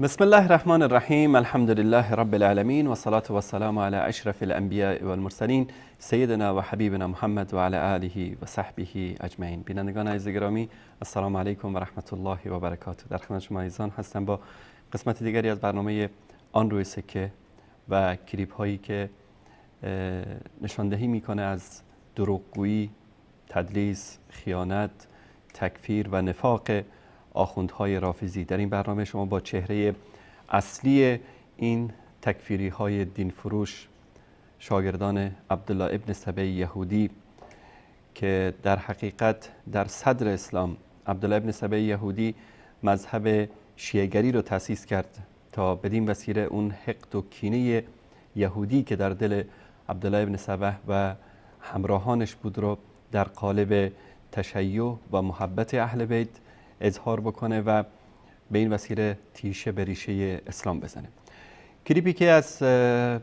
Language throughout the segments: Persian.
بسم الله الرحمن الرحیم. الحمد لله رب العالمین و صلاة و السلام علی اشرف الانبیاء و المرسلین سیدنا و حبیبنا محمد و علی آله و صحبه اجمعین. بینندگان عزیز گرامی، السلام علیکم و رحمت الله و برکاته. در خدمت شما عزیزان هستم با قسمت دیگری از برنامه آن روی سکه و کلیپ هایی که نشاندهی میکنه از دروغگویی، تدلیس، خیانت، تکفیر و نفاق آخوندهای رافضی. در این برنامه شما با چهره اصلی این تکفیری های دین فروش، شاگردان عبدالله ابن سبی یهودی که در حقیقت در صدر اسلام عبدالله ابن سبی یهودی مذهب شیعه‌گری رو تأسیس کرد تا بدین وسیله اون حقد و کینه یهودی که در دل عبدالله ابن سبی و همراهانش بود رو در قالب تشیع و محبت اهل بیت اظهار بکنه و به این وسیله تیشه به ریشه اسلام بزنه. کلیپی که از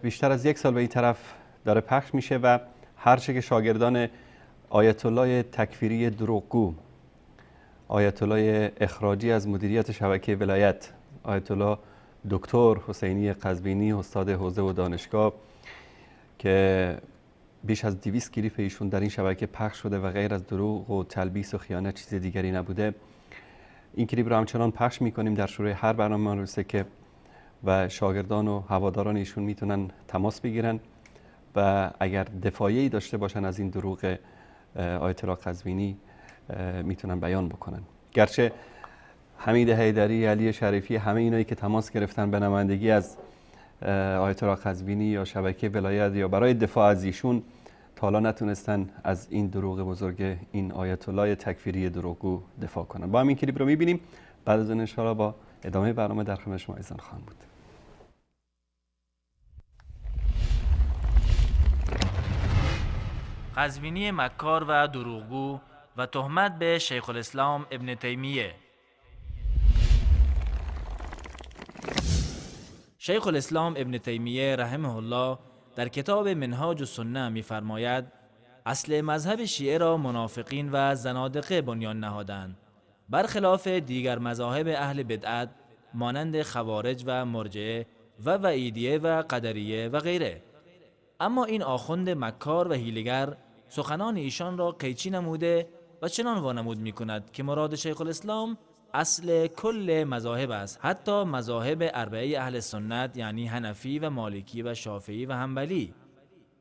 بیشتر از یک سال به این طرف داره پخش میشه و هرچه که شاگردان آیت الله تکفیری دروغگو، آیت الله اخراجی از مدیریت شبکه ولایت، آیت الله دکتر حسینی قزوینی استاد حوزه و دانشگاه که بیش از 200 کلیپ ایشون در این شبکه پخش شده و غیر از دروغ و تلبیس و خیانت چیز دیگری نبوده، این کلیپ رو همچنان پخش میکنیم در شروع هر برنامه آن روی سکه و شاگردان و هواداران ایشون میتونن تماس بگیرن و اگر دفاعی داشته باشن از این دروغ آیت الله قزوینی میتونن بیان بکنن. گرچه حمید حیدری، علی شریفی، همه اینایی که تماس گرفتن به نمایندگی از آیت الله قزوینی یا شبکه ولایت یا برای دفاع از ایشون تا حالا نتونستن از این دروغ بزرگ این آیت الله تکفیری دروغگو دفاع کنن. با همین کلیپ رو میبینیم، بعد از اون ان شاءالله با ادامه برنامه در خدمت شما عزیزان خواهم بود. قزوینی مکار و دروغگو و تهمت به شیخ الاسلام ابن تیمیه. شیخ الاسلام ابن تیمیه رحمه الله در کتاب منهاج السنه می‌فرماید اصل مذهب شیعه را منافقین و زنادقه بنیان نهادند، برخلاف دیگر مذاهب اهل بدعت مانند خوارج و مرجعه و وعیدیه و قدریه و غیره. اما این آخوند مکار و حیله‌گر سخنان ایشان را قیچی نموده و چنان وانمود می کند که مراد شیخ الاسلام اصل کل مذاهب است، حتی مذاهب اربعه اهل سنت یعنی حنفی و مالکی و شافعی و حنبلی.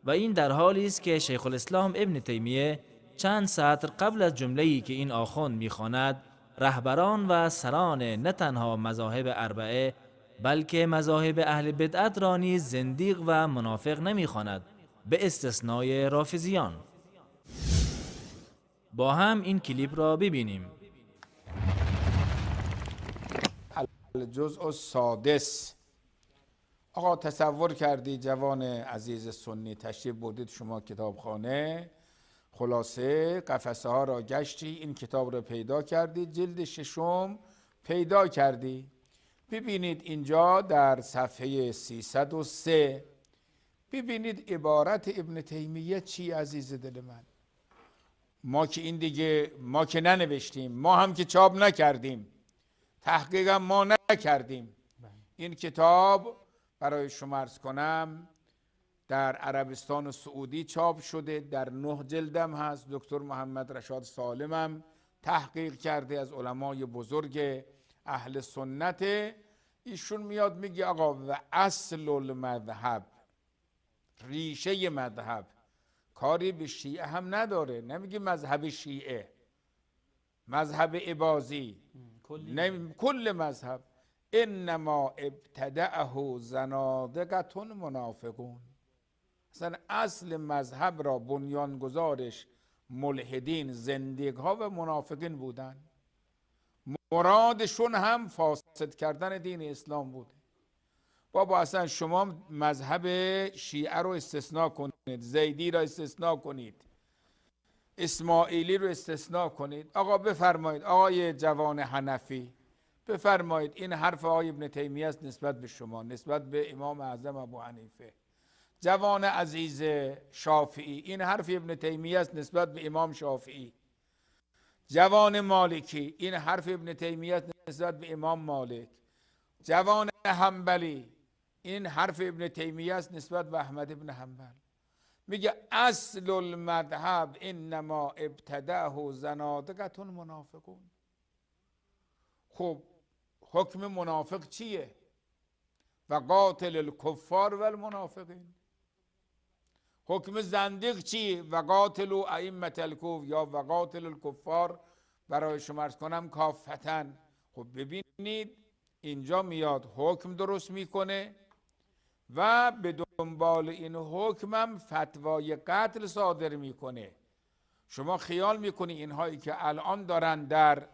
و این در حالی است که شیخ الاسلام ابن تیمیه چند سطر قبل از جمله‌ای که این آخوند می‌خواند رهبران و سران نه تنها مذاهب اربعه بلکه مذاهب اهل بدعت را نیز زندیق و منافق نمی‌خواند، به استثنای رافضیان. با هم این کلیپ را ببینیم. الجزء السادس. آقا تصور کردی جوان عزیز سنی تشریف بردید شما کتابخانه، خلاصه قفسه ها را گشتی، این کتاب را پیدا کردی، جلد ششم پیدا کردی. ببینید اینجا در صفحه 303 ببینید عبارت ابن تیمیه چی عزیز دل من. ما که این دیگه ما که ننوشتیم، ما هم که چاپ نکردیم، تحقیق هم ما نکردیم. این کتاب برای شما عرض کنم در عربستان و سعودی چاپ شده، در 9 جلدم هست. دکتر محمد رشاد سالمم تحقیق کرده از علمای بزرگ اهل سنت. ایشون میاد میگه آقا و اصل المذهب، ریشه مذهب، کاری به شیعه هم نداره، نمیگه مذهب شیعه، مذهب اباضی، کل مذهب، انما ابتدعه زنادقه منافقون. اصلا اصل مذهب را بنیانگذارش ملحدین، زندیق ها و منافقین بودن. مرادشون هم فاسد کردن دین اسلام بوده. بابا اصلا شما مذهب شیعه رو استثناء کنید، زیدی را استثناء کنید، اسماعیلی رو استثناء کنید. آقا بفرمایید آقای جوان حنفی، بفرمایید این حرف آقای ابن تیمیه است نسبت به شما، نسبت به امام اعظم ابو حنیفه. جوان عزیز شافعی، این حرف ابن تیمیه است نسبت به امام شافعی. جوان مالکی، این حرف ابن تیمیه است نسبت به امام مالک. جوان حنبلی، این حرف ابن تیمیه است نسبت به احمد ابن حنبل، میگه اصل المذهب انما ابتدعه زنادقة منافقون. خب حکم منافق چیه؟ و قاتل الکفار و المنافقین. حکم زندیق چیه؟ و قاتل ائمة الکفر یا و قاتل الکفار، برای شما عرض کنم کافتن. خب ببینید اینجا میاد حکم درست میکنه و به دنبال این حکمم فتوای قتل صادر میکنه. شما خیال میکنی اینهایی که الان دارن در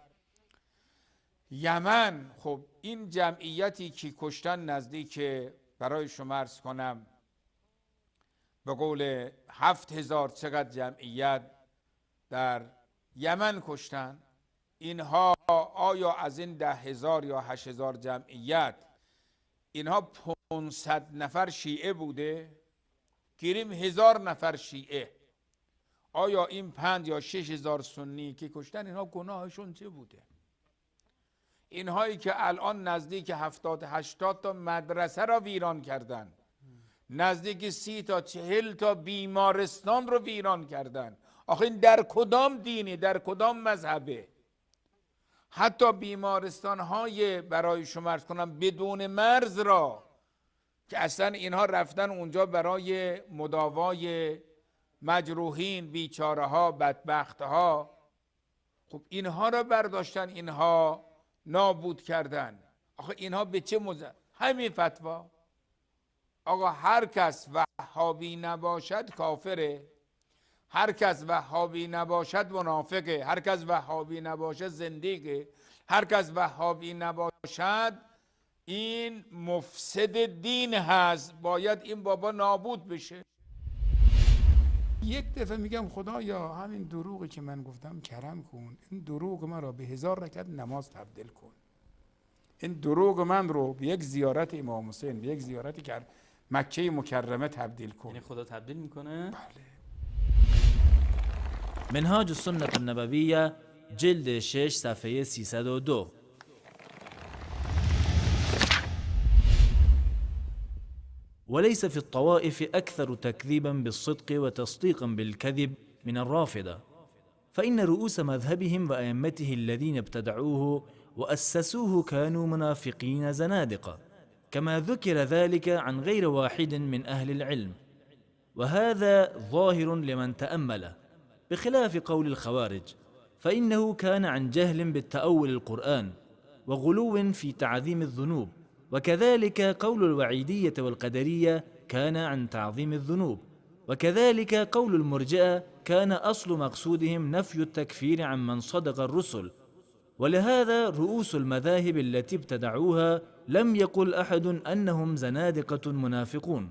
یمن، خب این جمعیتی که کشتن نزدیک، برای شما عرض کنم به قول 7000 چقدر جمعیت در یمن کشتن، اینها آیا از این 10,000 یا 8,000 جمعیت اینها 500 نفر شیعه بوده؟ گیریم 1000 نفر شیعه، آیا این 5 یا 6,000 سنی که کشتن اینها گناهشون چه بوده؟ اینهایی که الان نزدیک 70-80 تا مدرسه را ویران کردن، نزدیک 30 تا 40 تا بیمارستان رو ویران کردن، آخه این در کدام دینی، در کدام مذهبه؟ حتی بیمارستان های برای شما عرض کنم بدون مرز را که اصلا اینها رفتن اونجا برای مداوای مجروحین، بیچاره ها، بدبخت ها، خب اینها را برداشتن، اینها نابود کردن. آخه اینها به چه همین فتوا. آقا هر کس وهابی نباشد کافره، هر کس وهابی نباشد منافقه، هر کس وهابی نباشد زندیقه، هر کس وهابی نباشد این مفسد دین هست، باید این بابا نابود بشه. یک دفعه میگم خدایا همین دروغی که من گفتم کرم کن، این دروغ من را به 1000 رکعت نماز تبدیل کن، این دروغ من رو به یک زیارت امام حسین، به یک زیارتی که مکه مکرمه تبدیل کن. یعنی خدا تبدیل میکنه؟ بله. منهاج السنة النبویه جلد 6 صفحه 302. وليس في الطوائف أكثر تكذيبا بالصدق وتصديقا بالكذب من الرافضة، فإن رؤوس مذهبهم وأئمته الذين ابتدعوه وأسسوه كانوا منافقين زنادقة، كما ذكر ذلك عن غير واحد من أهل العلم، وهذا ظاهر لمن تأمله، بخلاف قول الخوارج، فإنه كان عن جهل بالتأول القرآن وغلو في تعظيم الذنوب، وكذلك قول الوعيدية والقدرية كان عن تعظيم الذنوب، وكذلك قول المرجئة كان أصل مقصودهم نفي التكفير عن من صدق الرسل. ولهذا رؤوس المذاهب التي ابتدعوها لم يقل أحد أنهم زنادقة منافقون،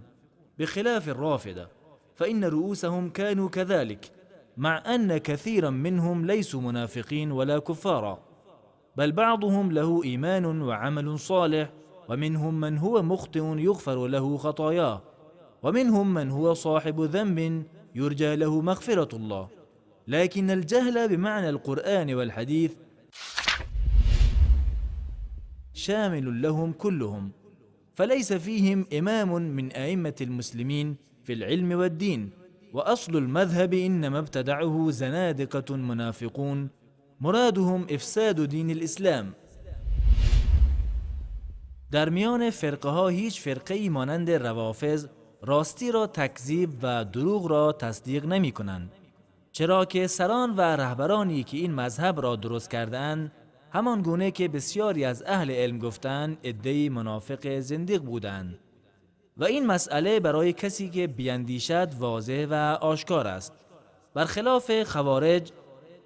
بخلاف الرافضة، فإن رؤوسهم كانوا كذلك، مع أن كثيرا منهم ليسوا منافقين ولا كفارا، بل بعضهم له إيمان وعمل صالح، ومنهم من هو مخطئ يغفر له خطاياه، ومنهم من هو صاحب ذنب يرجى له مغفرة الله، لكن الجهل بمعنى القرآن والحديث شامل لهم كلهم، فليس فيهم إمام من أئمة المسلمين في العلم والدين، وأصل المذهب إنما ابتدعه زنادقة منافقون مرادهم إفساد دين الإسلام. در میان فرقه ها هیچ فرقه‌ای مانند روافض راستی را تکذیب و دروغ را تصدیق نمی کنند، چرا که سران و رهبرانی که این مذهب را درست کردند همان گونه که بسیاری از اهل علم گفتند عده‌ای منافق زندیق بودند، و این مسئله برای کسی که بیندیشد واضح و آشکار است، برخلاف خوارج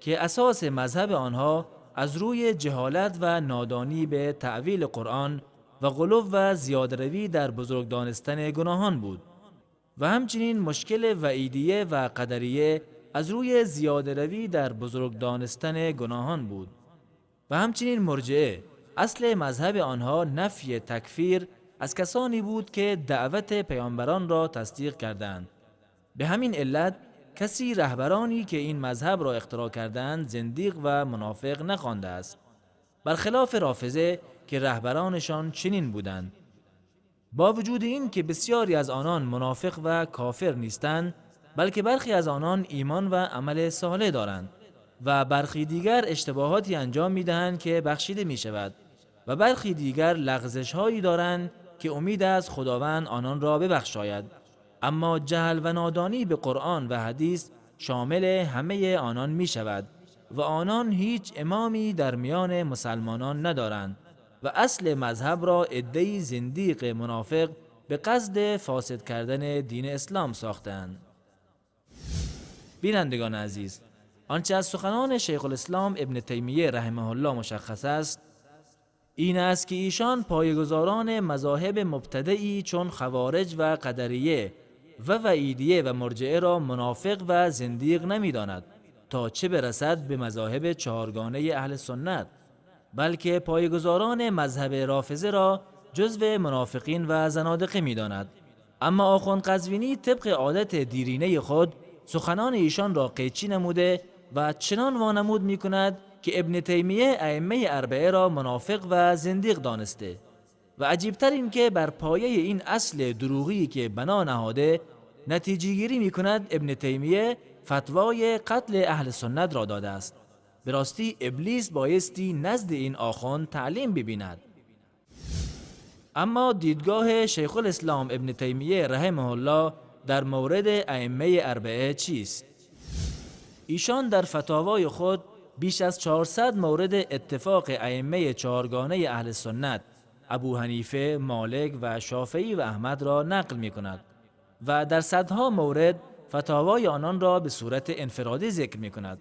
که اساس مذهب آنها از روی جهالت و نادانی به تأویل قرآن و غلو و زیاده‌روی در بزرگ دانستن گناهان بود، و همچنین مشکل وعیدیه و قدریه از روی زیاده‌روی در بزرگ دانستن گناهان بود، و همچنین مرجئه اصل مذهب آنها نفی تکفیر از کسانی بود که دعوت پیامبران را تصدیق کردند. به همین علت کسی رهبرانی که این مذهب را اختراع کردند زندیق و منافق نخوانده است، برخلاف رافضه که رهبرانشان چنین بودند. با وجود این که بسیاری از آنان منافق و کافر نیستند، بلکه برخی از آنان ایمان و عمل صالح دارند و برخی دیگر اشتباهاتی انجام می‌دهند که بخشیده می‌شود و برخی دیگر لغزش‌هایی دارند که امید از خداوند آنان را ببخشاید. اما جهل و نادانی به قرآن و حدیث شامل همه آنان می‌شود و آنان هیچ امامی در میان مسلمانان ندارند و اصل مذهب را عده‌ای زندیق منافق به قصد فاسد کردن دین اسلام ساختند. بینندگان عزیز، آنچه از سخنان شیخ الاسلام ابن تیمیه رحمه الله مشخص است این است که ایشان پایه‌گذاران مذاهب مبتدعی چون خوارج و قدریه و وعیدیه و مرجعه را منافق و زندیق نمی‌داند تا چه برسد به مذاهب چهارگانه اهل سنت، بلکه پایه‌گذاران مذهب رافضه را جزو منافقین و زنادقه می‌داند. اما آخوند قزوینی طبق عادت دیرینه خود سخنان ایشان را قیچی نموده و چنان وانمود می‌کند که ابن تیمیه ائمه اربعه را منافق و زندیق دانسته و عجیبتر این که بر پایه این اصل دروغی که بنا نهاده نتیجه گیری می‌کند ابن تیمیه فتوای قتل اهل سنت را داده است. به راستی ابلیس بایستی نزد این آخوند تعلیم ببیند. اما دیدگاه شیخ الاسلام ابن تیمیه رحمه الله در مورد ائمه اربعه چیست؟ ایشان در فتاوای خود بیش از 400 مورد اتفاق ائمه چهارگانه اهل سنت ابو حنیفه، مالک و شافعی و احمد را نقل می کند و در صدها مورد فتاوای آنان را به صورت انفرادی ذکر می کند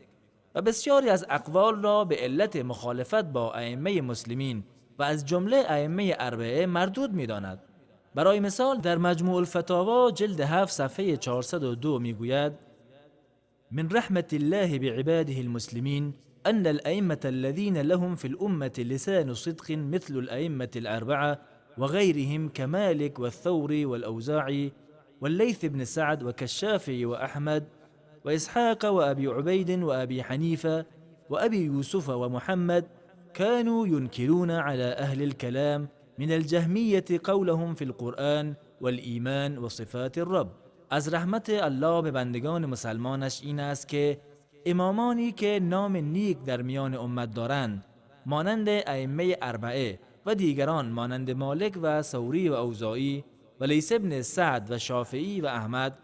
و بسیاری از اقوال را به علت مخالفت با ائمه مسلمین و از جمله ائمه اربعه مردود می داند. برای مثال در مجموع الفتاوا جلد 7 صفحه 402 می گوید: من رحمة الله بعباده المسلمين أن الأئمة الذين لهم في الأمة لسان صدق مثل الأئمة الأربعة وغيرهم كمالك والثوري والأوزاعي والليث بن سعد وكالشافعي وأحمد وإسحاق وأبي عبيد وأبي حنيفة وأبي يوسف ومحمد كانوا ينكرون على أهل الكلام من الجهمية قولهم في القرآن والإيمان وصفات الرب. از رحمت الله به بندگان مسلمانش این است که امامانی که نام نیک در میان امت دارند مانند ائمه اربعه و دیگران مانند مالک و ثوری و اوزاعی و لیث بن سعد و شافعی و احمد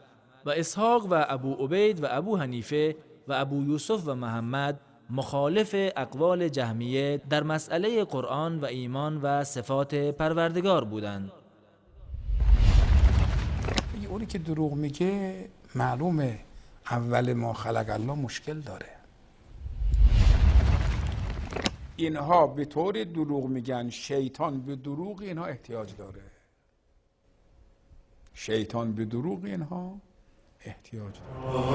و اسحاق و ابو عبید و ابو حنیفه و ابو یوسف و محمد مخالف اقوال جهمیه در مسئله قرآن و ایمان و صفات پروردگار بودند. اونی که دروغ میگه معلومه اول ما خلق الله مشکل داره. اینها به طور دروغ میگن، شیطان به دروغ اینها احتیاج داره. شیطان به دروغ اینها احتیاج داره.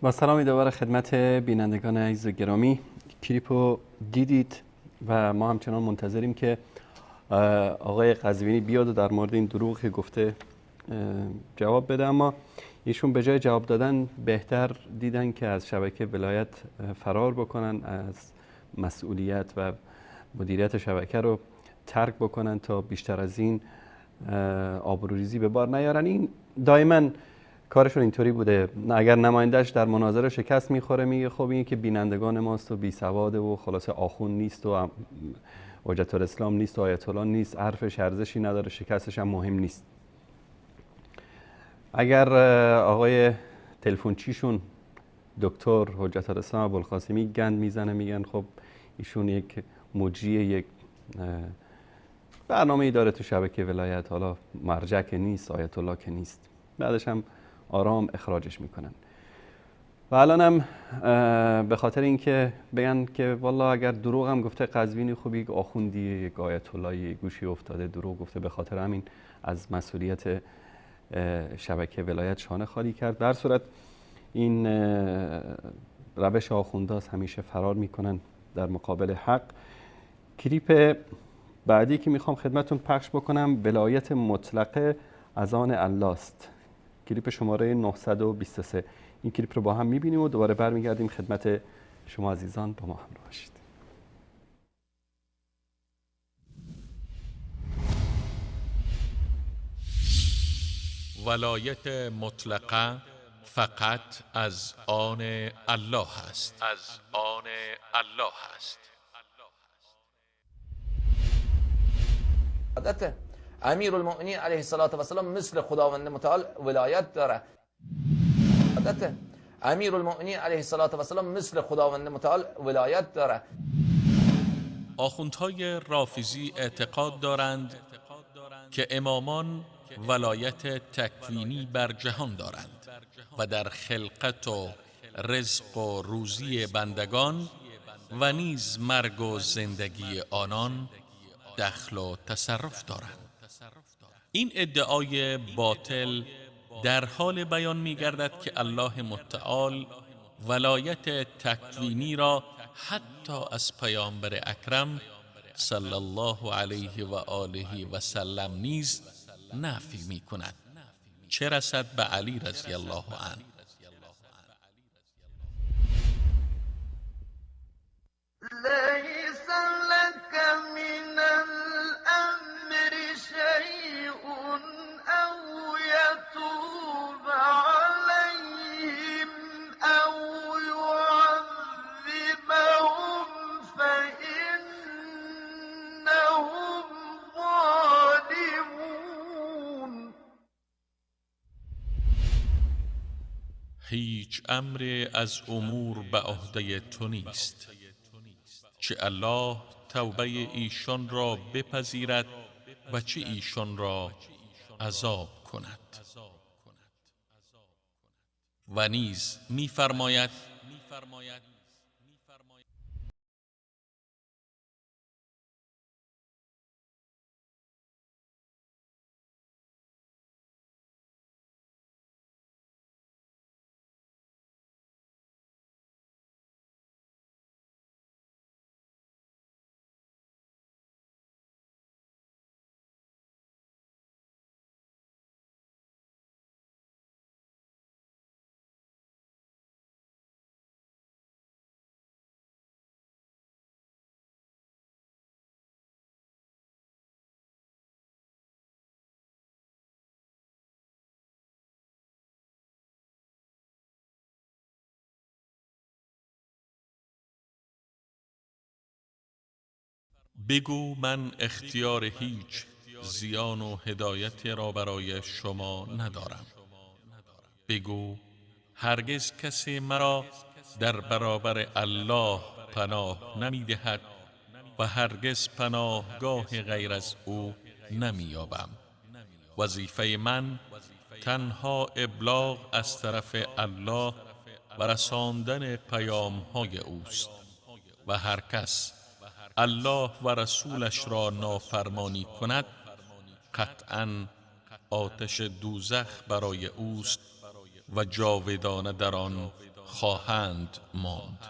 با سلامی دوباره خدمت بینندگان عزیز و گرامی. کلیپو دیدید و ما همچنان منتظریم که آقای قزوینی بیاد و در مورد این دروغ که گفته جواب بده، اما ایشون به جای جواب دادن بهتر دیدن که از شبکه ولایت فرار بکنن، از مسئولیت و مدیریت شبکه رو ترک بکنن تا بیشتر از این آبروریزی به بار نیارن. این دائما کارشون اینطوری بوده. اگر نمایندهش در مناظره شکست میخوره میگه خب این که بینندگان ماست و بی سواده و خلاصه آخوند نیست و حجت الاسلام نیست و آیت الله نیست، حرفش ارزشی نداره، شکستش هم مهم نیست. اگر آقای تلفنچیشون دکتر حجت الاسلام ابوالقاسمی گند میزنه میگن خب ایشون یک مجری یک برنامه‌ای داره تو شبکه ولایت، حالا مرجع که نیست، آیت الله که نیست، بعدش هم آرام اخراجش میکنن. و الان هم به خاطر اینکه بگن که والله اگر دروغ هم گفته قزوینی خب یک آخوندی، یک آیت الله گوشی افتاده دروغ گفته، به خاطر همین از مسئولیت شبکه ولایت شانه خالی کرد. در صورت این روش آخونداست، همیشه فرار میکنن در مقابل حق. کلیپ بعدی که میخوام خدمتون پخش بکنم ولایت مطلقه از آن الله است. کلیپ شماره 923. این کلیپ رو با هم میبینیم و دوباره برمیگردیم خدمت شما عزیزان. با ما همراه باشید. ولایت مطلقه فقط از آن الله است. امیر المؤمنین علیه السلام مثل خداوند متعال ولایت داره. امیر المؤمنین علیه السلام مثل خداوند متعال ولایت داره. آخوندهای رافضی اعتقاد دارند که امامان ولایت تکوینی بر جهان دارند و در خلقت و رزق و روزی بندگان و نیز مرگ و زندگی آنان دخل و تصرف دارند. این ادعای باطل در حال بیان می گردد که الله متعال ولایت تکوینی را حتی از پیامبر اکرم صلی الله علیه و آله و سلم نیز نفی می کند، چه رسد به علی رضی الله عنه. ليس لك من الأمر شيء أو يتوب عليهم أو يعذبهم فإنهم ظالمون. هیچ امر از امور به عهده تو نیست، چه الله توبه ایشان را بپذیرد و چه ایشان را عذاب کند. و نیز می‌فرماید بگو من اختیار هیچ زیان و هدایت را برای شما ندارم. بگو هرگز کسی مرا در برابر الله پناه نمی دهد و هرگز پناهگاه غیر از او نمی یابم. وظیفه من تنها ابلاغ از طرف الله و رساندن پیام های اوست و هر کس الله و رسولش را نافرمانی کند قطعاً آتش دوزخ برای اوست و جاودانه در آن خواهند ماند.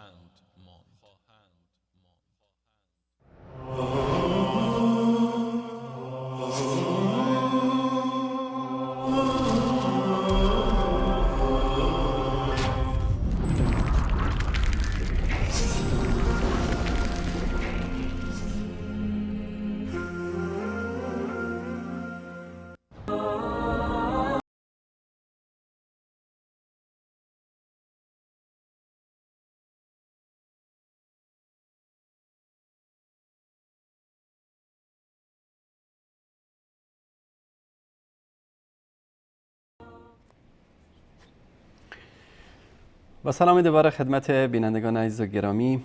با سلام دوباره خدمت بینندگان عزیز و گرامی.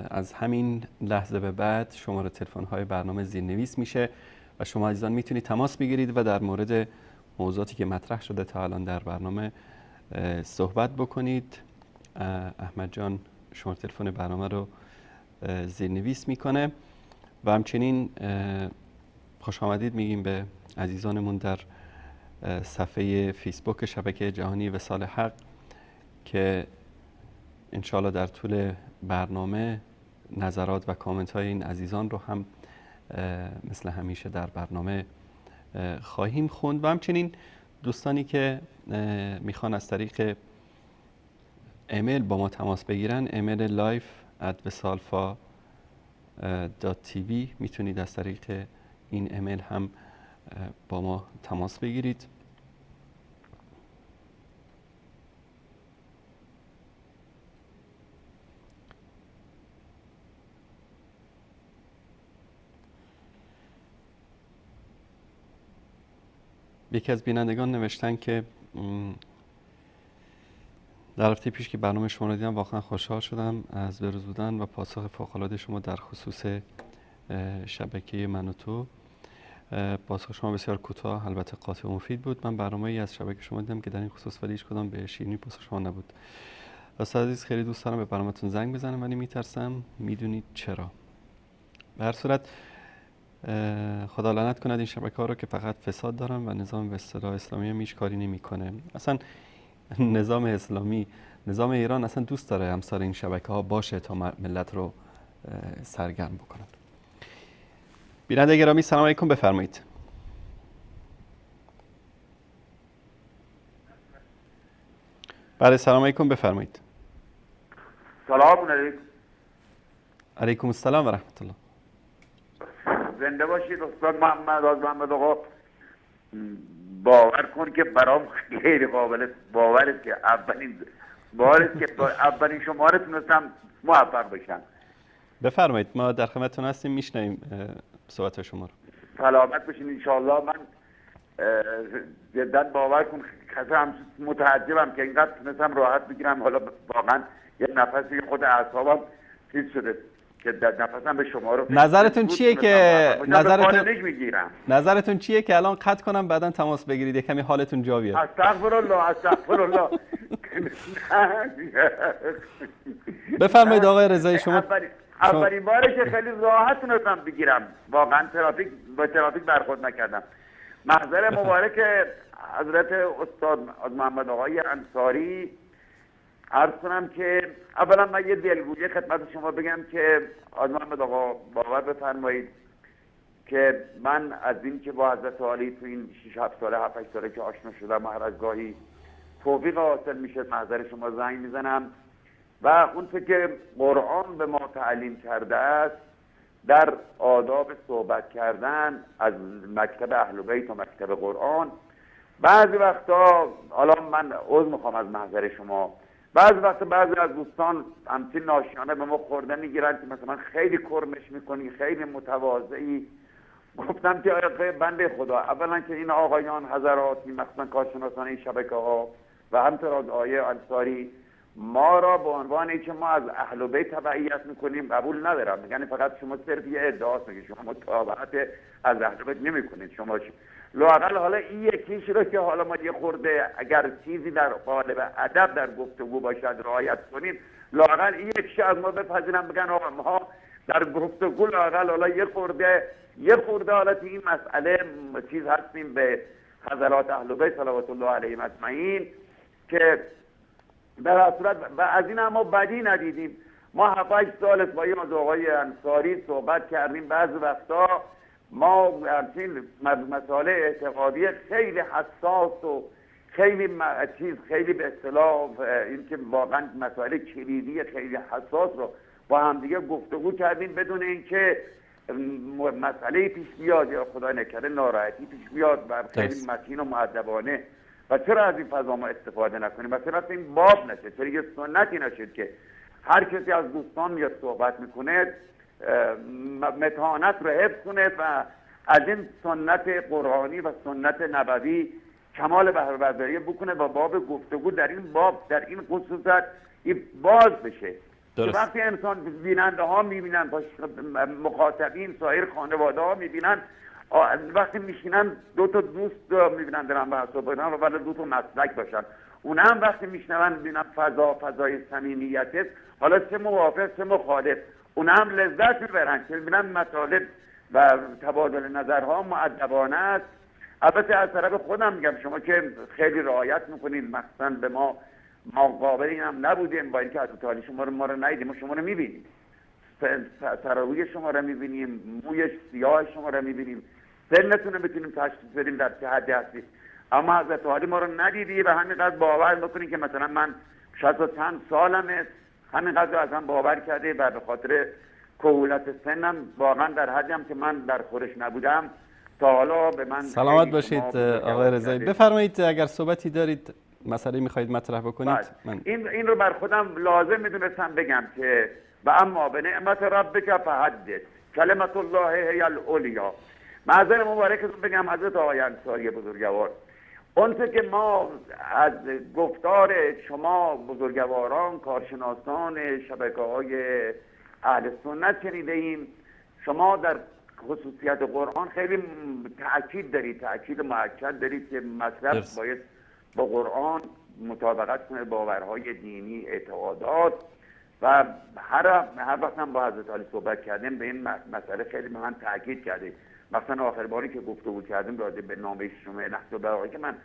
از همین لحظه به بعد شماره تلفن‌های برنامه زیرنویس میشه و شما عزیزان میتونید تماس بگیرید و در مورد موضوعاتی که مطرح شده تا الان در برنامه صحبت بکنید. احمد جان شماره تلفن برنامه رو زیرنویس میکنه و همچنین خوش آمدید میگیم به عزیزانمون در صفحه فیسبوک شبکه جهانی وصال حق که انشالله در طول برنامه نظرات و کامنت های این عزیزان رو هم مثل همیشه در برنامه خواهیم خوند و همچنین دوستانی که میخوان از طریق ایمیل با ما تماس بگیرن، ایمیل live@vesalfa.tv میتونید از طریق این ایمیل هم با ما تماس بگیرید. یکی از بینندگان نوشتن که در هفته پیش که برنامه شما رو دیدم واقعا خوشحال شدم از بروز بودن و پاسخ فوق‌العاده شما در خصوص شبکه من و تو. پاسخ شما بسیار کوتاه البته قاطع و مفید بود. من برنامه‌ای از شبکه شما دیدم که در این خصوص ولی هیچ کدام به شیرینی پاسخ شما نبود. استاد عزیز خیلی دوست دارم به برنامه‌تون زنگ بزنم ولی میترسم. میدونید چرا؟ به هر صورت خدا لعنت کند این شبکه‌ها رو که فقط فساد دارن و نظام به اصطلاح اسلامی هم هیچ کاری نمی‌کنه. اصلا نظام اسلامی، نظام ایران اصلا دوست داره همسر این شبکه‌ها باشه تا ملت رو سرگرم بکنن. بیننده گرامی سلام علیکم، بفرمایید. بله سلام علیکم، بفرمایید. سلام علیکم. علیکم السلام و رحمت الله. زنده باشید استاد محمد آقا. باور کن که برام خیلی قابل باوره که اولین باره که اولین شماره تونستم موفق بشم. بفرمایید، ما در خدمتتون هستیم، میشنویم صحبت شما رو. سلامت باشین ان شاءالله. من جدا باور کن خیلی متعجبم که اینقدر تونستم راحت بگیرم. حالا واقعا یه نفسی خود اعصابم چیز شده که در نفسم به شما رو. نظرتون چیه که نظرتون چیه که الان قطع کنم بعداً تماس بگیرید یه کمی حالتون جا بیاد؟ استغفرالله. بفرمایید آقای رضایی. شما اولین باره که خیلی راحت تونستم بگیرم، واقعا با ترافیک برخورد نکردم. محضر مبارک حضرت استاد محمد آقای انصاری عرض کنم که اولا من یه دلگویی خدمت شما بگم که آقای محمد آقا باور بفرمایید که من از این که با حضرت عالی تو این 6-7 ساله 7-8 ساله که آشنا شدم و هر از گاهی توفیق حاصل میشه محضر شما زنگ میزنم و اون که قرآن به ما تعلیم کرده است در آداب صحبت کردن از مکتب اهل بیت و مکتب قرآن. بعضی وقتا حالا من عذر میخوام از محضر شما، بعضی از دوستان همچین ناشیانه به ما خورده میگیرن که مثلا خیلی کرمش میکنی، خیلی متواضعی. گفتم که بنده خدا، اولا که این آقایان حضراتی مخصوصا کارشناسان این شبکه ها و همینطور آقای انصاری ما را به عنوانی که ما از اهل بیت تبعیت میکنیم قبول ندارم. میگن فقط شما صرف یه ادعاست که شما متابعت از اهل بیت نمیکنید. شما لااقل حالا این یکیش رو که حالا ما یه خورده اگر چیزی در قالب ادب در گفتگو باشد رعایت کنیم، لااقل این یکیش از ما بپذیرن بگن آقا ما در گفتگو لااقل حالا یه خورده حالا این مسئله چیز هستیم به حضرات اهل بیت صلوات الله علیهم اجمعین که در صورت و از این هم ما بدی ندیدیم. ما 7-8 سال با این از آقای انصاری صحبت کردیم. بعضی وقتا ما همچین مسائل اعتقادی خیلی حساس و خیلی به اصطلاح این که واقعا مسائل کلیدی خیلی حساس رو با هم دیگه گفتگو کردیم بدون اینکه مسئله پیش بیاد یا خدا نکرده ناراحتی پیش بیاد و خیلی متین و مؤدبانه. و چرا از این فضا ما استفاده نکنیم و چرا این باب نشه؟ چرا یه سنتی نشد که هر کسی از دوستان میاد صحبت میکنه متانت رو حفظ کنه و از این سنت قرآنی و سنت نبوی کمال بهره برداری بکنه و باب گفتگو در این باب در این خصوصات باز بشه. وقتی انسان بیننده ها میبینن، مخاطبین سایر خانواده ها میبینن، وقتی میشینن دو تا دوست میبینن دارن بحث میکنن و بعد دو تا مسلک باشن، اون هم وقتی میشنون میبینن فضای صمیمیت است، حالا چه موافق چه مخالف، اون هم لذت میبرن که میبینن مطالب و تبادل نظرها مؤدبانه است. البته از طرف خودم میگم شما که خیلی رعایت میکنید، مثلا به ما ما قابل این هم نبودیم، با اینکه حضرت علی ما رو ندیدیم، ما شما رو میبینیم، سراروی شما رو میبینیم، موی سیاه شما رو میبینیم، سنتون رو میتونیم تشخیص بدیم در چه حدی هستید، اما حضرت علی ما رو ندیدی و همینقدر باور بکنید که مثلا من 60 و چند سالمه، همینقدر از هم باور کرده و به خاطر کهولت سنم واقعا در حدی هم که من در خورش نبودم تا حالا به من سلامت باشید آقای رضایی. بفرمایید اگر صحبتی دارید، مسئله میخواهید مطرح بکنید. من این رو بر خودم لازم میدونستم بگم که و اما به نعمت ربک فحدث کلمت الله هی العلیا. معذر مبارکتون بگم حضرت آقای انصاری بزرگوار، اونچه که ما از گفتار شما بزرگواران کارشناسان شبکه‌های اهل سنت شنیده ایم، شما در خصوصیت قرآن خیلی تأکید دارید، تأکید مؤکد دارید که مطلب باید با قرآن مطابقت کنه، باورهای دینی، اعتقادات و هر وقت هم با حضرت علی صحبت کردیم به این مسئله خیلی به من تأکید کرده. مثلا آخر باری که گفتگو کردیم راجع به نامه شما نحس البلاغه که من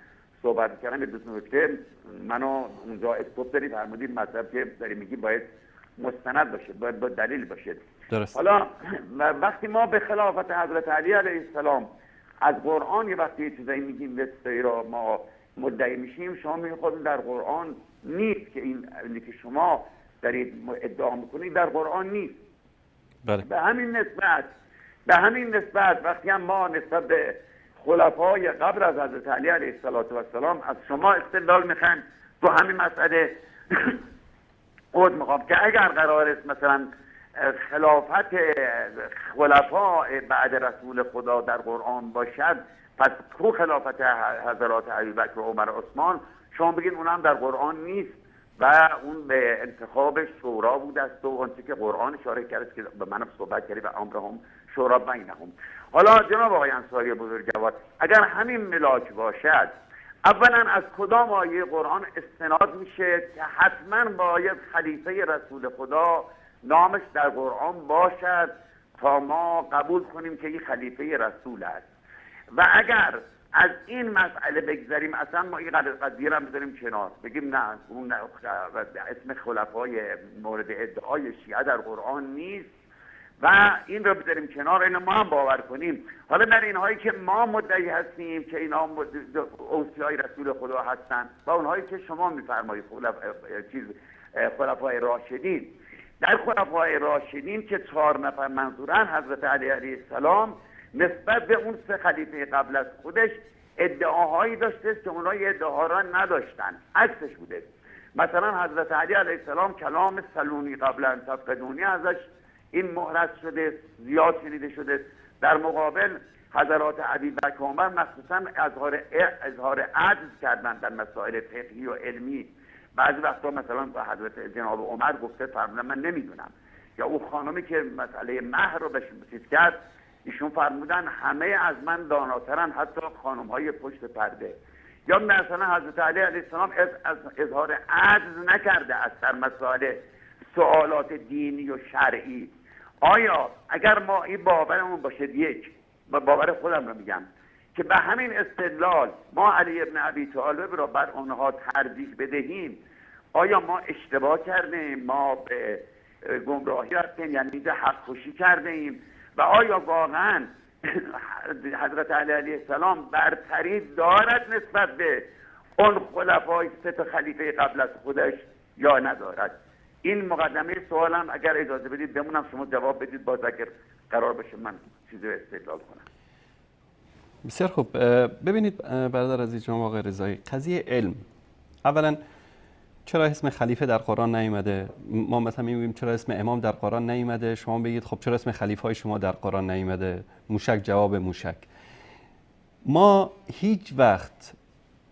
صحبت کردم، به دوست نکته منو اونجا استوب دارید، فرمودید مطلب که داری میگی باید مستند باشه، باید با دلیل باشه. درست. حالا وقتی ما به خلافت حضرت علی علیه السلام از قرآن یه وقتی یه چیزایی میگیم وسطایی را ما مدعی میشیم، شما میخواید در قرآن نیست که این که شما دارید ادعا میکنید در قرآن نیست. بله. به همین نسبت وقتی هم ما نسبت به خلفای قبل از حضرت علی علیه السلام از شما استدلال میخوایم تو همین مسئله خود میخوام که اگر قرار است مثلا خلافت خلفا بعد رسول خدا در قرآن باشد، پس کو خلافت حضرات ابوبکر و عمر و عثمان، شما بگین اون هم در قرآن نیست و اون به انتخاب شورا بوده است و اونچه که قرآن اشاره کرده که به منم صحبت کردی و امرهم شورا بینهم. حالا جناب آقای انصاری بزرگوار، اگر همین ملاک باشد، اولا از کدام آیه قرآن استناد میشه که حتما باید خلیفه رسول خدا نامش در قرآن باشد تا ما قبول کنیم که این خلیفه رسول است؟ و اگر از این مسئله بگذاریم، اصلا ما این قضیه را بذاریم کنار، بگیم نه اون اسم خلفای مورد ادعای شیعه در قرآن نیست و این رو بذاریم کنار، اینو ما هم باور کنیم. حالا در اینهایی که ما مدعی هستیم که اینا اوصیای رسول خدا هستند و اونهایی که شما میفرمایید خلفای راشدین، در خلفای راشدین که 4 نفر منظورن حضرت علی علیه السلام نسبت به اون 3 خلیفه قبل از خودش ادعاهایی داشته که اونها ادعاها را نداشتن، عکسش بوده. مثلا حضرت علی علیه السلام کلام سلونی قبل ان تفقدونی ازش این مهرس شده، زیاد شنیده شده. در مقابل حضرات ابوبکر و عمر مخصوصا اظهار عجز کردن در مسائل فقهی و علمی. بعضی وقتا مثلا با حضرت جناب عمر گفته فرمودن من نمیدونم، یا اون خانمی که مسئله مهر رو بهش چیز کرد، ایشون فرمودن همه از من داناترن، حتی خانم‌های پشت پرده. یا مثلا حضرت علی علیه السلام از اظهار عجز نکرده از در مسائل سوالات دینی و شرعی. آیا اگر ما این باورمون باشه، یک باور خودم رو میگم که به همین استدلال ما علی ابن ابی طالب را بر آنها ترجیح بدهیم، آیا ما اشتباه کردیم؟ ما به گمراهی رفتیم، یعنی حق کشی کرده ایم؟ و آیا واقعا حضرت علی علیه السلام برتری دارد نسبت به اون خلفای 3 خلیفه قبل از خودش یا ندارد؟ این مقدمه سوالم، اگر اجازه بدید بمونم شما جواب بدید، باز اگر قرار باشه من چیزی رو استدلال کنم. بسیار خوب. ببینید برادر عزیز جناب آقای رضایی، قضیه علم، اولا چرا اسم خلیفه در قرآن نیامده؟ ما مثلا میگیم چرا اسم امام در قرآن نیامده، شما بگید خب چرا اسم خلیفه های شما در قرآن نیامده؟ موشک جواب موشک. ما هیچ وقت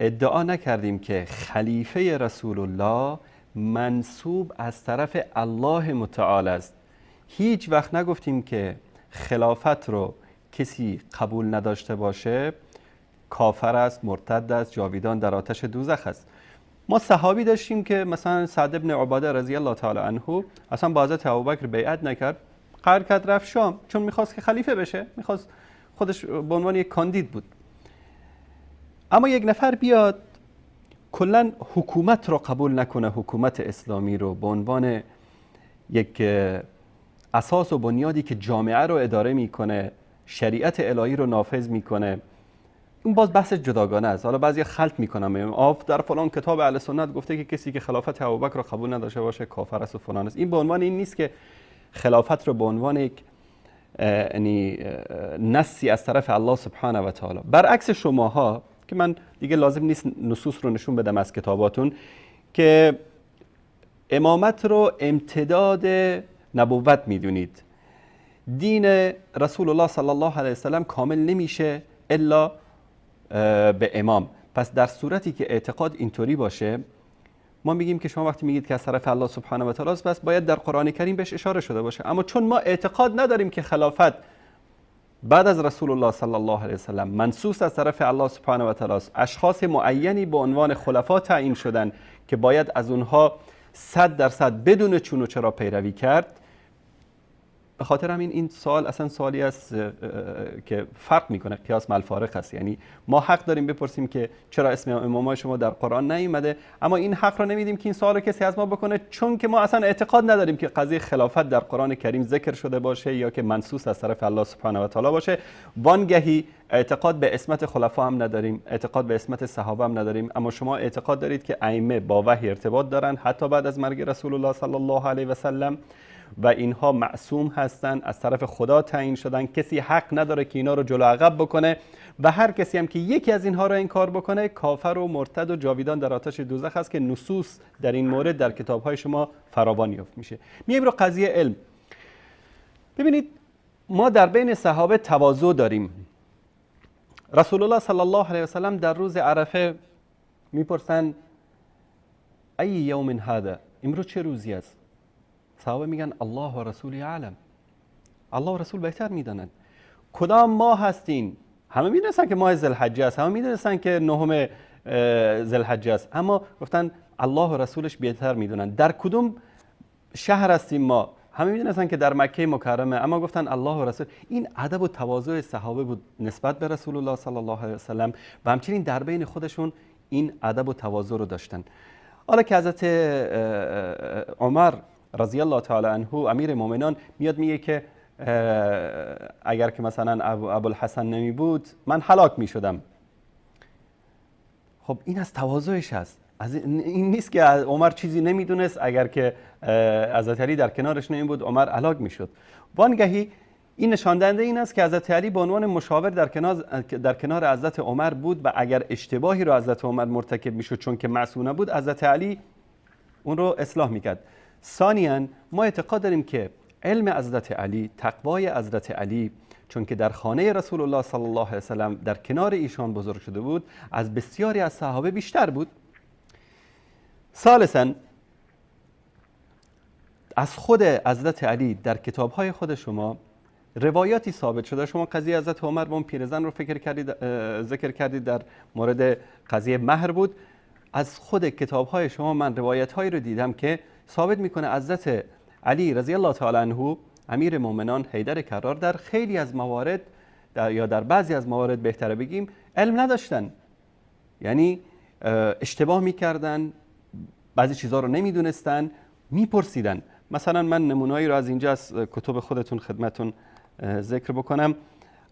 ادعا نکردیم که خلیفه رسول الله منسوب از طرف الله متعال است. هیچ وقت نگفتیم که خلافت رو کسی قبول نداشته باشه کافر است، مرتد است، جاویدان در آتش دوزخ است. ما صحابی داشتیم که مثلا سعد بن عباده رضی الله تعالی عنه اصلا با حضرت ابوبکر بیعت نکرد، قرار کرد رفت شام، چون میخواست که خلیفه بشه، میخواست خودش به عنوان یک کاندید بود. اما یک نفر بیاد کلا حکومت رو قبول نکنه، حکومت اسلامی رو به عنوان یک اساس و بنیادی که جامعه رو اداره میکنه، شریعت الهی رو نافذ میکنه، اون باز بحث جداگانه است. حالا بعضی خلط میکنن، در فلان کتاب اهل سنت گفته که کسی که خلافت ابوبکر رو قبول نداشته باشه کافر است و فلان است. این به عنوان این نیست که خلافت رو به عنوان یک یعنی نصی از طرف الله سبحانه و تعالی. برعکس شماها که من دیگه لازم نیست نصوص رو نشون بدم از کتاباتون، که امامت رو امتداد نبوت میدونید. دین رسول الله صلی الله علیه وسلم کامل نمیشه الا به امام. پس در صورتی که اعتقاد اینطوری باشه، ما میگیم که شما وقتی میگید که از طرف الله سبحانه و تعالی است، بس باید در قرآن کریم بهش اشاره شده باشه. اما چون ما اعتقاد نداریم که خلافت بعد از رسول الله صلی الله علیه وسلم منصوص از طرف الله سبحانه و تعالی است، اشخاص معینی به عنوان خلفا تعیین شدن که باید از اونها 100% بدون چون و چرا پیروی کرد، به خاطر همین این سوال اصلا سوالی است که فرق میکنه، قیاس مع الفارق است. یعنی ما حق داریم بپرسیم که چرا اسم امامای شما در قرآن نیومده، اما این حق رو نمیدیم که این سوال رو کسی از ما بکنه، چون که ما اصلا اعتقاد نداریم که قضیه خلافت در قرآن کریم ذکر شده باشه یا که منصوص از طرف الله سبحانه و تعالی باشه. وانگهی اعتقاد به اسمت خلفا هم نداریم، اعتقاد به اسمت صحابه هم نداریم، اما شما اعتقاد دارید که ائمه با وحی ارتباط دارن حتی بعد از مرگ رسول الله صلی الله علیه و سلم و اینها معصوم هستن، از طرف خدا تعیین شدن، کسی حق نداره که اینا رو جلو عقب بکنه و هر کسی هم که یکی از اینها رو انکار بکنه کافر و مرتد و جاویدان در آتش دوزخ است که نصوص در این مورد در کتاب‌های شما فراوان یافت میشه. میایم رو قضیه علم. ببینید ما در بین صحابه تواضع داریم. رسول الله صلی الله علیه و سلم در روز عرفه میپرسن ای یوم هذا، امروز چه روزی است؟ صحابه میگن الله و رسول اعلم، الله و رسول بهتر میدانند. کدام ماه هستین؟ همه میدونستن که ماه ذوالحجه است، همه میدونستن که نهم ذوالحجه است، اما گفتن الله و رسولش بهتر میدونند. در کدوم شهر هستیم ما؟ همه میدونستن که در مکه مکرمه، اما گفتن الله و رسول. این ادب و تواضع صحابه بود نسبت به رسول الله صلی الله علیه و سلم و همچنین در بین خودشون این ادب و تواضع رو داشتن. حالا که حضرت عمر رضی الله تعالی عنه امیر مومنان میاد میگه که اگر که مثلا ابوالحسن نمی بود من هلاک میشدم. خب این از تواضعش هست، از این نیست که عمر چیزی نمیدونست، اگر که حضرت علی در کنارش نمی بود عمر هلاک میشد. وانگهی این نشان دهنده این است که حضرت علی به عنوان مشاور در کنار حضرت عمر بود و اگر اشتباهی رو حضرت عمر مرتکب میشد چون که معصوم نبود، حضرت علی اون رو اصلاح میکرد. ثانیاً ما اعتقاد داریم که علم حضرت علی، تقوای حضرت علی، چون که در خانه رسول الله صلی الله علیه وسلم در کنار ایشان بزرگ شده بود، از بسیاری از صحابه بیشتر بود. ثالثاً از خود حضرت علی در کتاب‌های خود شما روایاتی ثابت شده. شما قضیه حضرت عمر و اون پیرزن رو ذکر کردید، در مورد قضیه مهر بود. از خود کتاب‌های شما من روایت‌هایی رو دیدم که ثابت میکنه حضرت علی رضی الله تعالی عنه امیر مومنان حیدر کرار در خیلی از موارد یا در بعضی از موارد بهتره بگیم علم نداشتن، یعنی اشتباه میکردن، بعضی چیزها رو نمیدونستن، میپرسیدن. مثلا من نمونه‌ای رو از اینجا از کتب خودتون خدمتون ذکر بکنم.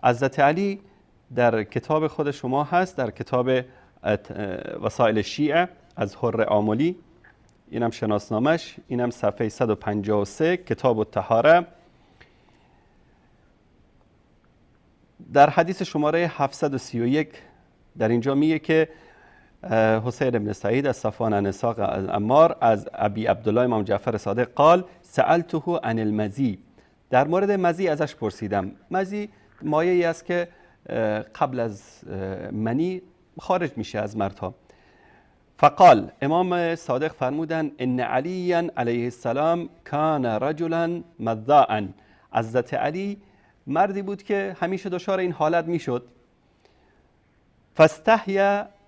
حضرت علی در کتاب خود شما هست، در کتاب وسائل شیعه از حر آملی، اینم شناسنامش، اینم صفحه 153 کتاب الطهاره، در حدیث شماره 731 در اینجا میگه که حسین بن سعید از صفوان بن اسحاق از عمار از ابی عبدالله امام جعفر صادق قال سألته عن المزی، در مورد مزی ازش پرسیدم. مزی مایه‌ای است که قبل از منی خارج میشه از مردها. فقال، امام صادق فرمودن ان علی علیه السلام کان رجلا مذاعا، حضرت علی مردی بود که همیشه دچار این حالت میشد. فاستحی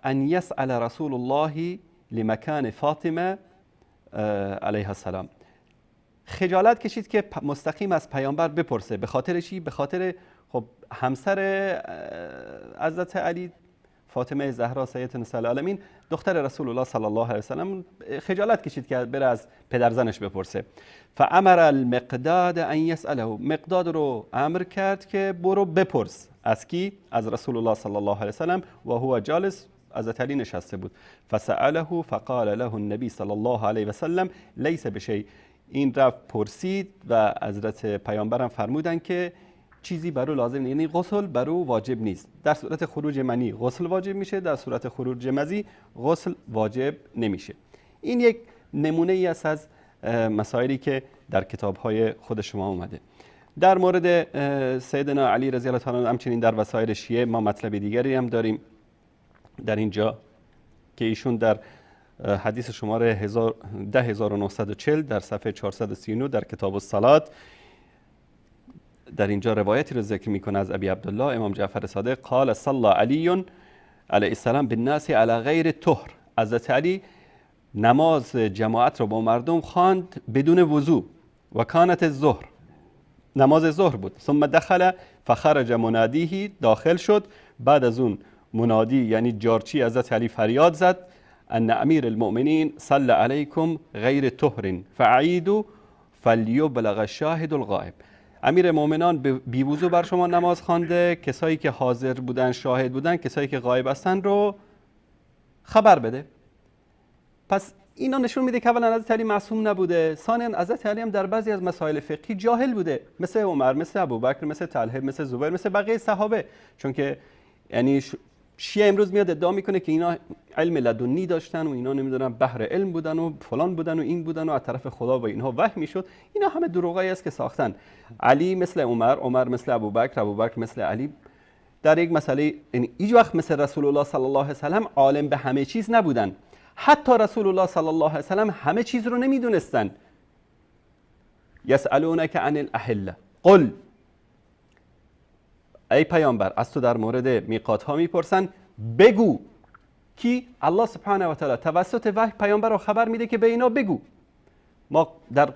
ان یسأل رسول الله لمکان فاطمه علیه السلام، خجالت کشید که مستقیم از پیامبر بپرسه. به خاطر چی؟ به خاطر خب همسر حضرت علی فاطمه زهرا سیدة نساء العالمین دختر رسول الله صلی الله علیه وسلم خجالت کشید که بره از پدرزنش بپرسه. فامر المقداد ان يساله، مقداد رو امر کرد که برو بپرس. از کی؟ از رسول الله صلی الله علیه وسلم و هو جالس، حضرت علی نشسته بود. فسأله فقال له النبی صلی الله علیه وسلم لیس بشیء، این رفت پرسید و حضرت پیامبرم فرمودن که چیزی برو لازم نیست، یعنی غسل برو واجب نیست. در صورت خروج منی غسل واجب میشه، در صورت خروج مزی غسل واجب نمیشه. این یک نمونه ای است از مسائلی که در کتاب‌های خود شما اومده. در مورد سیدنا علی رضی الله تعالی عنه همچنین در وسایل شیعه ما مطلب دیگری هم داریم در اینجا که ایشون در حدیث شماره 10940 در صفحه 439 در کتاب الصلات در اینجا روایتی رو ذکر میکنه از ابی عبدالله امام جعفر صادق قال صلی علی علیه السلام بالناس علی غیر طهر، حضرت علی نماز جماعت رو با مردم خواند بدون وضو و کانت الظهر، نماز ظهر بود. ثم دخل فخرج منادیه، داخل شد، بعد از اون منادی یعنی جارچی حضرت علی فریاد زد ان امیر المؤمنین صلی علیکم غیر طهر فعیدوا فلیبلغ الشاهد الغائب، امیر مومنان بی وضو بر شما نماز خوانده، کسایی که حاضر بودن شاهد بودن، کسایی که غایب هستن رو خبر بده. پس اینا نشون میده که اولا حضرت علی معصوم نبوده، ثانیا حضرت علی هم در بعضی از مسائل فقهی جاهل بوده، مثل عمر، مثل ابوبکر، مثل طلحه، مثل زبیر، مثل بقیه صحابه. چون که یعنی شیعه امروز میاد ادعا میکنه که اینا علم لدنی داشتن و اینا نمیدونم بحر علم بودن و فلان بودن و این بودن و از طرف خدا با اینها وحی میشد. اینا همه دروغایی است که ساختن. علی مثل عمر، عمر مثل ابوبکر، ابوبکر مثل علی در یک مسئله، یعنی هیچ وقت مثل رسول الله صلی الله علیه و سلم عالم به همه چیز نبودن. حتی رسول الله صلی الله علیه و سلم همه چیز رو نمیدونستن. یسألونک عن الاحله قل، ای پیامبر از تو در مورد میقات ها میپرسن، بگو. کی؟ الله سبحانه و تعالی توسط وحی پیامبر رو خبر میده که به اینا بگو. ما در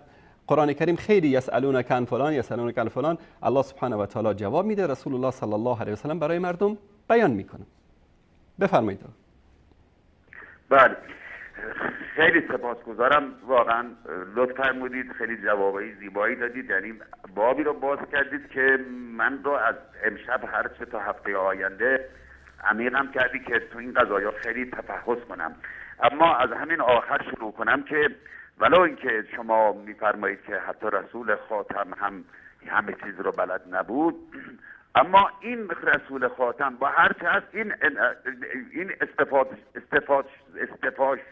قرآن کریم خیلی یسألونک عن فلان، یسألونک عن فلان، الله سبحانه و تعالی جواب میده، رسول الله صلی الله علیه و سلم برای مردم بیان میکنه. بفرمایید. بله، خیلی سپاسگزارم، واقعا لطف فرمودید، خیلی جوابای زیبایی دادید، یعنی بابی رو باز کردید که من رو از امشب هر چه تا هفته آینده عمیقم کردی که تو این قضایا خیلی تفحص کنم. اما از همین آخر شروع کنم که ولو اینکه شما میفرمایید که حتی رسول خاتم هم همه چیز رو بلد نبود، اما این رسول خاتم با هر چه هست این استفاده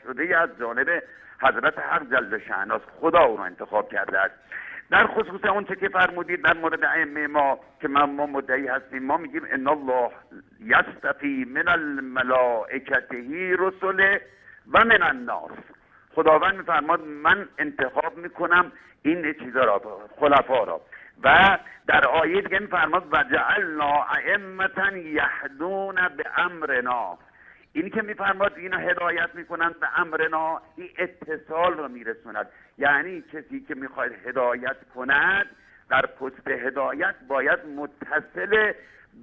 شده از جانب حضرت حق جل شأنه، خدا او رو انتخاب کرده است. در خصوص اون چه که فرمودید در مورد ائمه ما که ما مدعی هستیم، ما میگیم ان الله یصطفی من الملائکته رسل و من الناس، خداوند میفرماد من انتخاب میکنم این چیزا را، خلفا را. و در آیه دیگه میفرماد و جعلنا ائمة یهدون بامرنا، این که میفرماد اینا هدایت میکنند به امرنا، این اتصال رو میرسوند. یعنی کسی که میخواد هدایت کند در پست هدایت باید متصل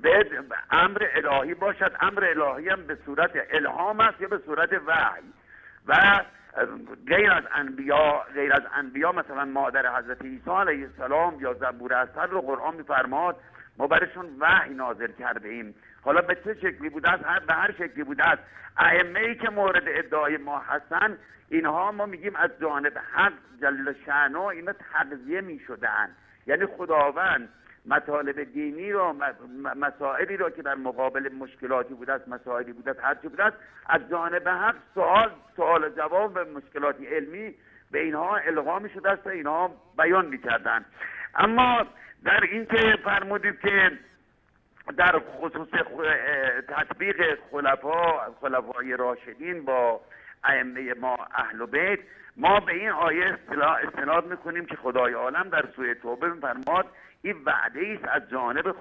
به امر الهی باشد. امر الهی هم به صورت الهام است یا به صورت وحی. و غیر از انبیا مثلا مادر حضرت عیسی علیه السلام یا زبور اصل رو قرآن میفرماد ما برشون وحی نازل کرده ایم. حالا به چه شکلی بوده است؟ به هر شکلی بوده است. ائمه‌ای که مورد ادعای ما هستن، اینها ما میگیم از جانب حق جل شأنه اینا تغذیه میشدن. یعنی خداوند مطالب دینی رو، مسائلی رو که در مقابل مشکلاتی بوده است، مسائلی بوده است، هر چی بوده است، از جانب حق سوال جواب به مشکلاتی علمی به اینها القا میشده است و اینها بیان میکردن. اما در این که فرمودید که در خصوص تطبیق خلفای راشدین با ائمه ما اهل بیت، ما به این آیه استناد میکنیم که خدای عالم در سوره توبه میفرماد این وعده است از جانب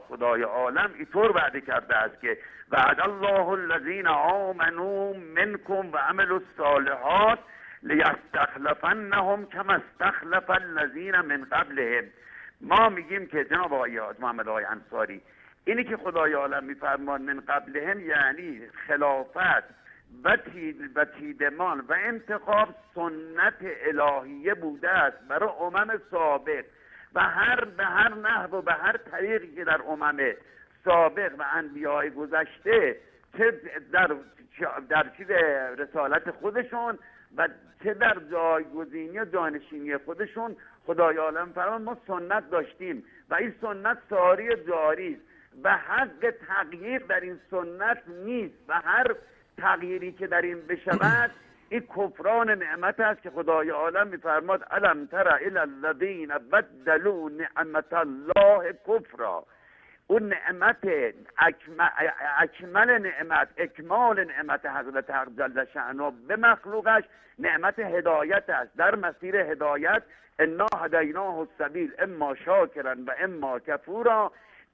خدای عالم اینطور وعده کرده است که وعد الله الذین آمنوا منکم و عملوا الصالحات لیستخلفنهم کما استخلف الذین من قبلهم. ما میگیم که جناب آقای محمد آقای انصاری، اینی که خدای عالم میفرمان من قبلهم یعنی خلافت و تیدمان و انتخاب سنت الهیه بوده است برای سابق و به هر نحو و به هر طریقی که در سابق و انبیاء گذشته چه در چیز رسالت خودشون و چه در جایگزینی و جانشینی خودشون خدای عالم فرمان ما سنت داشتیم و این سنت ساری جاری است و حق تغییر در این سنت نیست و هر تغییری که در این بشود این کفران نعمت است که خدای عالم میفرماد الم تر الی الذین بدلوا نعمت الله کفرا. اون نعمت اکمال نعمت حضرت حق جل شأنه به مخلوقش نعمت هدایت است. در مسیر هدایت انا هدیناه السبیل اما شاکرا و اما کفورا.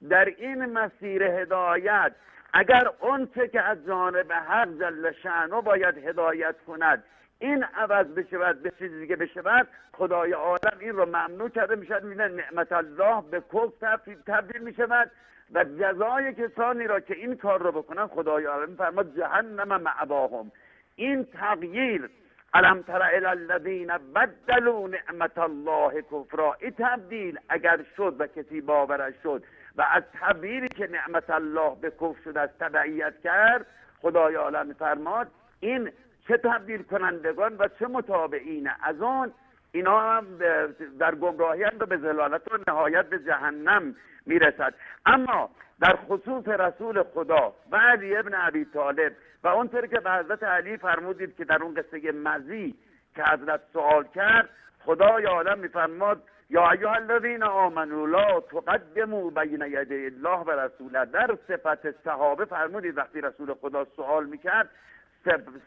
در این مسیر هدایت اگر اون چه که از جانب حق جل شأنه باید هدایت کند این عوض بشود به چیزی که بشود خدای عالم این رو ممنوع کرده میشد میبینه نعمت الله به کفر تبدیل میشود و جزای کسانی را که این کار رو بکنن خدای عالم فرماد جهنم مأواهم. این تغییر الم تر الی الذین بدلوا نعمت الله کفرا، این تبدیل اگر شد و کسی باورش شد و از تبدیلی که نعمت الله به کفر شد از تبعیت کرد خدای عالم فرماد این چه تبدیل کنندگان و چه متابعین از آن اینا هم در گمراهی و به ضلالت و نهایت به جهنم میرسد. اما در خصوص رسول خدا و علی ابن ابی طالب و اونطوری که به حضرت علی فرمودید که در اون قصه مزی که حضرت سوال کرد خدای عالم میفرماد یا ایها الذین آمنوا لا تقدموا بین یدی الله و رسوله. در صفت صحابه فرمودید وقتی رسول خدا سوال میکرد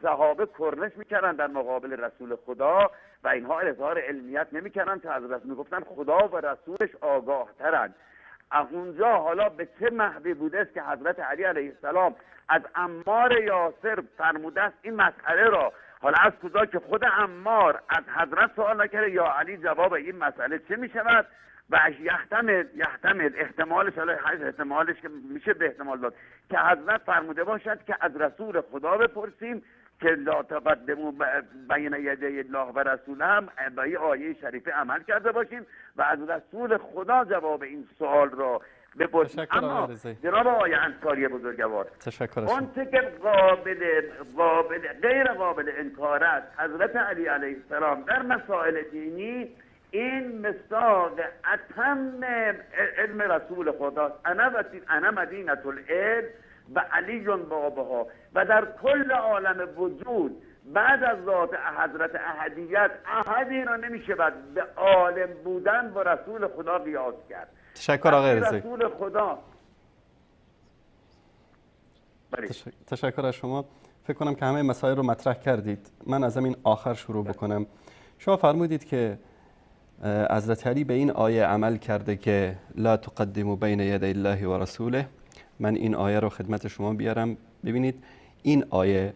صحابه کرنش میکردن در مقابل رسول خدا و اینها اظهار علمیت نمیکردن تا حضرت میگفتن خدا و رسولش آگاه ترند. اونجا حالا به چه محوی بوده است که حضرت علی علیه السلام از عمار یاسر فرموده است این مسئله را، حالا از کجا که خود عمار از حضرت سوال نکرده یا علی جواب این مسئله چه میشود و یحتمل احتمالش، حالا احتمالش که میشه به احتمال داد که حضرت فرموده باشد که از رسول خدا بپرسیم که لا تقدموا بین یدی الله و رسوله هم به این آیه شریفه عمل کرده باشیم و از رسول خدا جواب این سوال را بپرسیم. اما جناب آقای انصاری بزرگوار اون چه که غیر قابل انکار است حضرت علی علیه السلام در مسائل دینی این مصداق اتم علم رسول خداست. انا مدینة العلم و علی بابها و در کل عالم وجود بعد از ذات حضرت احدیت احدی را نمیشه به عالم بودن با رسول خدا قیاس کرد. تشکر آقای رضایی. رسول خدا تشکر از شما. فکر کنم که همه مسائل رو مطرح کردید. من از همین آخر شروع بکنم. شما فرمودید که حضرت علی به این آیه عمل کرده که لا تقدموا بین یدی الله و رسوله. من این آیه رو خدمت شما بیارم. ببینید این آیه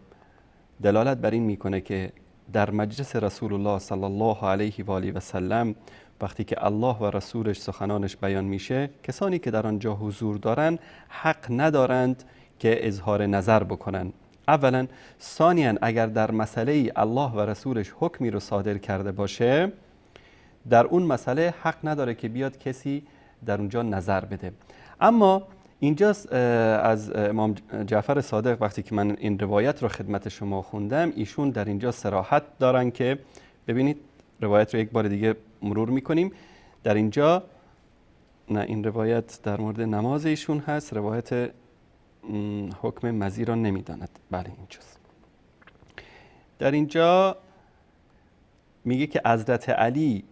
دلالت بر این میکنه که در مجلس رسول الله صلی الله علیه و آله و سلم وقتی که الله و رسولش سخنانش بیان میشه کسانی که در آنجا حضور دارن حق ندارند که اظهار نظر بکنن. اولا. ثانیاً اگر در مسئله الله و رسولش حکمی رو صادر کرده باشه در اون مسئله حق نداره که بیاد کسی در اونجا نظر بده. اما اینجا از امام جعفر صادق وقتی که من این روایت رو خدمت شما خوندم ایشون در اینجا صراحت دارن که ببینید روایت رو یک بار دیگه مرور میکنیم. در اینجا نه این روایت در مورد نماز ایشون هست، روایت حکم مزی را نمیداند. بله اینجاست. در اینجا میگه که حضرت علی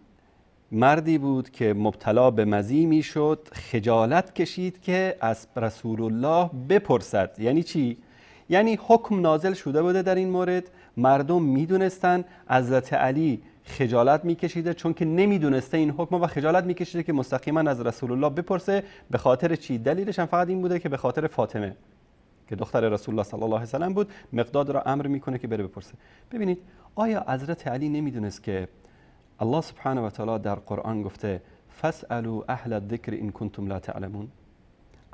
مردی بود که مبتلا به مزی میشد، خجالت کشید که از رسول الله بپرسد. یعنی چی؟ یعنی حکم نازل شده بوده در این مورد، مردم میدونستن، حضرت علی خجالت میکشیده چون که نمیدونسته این حکم و خجالت میکشیده که مستقیما از رسول الله بپرسه. به خاطر چی؟ دلیلش هم فقط این بوده که به خاطر فاطمه که دختر رسول الله صلی الله علیه و سلم بود مقداد را امر میکنه که بره بپرسه. ببینید آیا حضرت علی نمیدونست که الله سبحانه و تعالی در قرآن گفته فاسألوا اهل الذکر ان کنتم لا تعلمون؟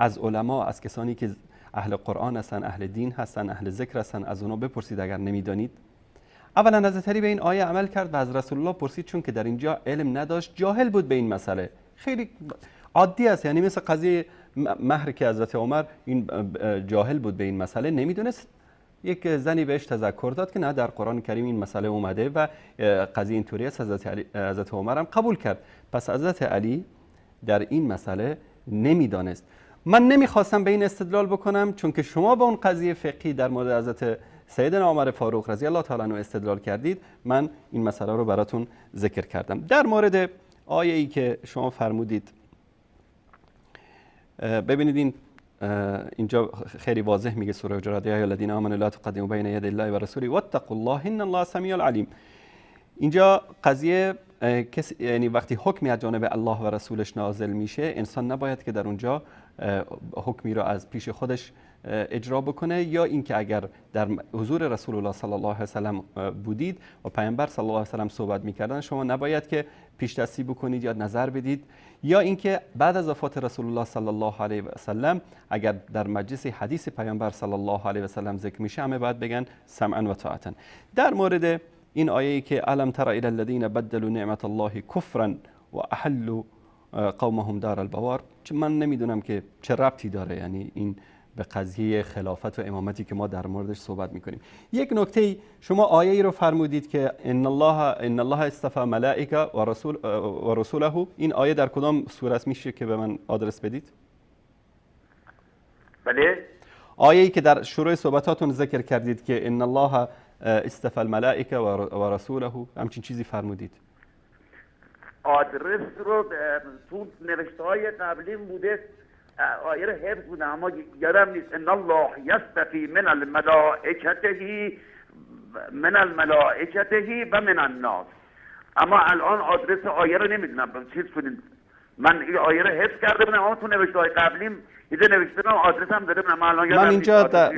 از علما، از کسانی که اهل قرآن هستن، اهل دین هستن، اهل ذکر هستن، از اونا بپرسید اگر نمیدانید. اولا حضرت علی به این آیه عمل کرد و از رسول الله پرسید، چون که در اینجا علم نداشت، جاهل بود به این مسئله. خیلی عادی است، یعنی مثل قضیه مهر که حضرت عمر این جاهل بود به این مسئله، نمیدونست. یک زنی بهش تذکر داد که نه در قرآن کریم این مسئله اومده و قضیه اینطوری است. حضرت عمر هم قبول کرد. پس حضرت علی در این مسئله نمیدانست. من نمیخواستم به این استدلال بکنم، چون که شما با اون قضیه فقهی در مورد حضرت سیدنا عمر فاروق رضی الله تعالی عنه استدلال کردید، من این مسئله رو براتون ذکر کردم. در مورد آیه ای که شما فرمودید، ببینید این اینجا خیلی واضح میگه سوره حجرات: یا الذین آمنوا لا تقدموا بین یدی الله و رسوله واتقوا الله ان الله سمیع علیم. اینجا قضیه یعنی وقتی حکمی از جانب الله و رسولش نازل میشه، انسان نباید که در اونجا حکمی را از پیش خودش اجرا بکنه، یا اینکه اگر در حضور رسول الله صلی الله علیه و سلم بودید و پیامبر صلی الله علیه و سلم صحبت میکردن، شما نباید که پیش دستی بکنید یا نظر بدید، یا اینکه بعد از وفات رسول الله صلی الله علیه و سلم اگر در مجلس حدیث پیامبر صلی الله علیه و سلم ذکر میشه، همه باید بگن سمعا و طاعتا. در مورد این آیه که الم تر الی الذین بدلوا نعمت الله کفرا و احلوا قومهم دار البوار، من نمیدونم که چه ربطی داره، یعنی این به قضیه خلافت و امامتی که ما در موردش صحبت میکنیم. یک نکته، شما آیه ای رو فرمودید که ان الله اصطفى ملائکه و رسوله. این آیه در کدام سوره است؟ میشه که به من آدرس بدید؟ بله، آیه‌ای که در شروع صحبتاتون ذکر کردید که ان الله اصطفى الملائکه و رسوله، همچین چیزی فرمودید. آدرس رو تو نوشته های قبلیم بوده، آیه رو حفظ بوده اما یادم نیست. ان الله یصطفی من الملائکته و من الناس. اما الان آدرس آیه رو نمیدونم چیز کنید. من این آیه رو حفظ کرده بودم اما تو نوشته های قبلیم اینجا نوشته بودم، آدرس هم داده بودم.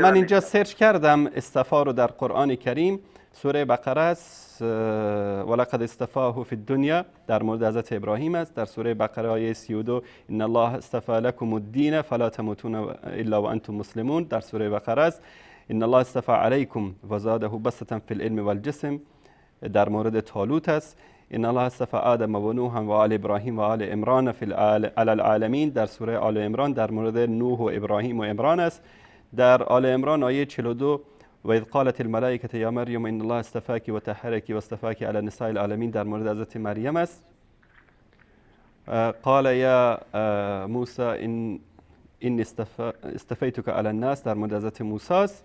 من اینجا سرچ کردم اصطفا رو در قرآن کریم، سوره بقره است. ولقد اصطفاه فی الدنیا در مورد حضرت ابراهیم است. در سوره بقره آیه 32 ان الله اصطفى لكم الدین فلا تموتون الا وانتم مسلمون در سوره بقره است. ان الله اصطفى علیکم و زاده بسطة فی العلم والجسم در مورد طالوت است. ان الله اصطفى آدم و نوح و آل ابراهیم و آل عمران فی العالمین در سوره آل عمران در مورد نوح و ابراهیم و عمران است. در آل عمران آیه 42 و اذ قالت الملائکه یا مریم ان الله اصطفاک و طهرک و اصطفاک علی نساء العالمین در مورد حضرت مریم است. قال یا موسی ان اصطفیتک علی الناس در مورد حضرت موسی است.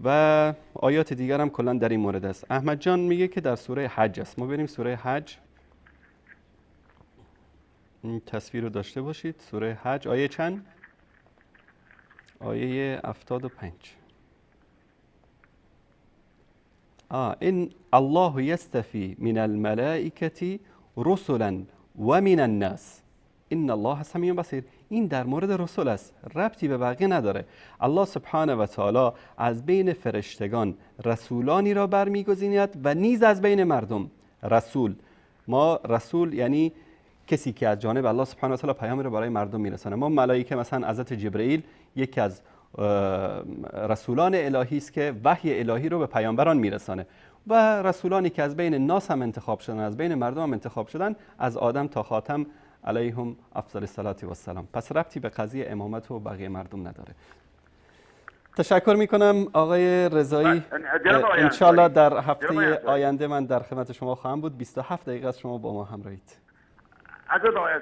و آیات دیگر هم کلا در این مورد است. احمد جان میگه که در سوره حج است. ما بریم سوره حج، این تصویر رو داشته باشید. سوره حج آیه چند؟ آیه 75. ان الله یستفی من الملائکه رسلا و من الناس ان الله سمیع بصیر. این در مورد رسول است، ربطی به بقیه نداره. الله سبحانه و تعالی از بین فرشتگان رسولانی را برمیگزیند و نیز از بین مردم. رسول یعنی کسی که از جانب الله سبحانه و تعالی پیام را برای مردم میرسانه. ما ملائکه مثلا حضرت جبرئیل یکی از رسولان الهی است که وحی الهی رو به پیامبران میرسانه، و رسولانی که از بین ناس هم انتخاب شدن، از بین مردم هم انتخاب شدن، از آدم تا خاتم علیهم افضل الصلاة و السلام. پس ربطی به قضیه امامت و بقیه مردم نداره. تشکر میکنم آقای رضایی. انشالله در هفته آینده من در خدمت شما خواهم بود. 27 دقیقه از شما با ما همراهید. حضرت آقای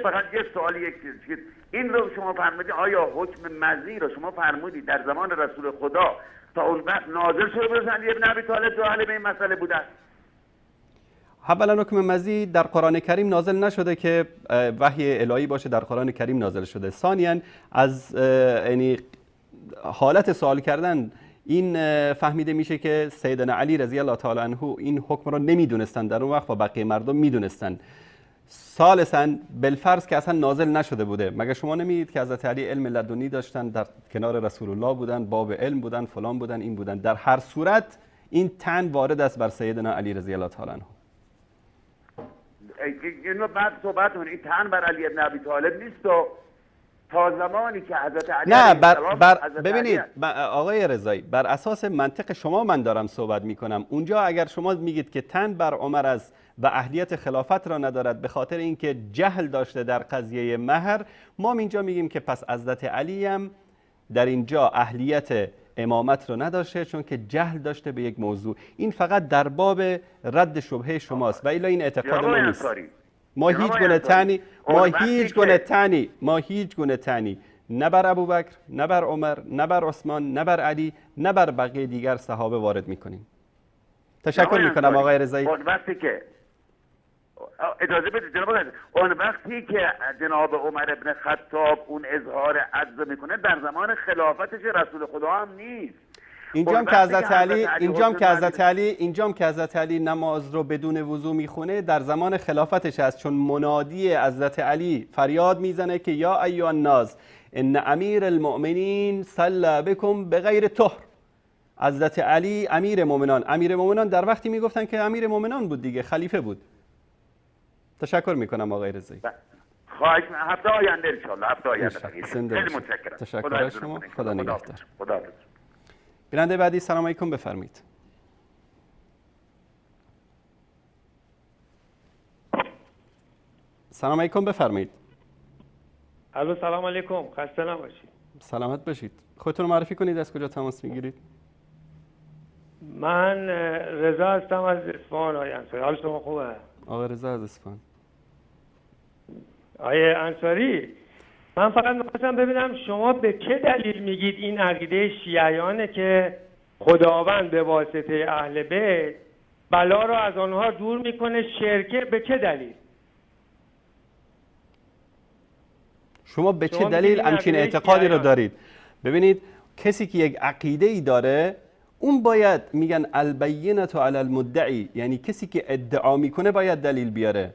فقط یه سوالی، یک چیز این رو شما فرمودید، آیا حکم مزی رو شما فرمودید در زمان رسول خدا تا اون وقت نازل شده بود علی ابن ابی طالب جاهل به این مسئله بودن؟ اولا حکم مزی در قرآن کریم نازل نشده که وحی الهی باشه، در قرآن کریم نازل شده. ثانیاً از یعنی حالت سوال کردن این فهمیده میشه که سیدنا علی رضی الله تعالی عنه این حکم رو نمیدونستن در اون وقت و بقیه مردم میدونستن. ثالثاً بالفرض که اصلا نازل نشده بوده. مگر شما نمیدید که حضرت علی علم لدنی داشتن، در کنار رسول الله بودن، باب علم بودن، فلان بودن، این بودن. در هر صورت این طعن وارد است بر سیدنا علی رضی الله تعالی عنه. اینو بعد صحبت کنید، این طعن بر علی ابن ابی طالب نیست و تا زمانی که حضرت علی نه علیه السلام حضرت ببینید علی- آقای رضایی، بر اساس منطق شما من دارم صحبت میکنم. اونجا اگر شما میگید که تن بر عمر است و اهلیت خلافت را ندارد به خاطر اینکه جهل داشته در قضیه مهر، ما اینجا میگیم که پس حضرت علی هم در اینجا اهلیت امامت رو نداشته چون که جهل داشته به یک موضوع. این فقط در باب رد شبهه شماست و الا این اعتقاد ما نیست. ما هیچ گونه تانی ما هیچ گونه تانی نه بر ابوبکر، نه بر عمر، نه بر عثمان، نه بر علی، نه بر بقیه دیگر صحابه وارد میکنیم. تشکر میکنم آقای رضایی. اون وقتی که اجازه بدید جناب آقای، اون وقتی که جناب عمر ابن خطاب اون اظهار عجز میکنه در زمان خلافتش رسول خدا هم نیست. اینجام که حضرت علی نماز رو بدون وضو میخونه در زمان خلافتش است، چون منادی حضرت علی فریاد میزنه که یا ایها الناس ان امیر المؤمنین صلی بکم بغیر طهر. حضرت علی امیر مومنان در وقتی میگفتن که امیر مومنان بود دیگه، خلیفه بود. تشکر میکنم آقای رضایی. خواهش هفته آینده ان شاء الله، هفته آینده. خیلی متشکرم. تشکر از شما. خدا نگهدار. خدا حافظ. بیننده بعدی سلام علیکم، بفرمایید. سلام علیکم، بفرمایید. الو سلام علیکم، خسته نباشید. سلامت باشید. خودتون رو معرفی کنید، از کجا تماس میگیرید؟ من رضا هستم از اصفهان. آقای انصاری، حال شما خوبه؟ آقای رضا از اصفهان. آقای انصاری، من فقط می‌خواستم ببینم شما به چه دلیل میگید این عقیده شیعیانه که خداوند به واسطه اهل بیت بلا رو از آنها دور میکنه، شرکه؟ به چه دلیل؟ شما به چه دلیل همچین اعتقادی رو دارید؟ ببینید کسی که یک عقیده ای داره اون باید، میگن البینه علی المدعی، یعنی کسی که ادعا میکنه باید دلیل بیاره.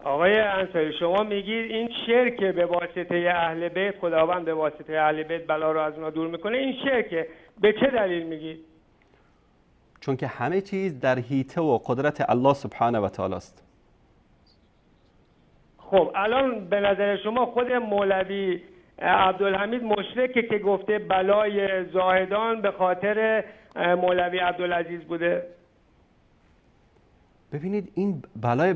آقای انصاری، شما میگید این شرکه به واسطه اهل بیت، خداوند به واسطه اهل بیت بلا رو از اونها دور میکنه، این شرکه. به چه دلیل میگید؟ چون که همه چیز در حیطه و قدرت الله سبحانه و تعالی است. خب الان به نظر شما خود مولوی عبدالحمید مشرکه که گفته بلای زاهدان به خاطر مولوی عبدالعزیز بوده؟ ببینید این بلای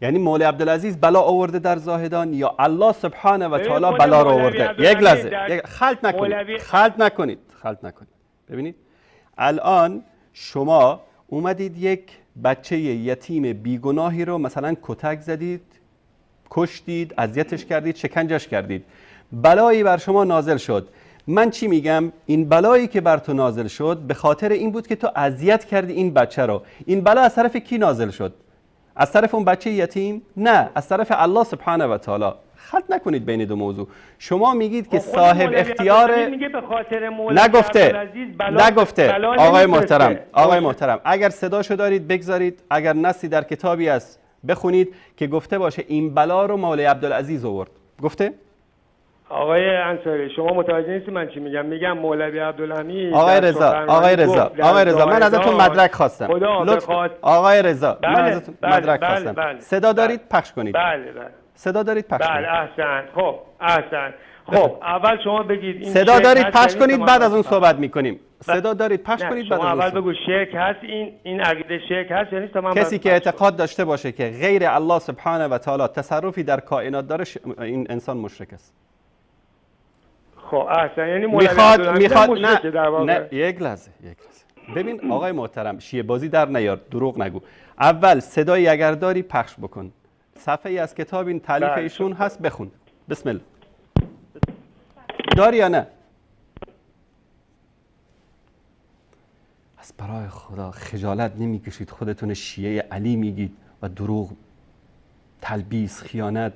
یعنی مولوی عبدالعزیز بلا آورده در زاهدان یا الله سبحانه و تعالی بلا رو آورده؟ یک لحظه خلط نکنید. ببینید الان شما اومدید یک بچه یتیم بیگناهی رو مثلا کتک زدید، کشتید، اذیتش کردید، شکنجهش کردید، بلایی بر شما نازل شد. من چی میگم؟ این بلایی که بر تو نازل شد به خاطر این بود که تو اذیت کردی این بچه رو. این بلا از طرف کی نازل شد؟ از طرف اون بچه یتیم؟ نه، از طرف الله سبحانه و تعالی. خلط نکنید بین دو موضوع. شما میگید که صاحب اختیار میگه به خاطر نگفته. آقای محترم اگر صداشو دارید بگذارید، اگر نصی در کتابی است بخونید که گفته باشه این بلا رو مولوی عبدالعزیز آورد. گفته؟ آقای انصاری شما متوجه نیستی من چی میگم؟ میگم مولوی عبدالحمید. آقای رضا من ازتون مدرک خواستم. آقای رضا من ازتون مدرک خواستم. صدا دارید پخش کنید. بله. صدا دارید پخش کنید. احسن. خب اول شما بگید این صدا دارید پخش کنید، بعد از اون صحبت میکنیم. صدا دارید پخش کنید، بعد از اون اول بگو شرک هست، این عقیده شرک هست یا نیست؟ کسی که اعتقاد داشته باشه که غیر الله سبحانه و تعالی تصرفی در کائنات داره، این انسان مشرک است. خب احسن، یعنی میخواد نه یک لحظه. ببین آقای محترم، شیعه بازی در نیار، دروغ نگو. اول صدایی اگر داری پخش بکن. صفحه‌ای از کتاب این تالیف ایشون هست، بخون. بسم الله. داری یا نه؟ از برای خدا خجالت نمیکشید؟ خودتون شیعه علی میگید و دروغ، تلبیس، خیانت.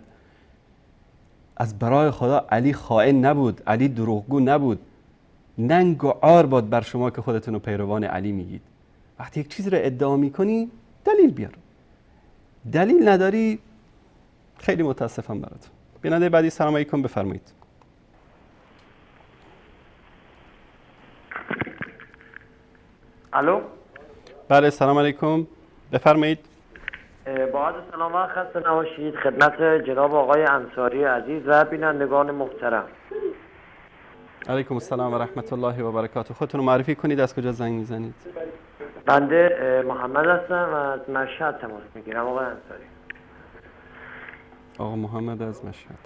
از برای خدا علی خائن نبود، علی دروغگو نبود. ننگ و عار باد بر شما که خودتون رو پیروان علی میگید. وقتی یک چیز رو ادعا میکنی دلیل بیار. دلیل نداری، خیلی متاسفم برات. بیننده بعدی سلام علیکم، بفرمایید. الو. بله سلام علیکم، بفرمایید. با عرض سلام و خسته نباشید خدمت جناب آقای انصاری عزیز و بینندگان محترم. علیکم السلام و رحمت الله و برکاته. خودتون رو معرفی کنید، از کجا زنگ میزنید؟ بنده محمد هستم و از مشهد تماس میگیرم آقای انصاری. آقا محمد از مشهد.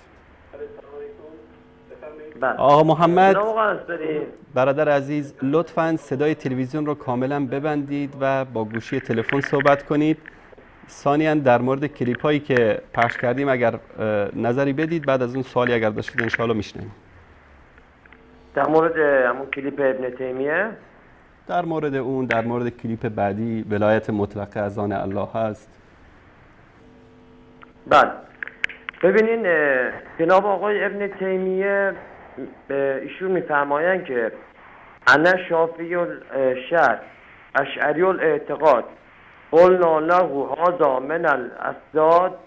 بله. آقا محمد جناب آقای انصاری، برادر عزیز، لطفاً صدای تلویزیون رو کاملا ببندید و با گوشی تلفن صحبت کنید. ثانیاً در مورد کلیپ هایی که پخش کردیم اگر نظری بدید، بعد از اون سوالی اگر داشتید انشاءالله میشنیم. در مورد همون کلیپ ابن تیمیه، در مورد اون، در مورد کلیپ بعدی ولایت مطلقه از آن الله هست. بله. ببینین جناب آقای ابن تیمیه ایشون میفرمایند که انا شافعی الشرع اشعری الاعتقاد قلنا له هذا من الاسداد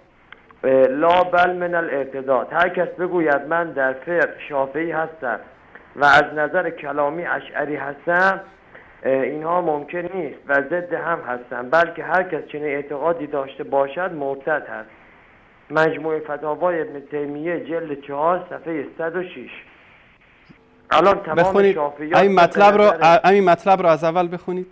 لا بل من الاعتداد. هر کس بگوید من در فقه شافعی هستم و از نظر کلامی اشعری هستم، اینها ممکن نیست و ضد هم هستم، بلکه هر کس چنین اعتقادی داشته باشد مرتد هست. مجموع فتاوای ابن تیمیه جلد 4 صفحه 106. الان تمام بخونید. شافعیان این مطلب رو از اول بخونید.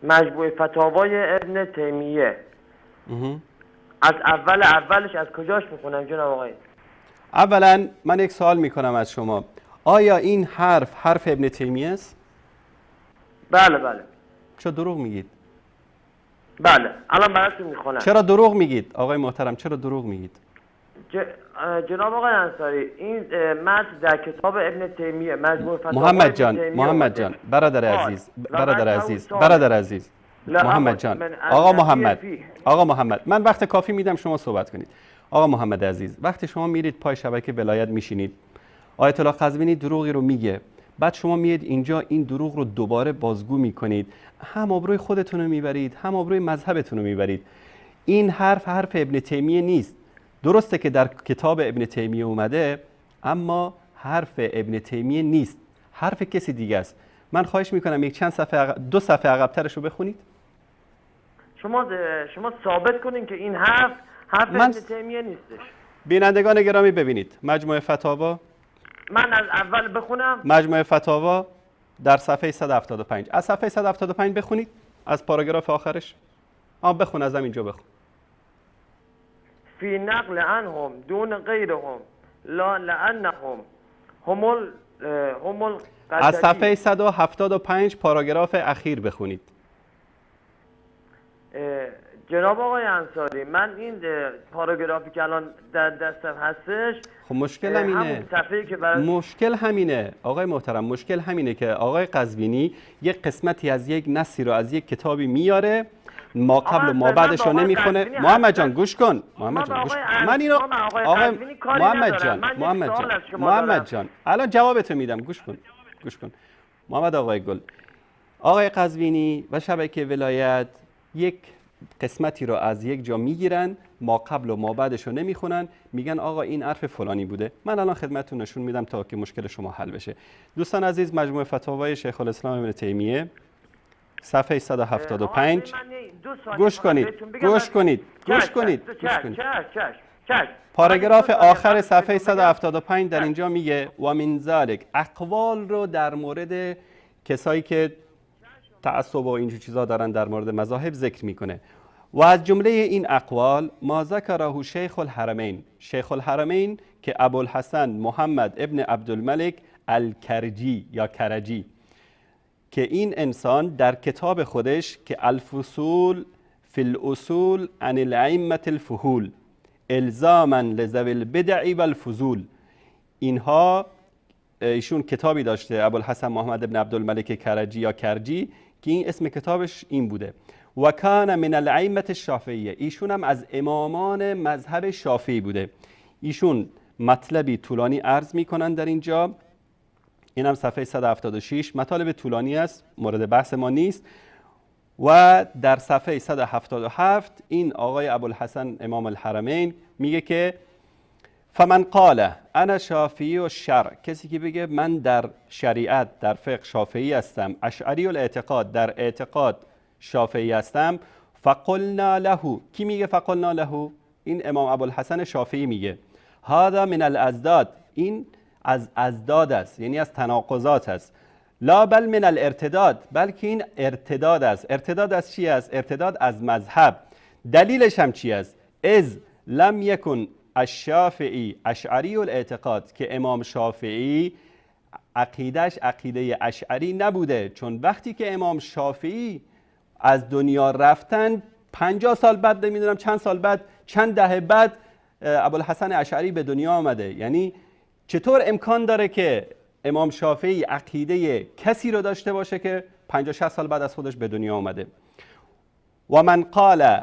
مجموع فتاوای ابن تیمیه از اولش از کجاش میخونم جناب آقای؟ اولا من یک سوال میکنم از شما، آیا این حرف ابن تیمیه است؟ بله بله. چرا دروغ میگید؟ بله الان براتون میخونم. چرا دروغ میگید آقای محترم؟ چرا دروغ میگید؟ جناب آقای انصاری، این متن در کتاب ابن تیمیه مجموع فتاوای محمد جان برادر عزیز محمد جان، آقا محمد من وقت کافی میدم شما صحبت کنید. آقا محمد عزیز، وقتی شما میرید پای شبکه ولایت میشینید، آیت الله قزوینی دروغی رو میگه، بعد شما میید اینجا این دروغ رو دوباره بازگو میکنید، هم آبروی خودتون رو میبرید هم آبروی مذهبتون رو میبرید. این حرف ابن تیمیه نیست. درسته که در کتاب ابن تیمیه اومده، اما حرف ابن تیمیه نیست، حرف کسی دیگه است. من خواهش میکنم یک دو صفحه عقب‌ترش رو بخونید. شما ثابت کنین که این حرف ابن تیمیه نیستش. بینندگان گرامی ببینید مجموعه فتاوا، من از اول بخونم. مجموعه فتاوا در صفحه 175، از صفحه 175 بخونید، از پاراگراف آخرش. بخون، از همینجا بخون. فی نقل عنهم دون غیرهم لا لانهم هم از صفحه 175 پاراگراف اخیر بخونید. جناب آقای انصاری، من این پاراگرافی که الان در دستم هستش، خب مشکل همینه آقای محترم، مشکل همینه که آقای قزوینی یک قسمتی از یک نصی رو از یک کتابی میاره، ما قبل و ما بعدش رو نمیخونه. محمد جان گوش کن. محمد جان الان جوابتو میدم، گوش کن. محمد آقای گل، آقای قزوینی و شبکه ولایت یک قسمتی رو از یک جا میگیرن، ما قبل و ما بعدش رو نمیخونن، میگن آقا این حرف فلانی بوده. من الان خدمتتون نشون میدم تا که مشکل شما حل بشه. دوستان عزیز، مجموعه فتاوای شیخ الاسلام ابن تیمیه صفحه 175. گوش کنید. پاراگراف آخر صفحه 175 در اینجا میگه و من ذلک، اقوال رو در مورد کسایی که تعصب و اینجور چیزا دارن در مورد مذاهب ذکر میکنه. و از جمله این اقوال ما ذکره شیخ الحرمین که ابوالحسن محمد ابن عبدالملک الکرجی یا کرجی، که این انسان در کتاب خودش که الفصول فی الاصول عن الائمة الفحول الزاما لذوی البدع والفضول، اینها ایشون کتابی داشته ابوالحسن محمد ابن عبدالملک کرجی یا کرجی که این اسم کتابش این بوده. و کان من الائمة الشافعیه، ایشون هم از امامان مذهب شافعی بوده. ایشون مطلبی طولانی عرض میکنن در اینجا، این هم صفحه 176، مطالب طولانی است، مورد بحث ما نیست. و در صفحه 177 این آقای ابوالحسن امام الحرمین میگه که فمن قال انا شافعی و شرع، کسی که بگه من در شریعت در فقه شافعی هستم، اشعری الاعتقاد در اعتقاد شافعی هستم، فقلنا له، کی میگه فقلنا له؟ این امام ابوالحسن شافعی میگه هذا من الازداد، این از ازداد است، یعنی از تناقضات است. لا بل من الارتداد، بلکه این ارتداد است. ارتداد از چی است؟ ارتداد از مذهب. دلیلش هم چی است؟ از لم یکن الشافعی اشعری الاعتقاد، که امام شافعی عقیدش عقیده اشعری نبوده، چون وقتی که امام شافعی از دنیا رفتن 50 سال بعد، نمیدونم چند سال بعد، چند دهه بعد ابوالحسن اشعری به دنیا آمده. یعنی چطور امکان داره که امام شافعی عقیده کسی رو داشته باشه که 50-60 سال بعد از خودش به دنیا آمده؟ و من قال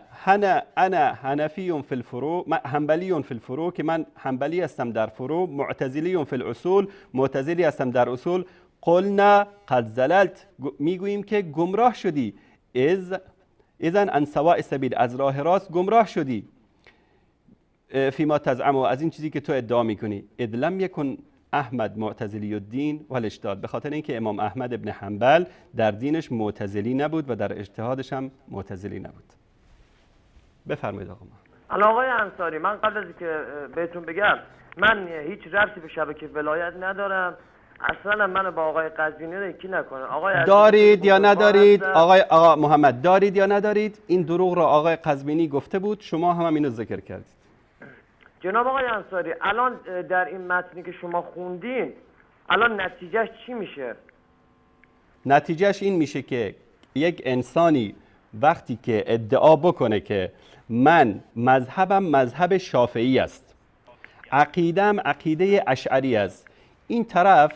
انا حنفی فی الفروع، حنبلی فی الفروع، که من حنبلی هستم در فروع، معتزلی فی الاصول، معتزلی هستم در اصول، قلنا قد زللت، میگوییم که گمراه شدی، اذن عن سواء سبیل، از راه راست گمراه شدی، فیما تزعم، از این چیزی که تو ادعا میکنی. اذ لم یکن احمد معتزلی الدین و الاجتهاد، به خاطر اینکه امام احمد ابن حنبل در دینش معتزلی نبود و در اجتهادش هم معتزلی نبود. بفرمایید آقا. الان آقای انصاری، من قبل از اینکه بهتون بگم، من هیچ ربطی به شبکه ولایت ندارم، اصلا منو با آقای قزوینی یکی نکنه. آقای دارید یا ندارید؟ آقا محمد، دارید یا ندارید؟ این دروغ را آقای قزوینی گفته بود، شما هم اینو ذکر کردید. جناب آقای انصاری، الان در این متنی که شما خوندین، الان نتیجهش چی میشه؟ نتیجهش این میشه که یک انسانی وقتی که ادعا بکنه که من مذهبم مذهب شافعی است، عقیدم عقیده اشعری است، این طرف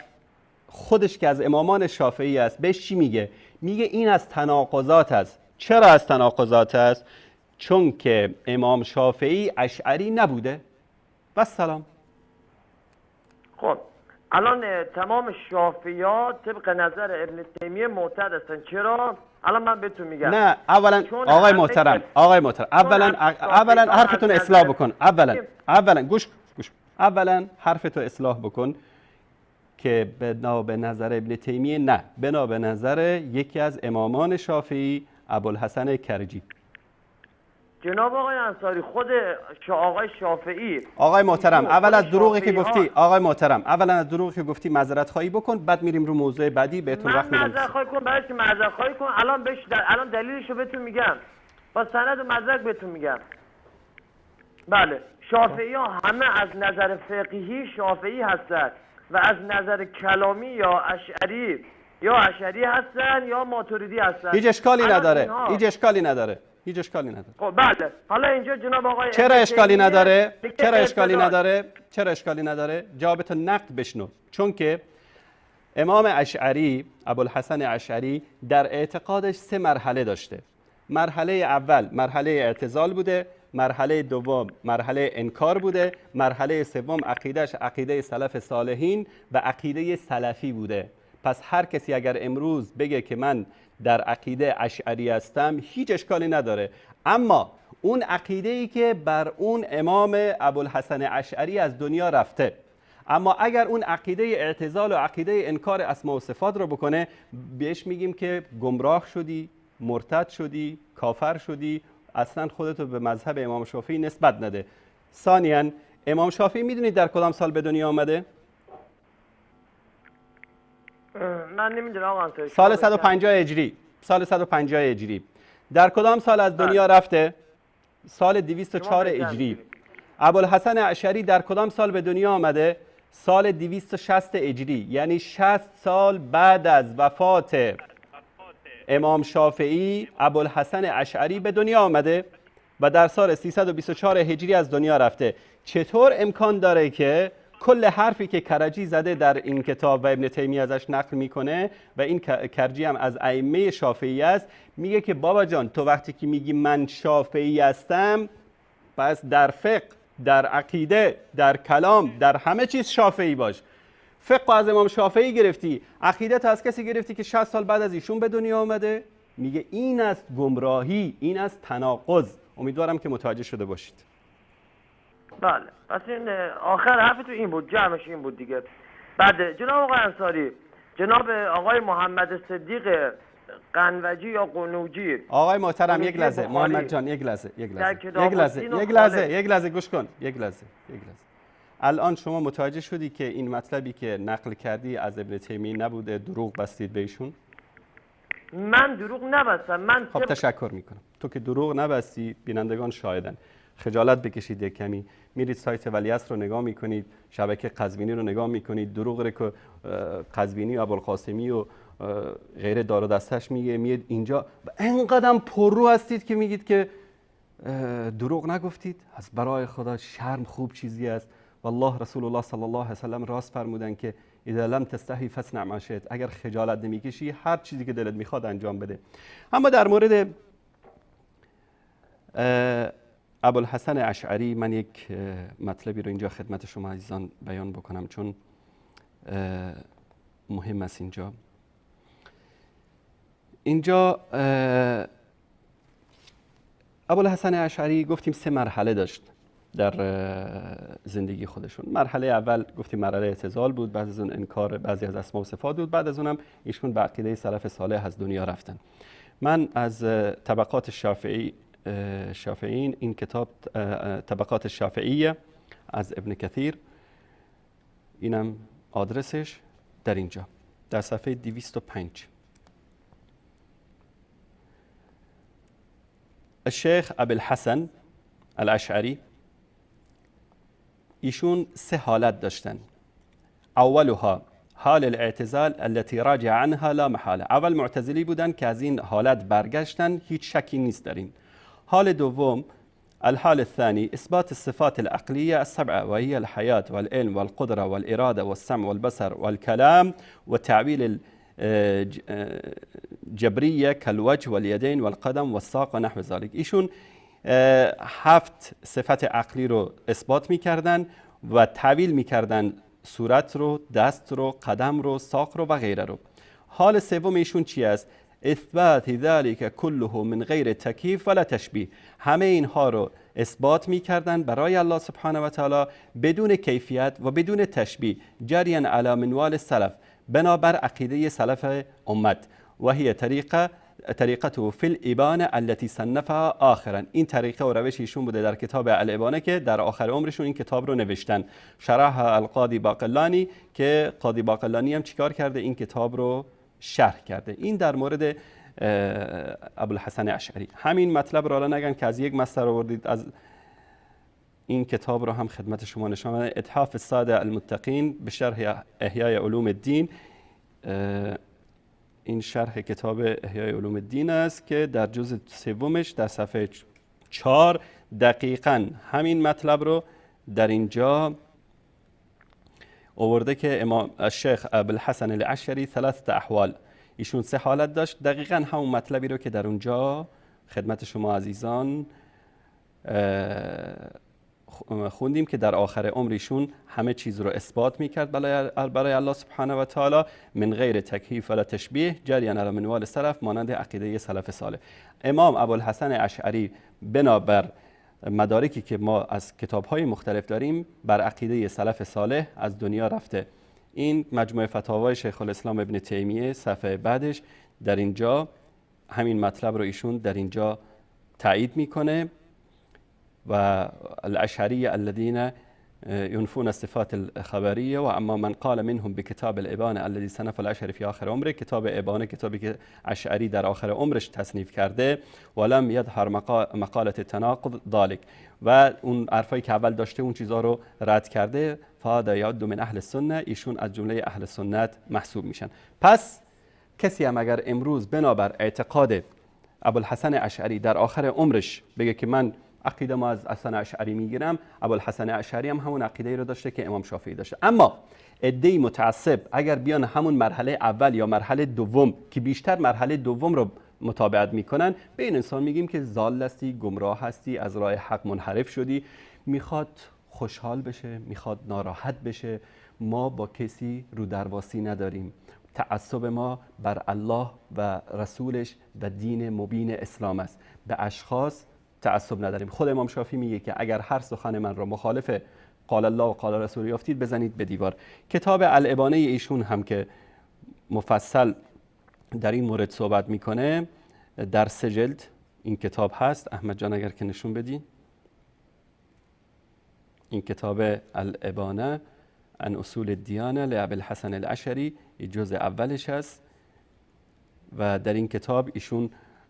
خودش که از امامان شافعی است بهش چی میگه؟ میگه این از تناقضات است. چرا از تناقضات است؟ چون که امام شافعی اشعری نبوده. و سلام. خب الان تمام شافعیات طبق نظر ابن تیمیه معتد هستن. چرا؟ الان من بهتون میگم. نه، اولا آقای محترم، اولا حرفتون اصلاح بکن. اولا گوش اولا حرفتو اصلاح بکن که بنا به نظر ابن تیمیه، نه، بنا به نظر یکی از امامان شافعی ابوالحسن کرجی. جناب آقای انصاری، خود آقای شافعی، آقای محترم، اول از دروغی که گفتی، آقای محترم، اولا از دروغی که گفتی معذرت خواهی بکن، بعد میریم رو موضوع بعدی. بهتون وقت میدم. معذرت خواهی کن، برای چی معذرت خواهی کن؟ الان دلیلشو بهتون میگم، با سند و مدرک بهتون میگم. بله، شافعی ها همه از نظر فقهی شافعی هستند و از نظر کلامی یا اشعری هستن یا ماتوریدی هستن. هیچ اشکالی نداره. خب بله، حالا اینجا جناب آقای چرا اشکالی نداره؟ جوابتو نقد بشنو. چون که امام اشعری، ابوالحسن اشعری، در اعتقادش 3 مرحله داشته. مرحله اول مرحله اعتزال بوده، مرحله دوم مرحله انکار بوده، مرحله سوم عقیدهش عقیده سلف صالحین و عقیده سلفی بوده. پس هر کسی اگر امروز بگه که من در عقیده اشعری هستم، هیچ اشکالی نداره. اما اون عقیده‌ای که بر اون امام ابوالحسن اشعری از دنیا رفته، اما اگر اون عقیده اعتزال و عقیده انکار اسماء و صفات رو بکنه، بهش میگیم که گمراه شدی، مرتد شدی، کافر شدی، اصلا خودتو به مذهب امام شافعی نسبت نده. ثانیاً، امام شافعی میدونید در کدام سال به دنیا آمده؟ من نمیدونم آقا. سال 150 هجری. سال 150 هجری. در کدام سال از دنیا رفته؟ سال 204 هجری. ابوالحسن اشعری در کدام سال به دنیا آمده؟ سال 260 هجری. یعنی 60 سال بعد از وفات امام شافعی، ابوالحسن اشعری به دنیا آمده و در سال 324 هجری از دنیا رفته. چطور امکان داره که کل حرفی که کرجی زده در این کتاب و ابن تیمیه ازش نقل میکنه و این کرجی هم از ائمه شافعی است، میگه که بابا جان، تو وقتی که میگی من شافعی هستم، پس در فقه، در عقیده، در کلام، در همه چیز شافعی باش. فقه از امام شافعی گرفتی، عقیده تا از کسی گرفتی که 60 سال بعد از ایشون به دنیا آمده. میگه این است گمراهی، این است تناقض. امیدوارم که متوجه شده باشید. بله پس این آخر حرفتون این بود، جمعش این بود دیگه. بعد جناب آقای انصاری، جناب آقای محمد صدیق قنوجی یا قنوجی، آقای محترم قنوجی یک لحظه، بخاری. محمد جان یک لحظه در کتاب الدین و یک لحظه گوش کن. یک لحظه. الان شما متوجه شدی که این مطلبی که نقل کردی از ابن تیمیه نبوده، دروغ بستید بهشون؟ من دروغ نبستم. من خب تشکر میکنم. تو که دروغ نبستی، بینندگان شاهدن. خجالت بکشید یک کمی، میرید سایت ولیعصر رو نگاه میکنید، شبکه قزوینی رو نگاه میکنید، دروغ رو که قزوینی و ابوالقاسمی و غیره دار و دستش میگه، میاد اینجا اینقدر پررو هستید که میگید که دروغ نگفتید. از برای خدا شرم خوب چیزی است. والله رسول الله صلی الله علیه و سلم راست فرمودن که اذا لم تستحی فاصنع ما شئت، اگر خجالت نمیکشی هر چیزی که دلت میخواد انجام بده. اما در مورد ابوالحسن اشعری من یک مطلبی رو اینجا خدمت شما عزیزان بیان بکنم، چون مهم است. اینجا ابوالحسن اشعری گفتیم 3 مرحله داشت در زندگی خودشون. مرحله اول گفتیم مرحله اعتزال بود، بعد از اون انکار بعضی از اسماء و صفات بود، بعد از اونم ایشون به عقیده سلف صالح از دنیا رفتن. من از طبقات شافعیین این کتاب طبقات شافعیه از ابن کثیر، اینم آدرسش در اینجا در صفحه 205. الشیخ ابوالحسن الاشعری ایشون 3 حالت داشتن. اولها حال الاعتزال التي راجع عنها لا محاله. اول معتزلی بودن که از این حالت برگشتن، هیچ شکی نیست در این. حال دوم الحال الثاني اثبات الصفات العقليه السبعه وهي الحياه والعلم والقدره والاراده والسمع والبصر والكلام والتعبيل الجبريه كالوجه واليدين والقدم والساق و نحو ذلك. ایشون 7 صفت عقلی رو اثبات میکردن و تعبیل میکردن صورت رو، دست رو، قدم رو، ساق رو و غیره رو. حال سوم ایشون چی است؟ اثبات ذلك كله من غیر تکییف ولا تشبیه. همه اینها رو اثبات میکردن برای الله سبحانه و تعالی بدون کیفیت و بدون تشبیه، جریا علی منوال السلف، بنابر عقیده سلف امت، و هی طریقته فی الابانه التي صنفها آخرا. این طریقه و روش ایشون بوده در کتاب الابانه که در آخر عمرشون این کتاب رو نوشتن. شرح القاضی باقلانی، که قاضی باقلانی هم چیکار کرده؟ این کتاب رو شرح کرده. این در مورد ابوالحسن اشعری. همین مطلب رو نگن که از یک مصدر آوردید، از این کتاب رو هم خدمت شما نشون میدم. اتحاف الساده المتقین به شرح احیای علوم الدین. این شرح کتاب احیای علوم الدین است که در جزء 3 در صفحه 4 دقیقاً همین مطلب رو در اینجا آورده که امام الشیخ ابوالحسن الاشعری 3 احوال، ایشون 3 حالت داشت. دقیقاً همون مطلبی رو که در اونجا خدمت شما عزیزان خوندیم که در آخر عمرشون همه چیز رو اثبات میکرد برای الله سبحانه و تعالی من غیر تکییف ولا تشبیه، جریا علی منوال السلف، مانند عقیده سلف صالح. امام ابوالحسن اشعری بنابر مدارکی که ما از کتاب‌های مختلف داریم بر عقیده سلف صالح از دنیا رفته. این مجموعه فتاوای شیخ الاسلام ابن تیمیه صفحه بعدش در اینجا همین مطلب رو ایشون در اینجا تایید میکنه. و الاشعریه الذين ينفون الصفات الخبريه و اما من قال منهم بكتاب الابانه الذي صنف الاشعري في آخر عمره. کتاب ابانه کتابی که اشعری در آخر عمرش تصنیف کرده. ولم يظهر مقاله تناقض ذلك، و اون حرفایی که اول داشته اون چیزها رو رد کرده. فهذا يعد من اهل السنه، ایشون از جمله اهل سنت محسوب میشن. پس کسی هم اگر امروز بنابر اعتقاد ابوالحسن اشعری در آخر عمرش بگه که من عقیده ما از حسن اشعری میگیرم، ابوالحسن اشعری هم همون عقیده رو داشته که امام شافعی داشته. اما عده‌ای متعصب اگر بیان همون مرحله اول یا مرحله دوم که بیشتر مرحله دوم رو متابعت میکنن، به این انسان میگیم که ضال هستی، گمراه هستی، از راه حق منحرف شدی. میخواد خوشحال بشه، میخواد ناراحت بشه. ما با کسی رو درواسی نداریم. تعصب ما بر الله و رسولش و دین مبین اسلام است. به اشخاص تعصب نداریم. خود امام شافعی میگه که اگر هر سخن من را مخالف قال الله و قال رسول یافتید بزنید به دیوار. کتاب الابانه ایشون هم که مفصل در این مورد صحبت میکنه در 3 جلد این کتاب هست. احمد جان اگر که نشون بدین، این کتاب الابانه عن اصول الدیانه لابی الحسن الاشعری جزء اولش هست و در این کتاب ایشون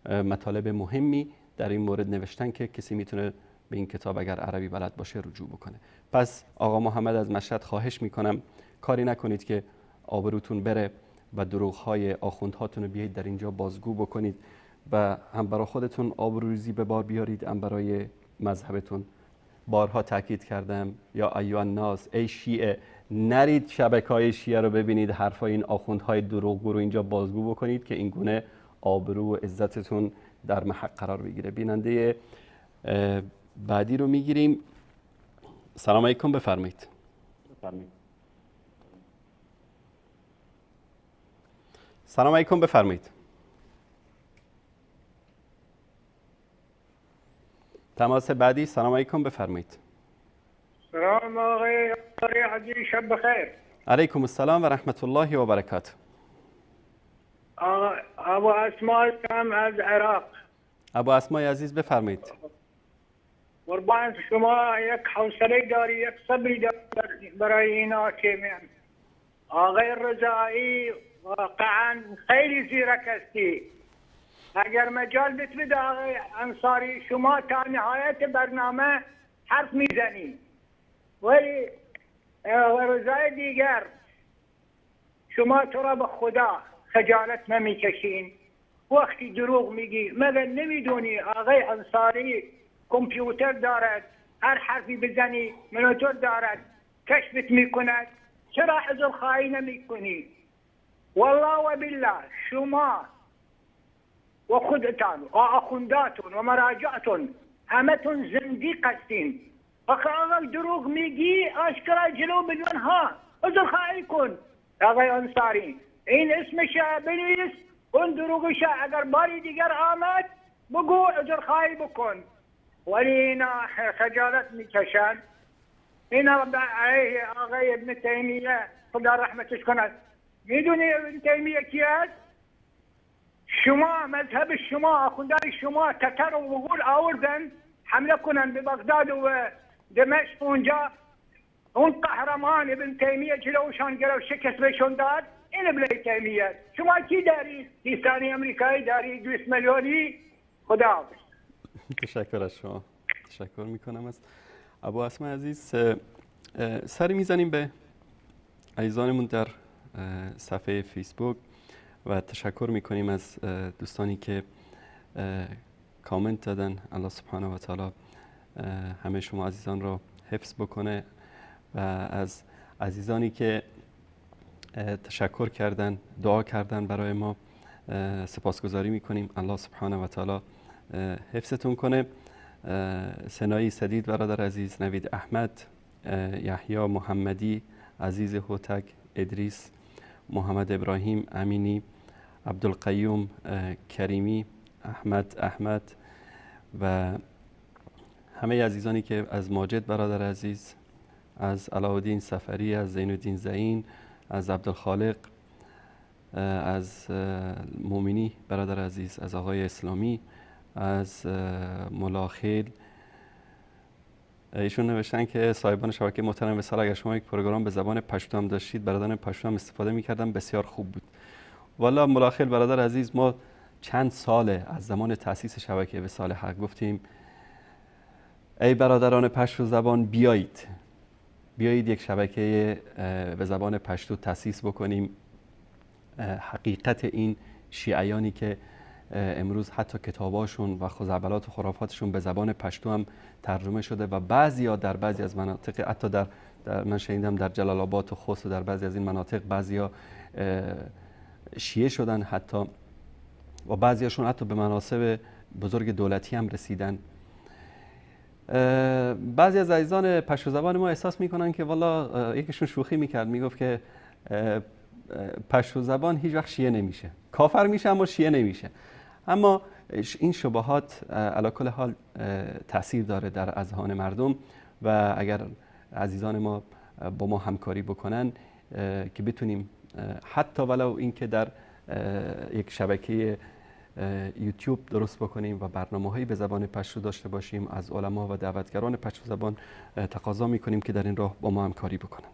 مطالب مهمی در این مورد نوشتن که کسی میتونه به این کتاب اگر عربی بلد باشه رجوع بکنه. پس آقا محمد از مشهد خواهش میکنم کاری نکنید که آبروتون بره و دروغ‌های آخوندهاتون رو بیایید در اینجا بازگو بکنید و هم برای خودتون آبروریزی به بار بیارید هم برای مذهبتون. بارها تاکید کردم یا ایها الناس، ای شیعه، نرید شبکه‌های شیعه رو ببینید حرفای این آخوندهای دروغگو رو اینجا بازگو بکنید که این گونه آبرو و عزتتون در محک قرار بگیره. بیننده بعدی رو میگیریم. سلام علیکم، بفرمایید. سلام علیکم، بفرمایید. تماس بعدی. سلام علیکم، بفرمایید. سلام آقای عزیز، شب بخیر. علیکم السلام و رحمت الله و برکاته. ابو اسماء هم از عراق. ابو اسماء عزیز بفرمایید. قربان شما یک حوصله داری، یک صبری داری برای اینا که من آقای رضایی واقعا خیلی زیرک هستی. اگر مجال بتوید آقای انصاری شما تا نهایت برنامه حرف میزنی، ولی رضای دیگر شما تو را به خدا خجالت نمیکشین. وقتی دروغ میگی مگر نمیدونی آقای انصاری کامپیوتر دارد، هر حرفی بزنی منوتور دارد، کشفت میکند، چرا حضور خواهی نمیکنی؟ والله و بالله شما و خودتان و آخونداتون و مراجعتون همتون زندیق هستین. آقای دروغ میگی آشکارا جلو بدون ها حضور خواهی کن. آقای انصاری این اسمش بنویس، اون دروغش اگر باری دیگر آمد بگو حضور خواهی بکن. ولی اینا خجالت میکشن. اینا علیه آقای ابن تیمیه خدا رحمتش کند. میدونی ابن تیمیه کی است؟ شما مذهب شما آخوندان شما تتر و مغول آوردن حمله کنن به بغداد و دمشق. اونجا اون قهرمان ابن تیمیه جلوشان گرفت، شکست بهشون داد. این ابن تیمیه. شما کی داری؟ کیستانی امریکایی داری 200 میلیونی؟ خدا حافظ. تشکر از شما. تشکر میکنم از ابو اسماء عزیز. سری میزنیم به عزیزانمون در صفحه فیسبوک و تشکر میکنیم از دوستانی که کامنت دادن. الله سبحانه و تعالی همه شما عزیزان را حفظ بکنه و از عزیزانی که تشکر کردن، دعا کردن برای ما سپاسگزاری میکنیم. الله سبحانه و تعالی حفظتون کنه. سنایی سدید برادر عزیز، نوید احمد، یحیی محمدی، عزیز هوتک، ادریس، محمد ابراهیم امینی، عبدالقیوم کریمی، احمد و همه عزیزانی که از ماجد برادر عزیز، از علاءالدین سفری، از زینالدین زعین، از عبدالخالق، از مومنی برادر عزیز، از آقای اسلامی، از ملاخیل. ایشون نوشتن که صاحبان شبکه محترم وصال، اگر شما یک پروگرام به زبان پشتو هم داشتید برادران پشتو هم استفاده می‌کردم بسیار خوب بود. والا ملاخیل برادر عزیز، ما چند ساله از زمان تأسیس شبکه وصال حق گفتیم ای برادران پشتو زبان بیایید یک شبکه به زبان پشتو تأسیس بکنیم. حقیقت این شیعیانی که امروز حتی کتاباشون و خزعبلات و خرافاتشون به زبان پشتو هم ترجمه شده و بعضیا در بعضی از مناطق، حتی در من شنیدم در جلال آباد و خوست و در بعضی از این مناطق بعضیا شیعه شدن حتی و بعضیاشون حتی به مناصب بزرگ دولتی هم رسیدن. بعضی از عزیزان پشتو زبان ما احساس میکنن که والا یکیشون شوخی میکرد، میگفت که پشتو زبان هیچ وقت شیعه نمیشه، کافر میشه اما شیعه نمیشه. اما این شبهات علی کل حال تاثیر داره در اذهان مردم و اگر عزیزان ما با ما همکاری بکنن که بتونیم حتی ولو اینکه در یک شبکه یوتیوب درست بکنیم و برنامه‌هایی به زبان پشتو داشته باشیم، از علما و دعوتگران پشتو زبان تقاضا می‌کنیم که در این راه با ما همکاری بکنن.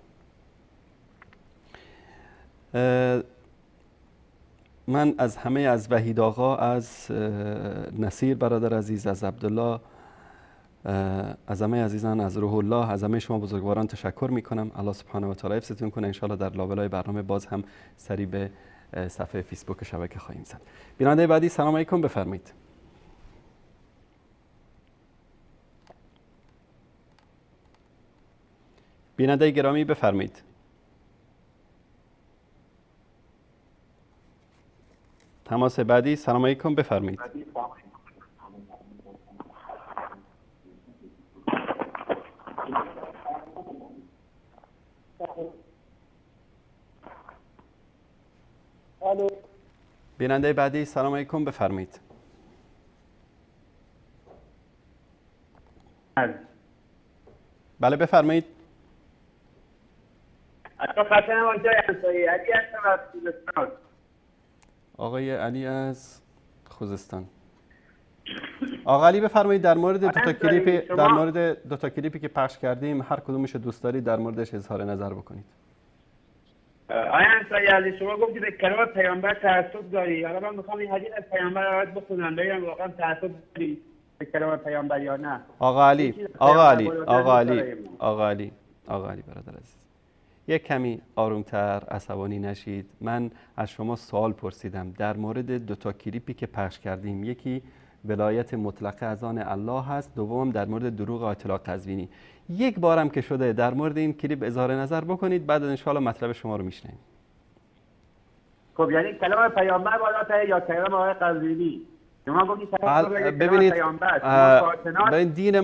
من از همه، از وحید آقا، از نصیر برادر عزیز، از عبدالله، از همه عزیزان، از روح الله، از همه شما بزرگواران تشکر میکنم. الله سبحانه و تعالی حفظتون کنه. انشالله در لابلای برنامه باز هم سری به صفحه فیسبوک شبکه خواهیم زد. بیننده بعدی سلام علیکم، بفرمایید. بیننده گرامی بفرمایید. تماس بعدی سلام علیکم، بفرمایید. بیننده بعدی سلام علیکم، بفرمایید. بله بفرمایید. آقای علی از خوزستان. آقا علی بفرمایید در مورد دو تا کلیپی که پخش کردیم هر کدومش دوست دارید در موردش اظهار نظر بکنید. آیا انصاری علی شما گفتی به کلام پیامبر تعصب داری، حالا من میخوام این حدیث از پیامبر رو بخونم ببینم واقعا تعصب داری به کلام پیامبر یا نه. آقا علی برادر عزیز، یک کمی آرومتر، عصبانی نشید. من از شما سوال پرسیدم در مورد دو تا کلیپی که پخش کردیم، یکی ولایت مطلقه از آن الله هست، دوم در مورد دروغ آیت الله قزوینی. یک بارم که شده در مورد این کلیپ اظهار نظر بکنید، بعد ان شاء الله مطلب شما رو میشنویم. خب یعنی کلام پیامبر بالاتر یا کلام آقای قزوینی؟ شما گفتید ببینید دین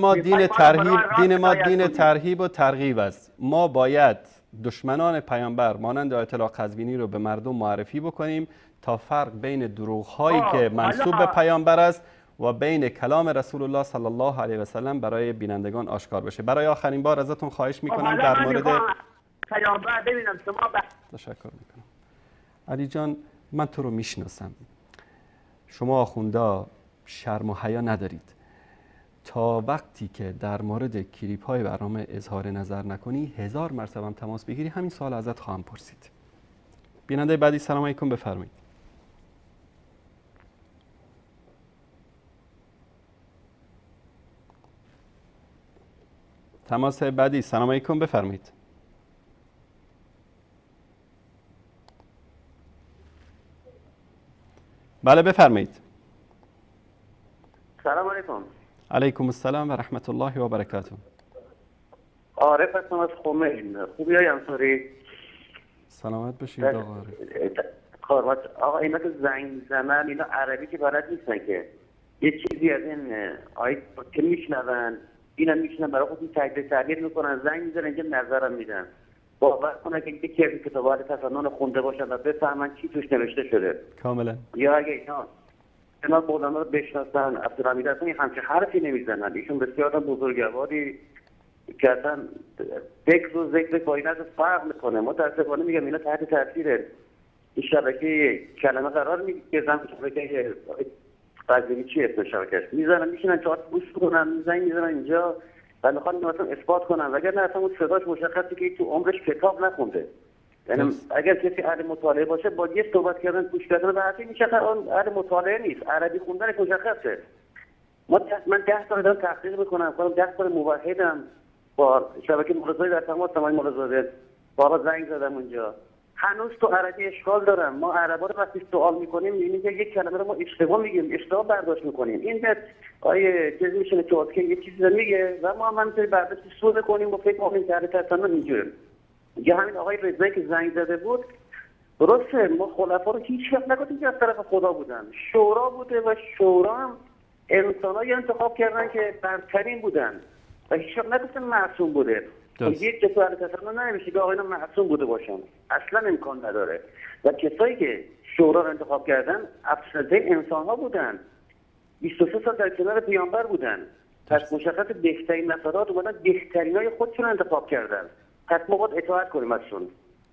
ما دین ترهیب و ترغیب است. ما باید دشمنان پیامبر مانند آیت الله قزوینی رو به مردم معرفی بکنیم تا فرق بین دروغ‌هایی که منسوب به پیامبر است و بین کلام رسول الله صلی الله علیه و سلم برای بینندگان آشکار بشه. برای آخرین بار ازتون خواهش میکنم در مورد پیامبر ببینم شما تشکر میکنم. علی جان من تو رو میشناسم، شما آخوندا شرم و حیا ندارید. تا وقتی که در مورد کلیپ های برنامه اظهار نظر نکنی 1000 مرتبه هم تماس بگیری همین سوال ازت خواهم پرسید. بیننده بعدی سلام علیکم، بفرمایید. تماس بعدی سلام علیکم، بفرمایید. بله بفرمایید. سلام علیکم. علیکم السلام و رحمت الله و برکاته. عارف هستم از خمین. خوبی های انصاری؟ سلامت باشید آقا عارف. آقا اینا که زنگ زنن اینا عربی که بلد نیستن که یه چیزی از این آیت که میشنون اینا میشنن برای خودشون تجزیه تحلیل میکنن، زنگ میزنن اینجا نظرم میدن. باور کنن که یکی از کتاب‌های تفنن خونده باشن و بفهمن چی توش نوشته شده. کاملا. یا اگه اینا مولانا رو بشناسن، عبدالحمید اصلا همچه حرفی نمیزنن. ایشون بسیار بزرگواری که اصلا ذکر و ذکر با این فرق میکنه. متاسفانه میگم اینا تحت تاثیر این شبکه کلمه قرار میگیرن. شبکه قزوینی چی اسم شبکهش میزنن میشینن چهار گوش کنن میزنن میذارن اینجا و میخوان اینو مثلا اثبات کنن، وگرنه اصلا اون صداش مشخصه که تو عمرش کتاب نخونده. یعنی اگر کسی اهل مطالعه باشه با یه صحبت کردن گوش کردن به حرفی میشه اون اهل مطالعه نیست. عربی خوندن مشخصه. من 10 سال دارم تحقیق میکنم، خودم 10 سال موحدم، با شبکه مولازاده در تماس سمای مولازاده بارا زنگ زدم اونجا. هنوز تو عربی اشکال دارم. ما عربا رو وقتی سوال میکنیم میبینیم که یک کلمه رو ما اشتباه میگیم، اشتباه برداشت میکنیم. این که آیه چیزی میشه که یه چیزی رو میگه و ما هم میتونیم برداشت سوء کنیم و فکر کنیم که حرکت اینجوره. یه همین آقای رضایی که زنگ زده بود درسته، ما خلفا رو هیچ وقت نگفتیم که از طرف خدا بودن، شورا بوده و شورا هم انسانایی انتخاب کردن که برترین بودن و هیچ وقت نگفتیم معصوم بوده. یک کسی حرکت رو نمیشه که آقایان معصوم بوده باشن، اصلا امکان نداره. و کسایی که شورا رو انتخاب کردن افسرده انسان ها بودن. 23 سال در کنار پیامبر بودن. پس مشخص بهترین نفرات اومدن بهترینای خودشون انتخاب کردن. پس ما باید اطاعت کنیم ازشون،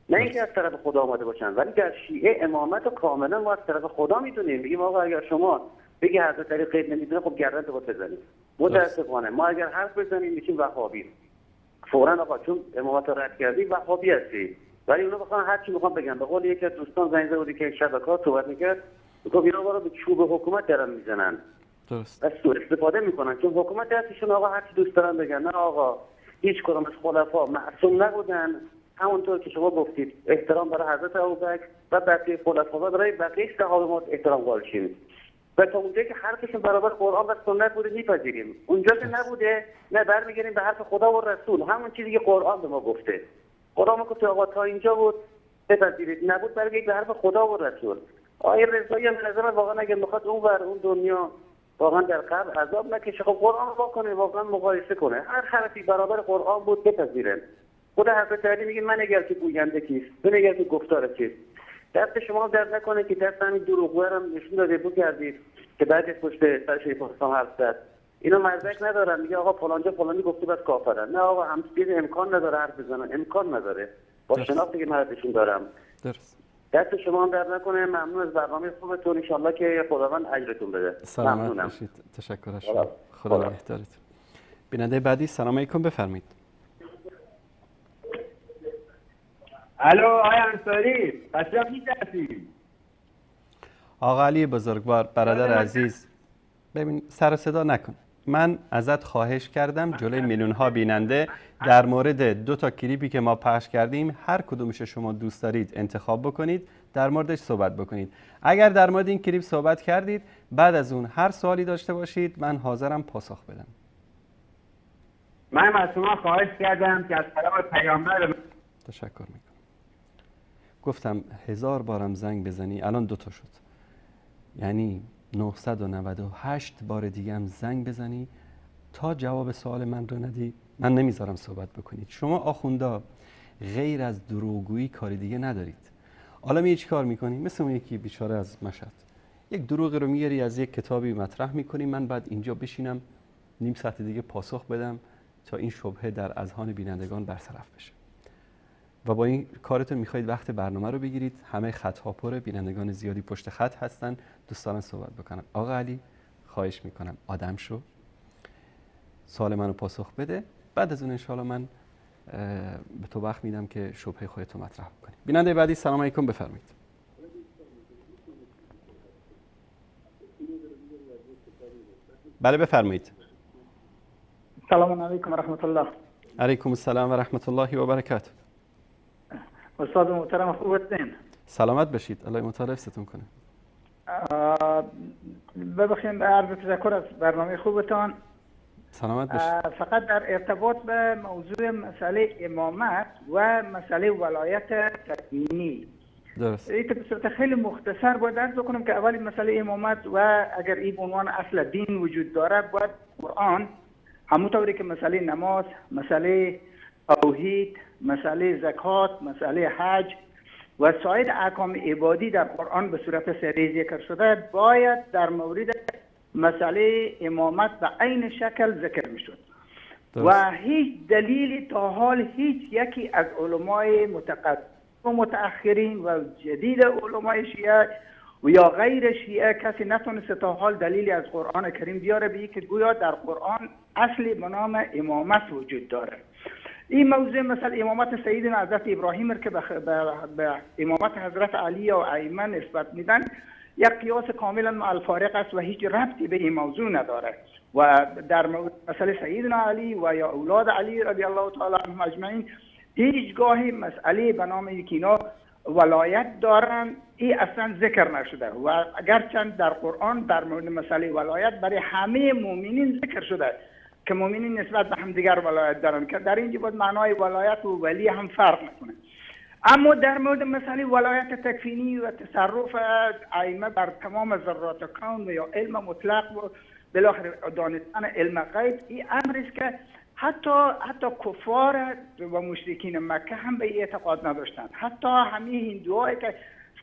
نه اینکه از طرف خدا آمده باشن. ولی در شیعه امامت رو کاملا ما از طرف خدا میدونیم. میگیم آقا اگر شما بگی حضرت علی غیب نمیدونه، خب گردن تو باید بزنید. متاسفانه ما اگر حرف بزنیم میشیم وهابی. فوراً آقا چون امامت رو رد کردی وهابی هستی. ولی اونا بخوان هر چی میخوان بگن. به قول یکی از دوستان زنگ زد که شبکه‌ها صحبت میکرد، میگفت اینا رو به چوب حکومت دارن میزنن. درست. از سوء استفاده میکنن چون حکومت دستشون آقا هر چی دوست دارن بگن. نه آقا، هیچ کدوم از خلفا معصوم نبودن. همونطور که شما گفتید احترام برای حضرت ابوبکر و بقیه خلفا و برای بقیه صحابه ما احترام قائل شیم. و تا اونجایی که حرفشون برابر قرآن و سنت بوده میپذیریم. اونجا که نبوده، نه برمیگردیم به حرف خدا و رسول، همون چیزی که قرآن به ما گفته. قرآن گفت آقا تا اینجا بود بپذیرید، نبود برگردید به حرف خدا و رسول. آیه رضایی هم نظر واقعا اگه میخواد اون دنیا واقعا در قبر عذاب نکشه، خب قرآن رو کنه، واقعا مقایسه کنه، هر حرفی برابر قرآن بود بپذیرن. خود حضرت علی میگه من اگر که گوینده کیست، من اگر که گفتار چیست. دست شما درد نکنه که دست همین دروغگو هم نشون داده بود کردید که بعد پشت سر شیخ الاسلام حرف زد. اینا مزدک ندارن، میگه آقا فلانجا فلانی گفته بس کافرن. نه آقا، همچین امکان نداره حرف بزنن، امکان نداره. با شناختی که من ازشون دارم. درست. دست شما هم درد نکنه. ممنون از برنامه خوبتون، ان شاءالله که خداوند اجرتون بده. سلامت باشید. تشکر از شما. خدا نگهدارتون. بیننده بعدی سلام علیکم، بفرمایید. الو آقای انصاری، تشریف می‌دید؟ آقا علی بزرگوار، برادر عزیز، ببین سر صدا نکن. من ازت خواهش کردم جلوی میلیون ها بیننده در مورد 2 تا کلیپی که ما پخش کردیم هر کدومش شما دوست دارید انتخاب بکنید، در موردش صحبت بکنید. اگر در مورد این کلیپ صحبت کردید، بعد از اون هر سوالی داشته باشید من حاضرم پاسخ بدم. من از شما خواهش کردم که از طرف پیامبر تشکر میکنم. گفتم 1000 بارم زنگ بزنی، الان 2 تا شد. یعنی 998 بار دیگه هم زنگ بزنی تا جواب سوال من رو ندی، من نمیذارم صحبت بکنید. شما آخوندا غیر از دروغگویی کاری دیگه ندارید. حالا می چی کار میکنی؟ مثل اون یکی بیچاره از مشهد، یک دروغ رو میاری از یک کتابی مطرح میکنی، من بعد اینجا بشینم نیم ساعت دیگه پاسخ بدم تا این شبهه در اذهان بینندگان برطرف بشه. و با این کارتون میخواید وقت برنامه رو بگیرید. همه خط‌ها پره، بینندگان زیادی پشت خط هستن، دوست دارن صحبت بکنن. آقا علی خواهش میکنم آدم شو، سوال منو پاسخ بده، بعد از اون انشاءالله من به تو وقت میدم که شبهه خودتو مطرح کنی. بیننده بعدی سلام علیکم، بفرمایید. بله بفرمایید. سلام علیکم و رحمت الله. علیکم السلام و رحمت الله و برکاته. استاد محترم خوب هستین؟ سلامت باشید، الله متعال حفظتون کنه. ببخشید عرض تشکر از برنامه خوبتان. سلامت باشید. فقط در ارتباط به موضوع مسئله امامت و مسئله ولایت تکوینی، درست. این به صورت خیلی مختصر باید عرض کنم که اولی مسئله امامت و اگر این عنوان اصل دین وجود داره، باید قرآن همونطوری که مسئله نماز، مسئله توحید، مسئله زکات، مسئله حج و سایر احکام عبادی در قرآن به صورت سری ذکر شده، باید در مورد مسئله امامت به عین شکل ذکر میشد. و هیچ دلیلی تا حال هیچ یکی از علمای متقدم و متأخرین و جدید علمای شیعه و یا غیر شیعه کسی نتونست تا حال دلیلی از قرآن کریم بیاره به که گویا در قرآن اصلی به نام امامت وجود داره. این موضوع مثل امامت سیدنا حضرت ابراهیم که به امامت حضرت علی و ائمه نسبت میدن، یک قیاس کاملا مع الفارق است و هیچ ربطی به این موضوع نداره. و در مورد مسئله سیدنا علی و یا اولاد علی رضی الله تعالی عنهم اجمعین، هیچگاهی مسئله به نام یکینا ولایت دارن این اصلا ذکر نشده و اگرچند در قرآن در مورد مسئله ولایت برای همه مؤمنین ذکر شده که مؤمنین نسبت به همدیگر ولایت دارن، که در اینجا بود معنای ولایت و ولی هم فرق نکنه. اما در مورد مسئله ولایت تکوینی و تصرف ائمه بر تمام ذرات کون و یا علم مطلق و بالاخره دانستن علم غیب، این امری است که حتی کفار و مشرکین مکه هم به اعتقاد نداشتند. حتی همه هندوهایی که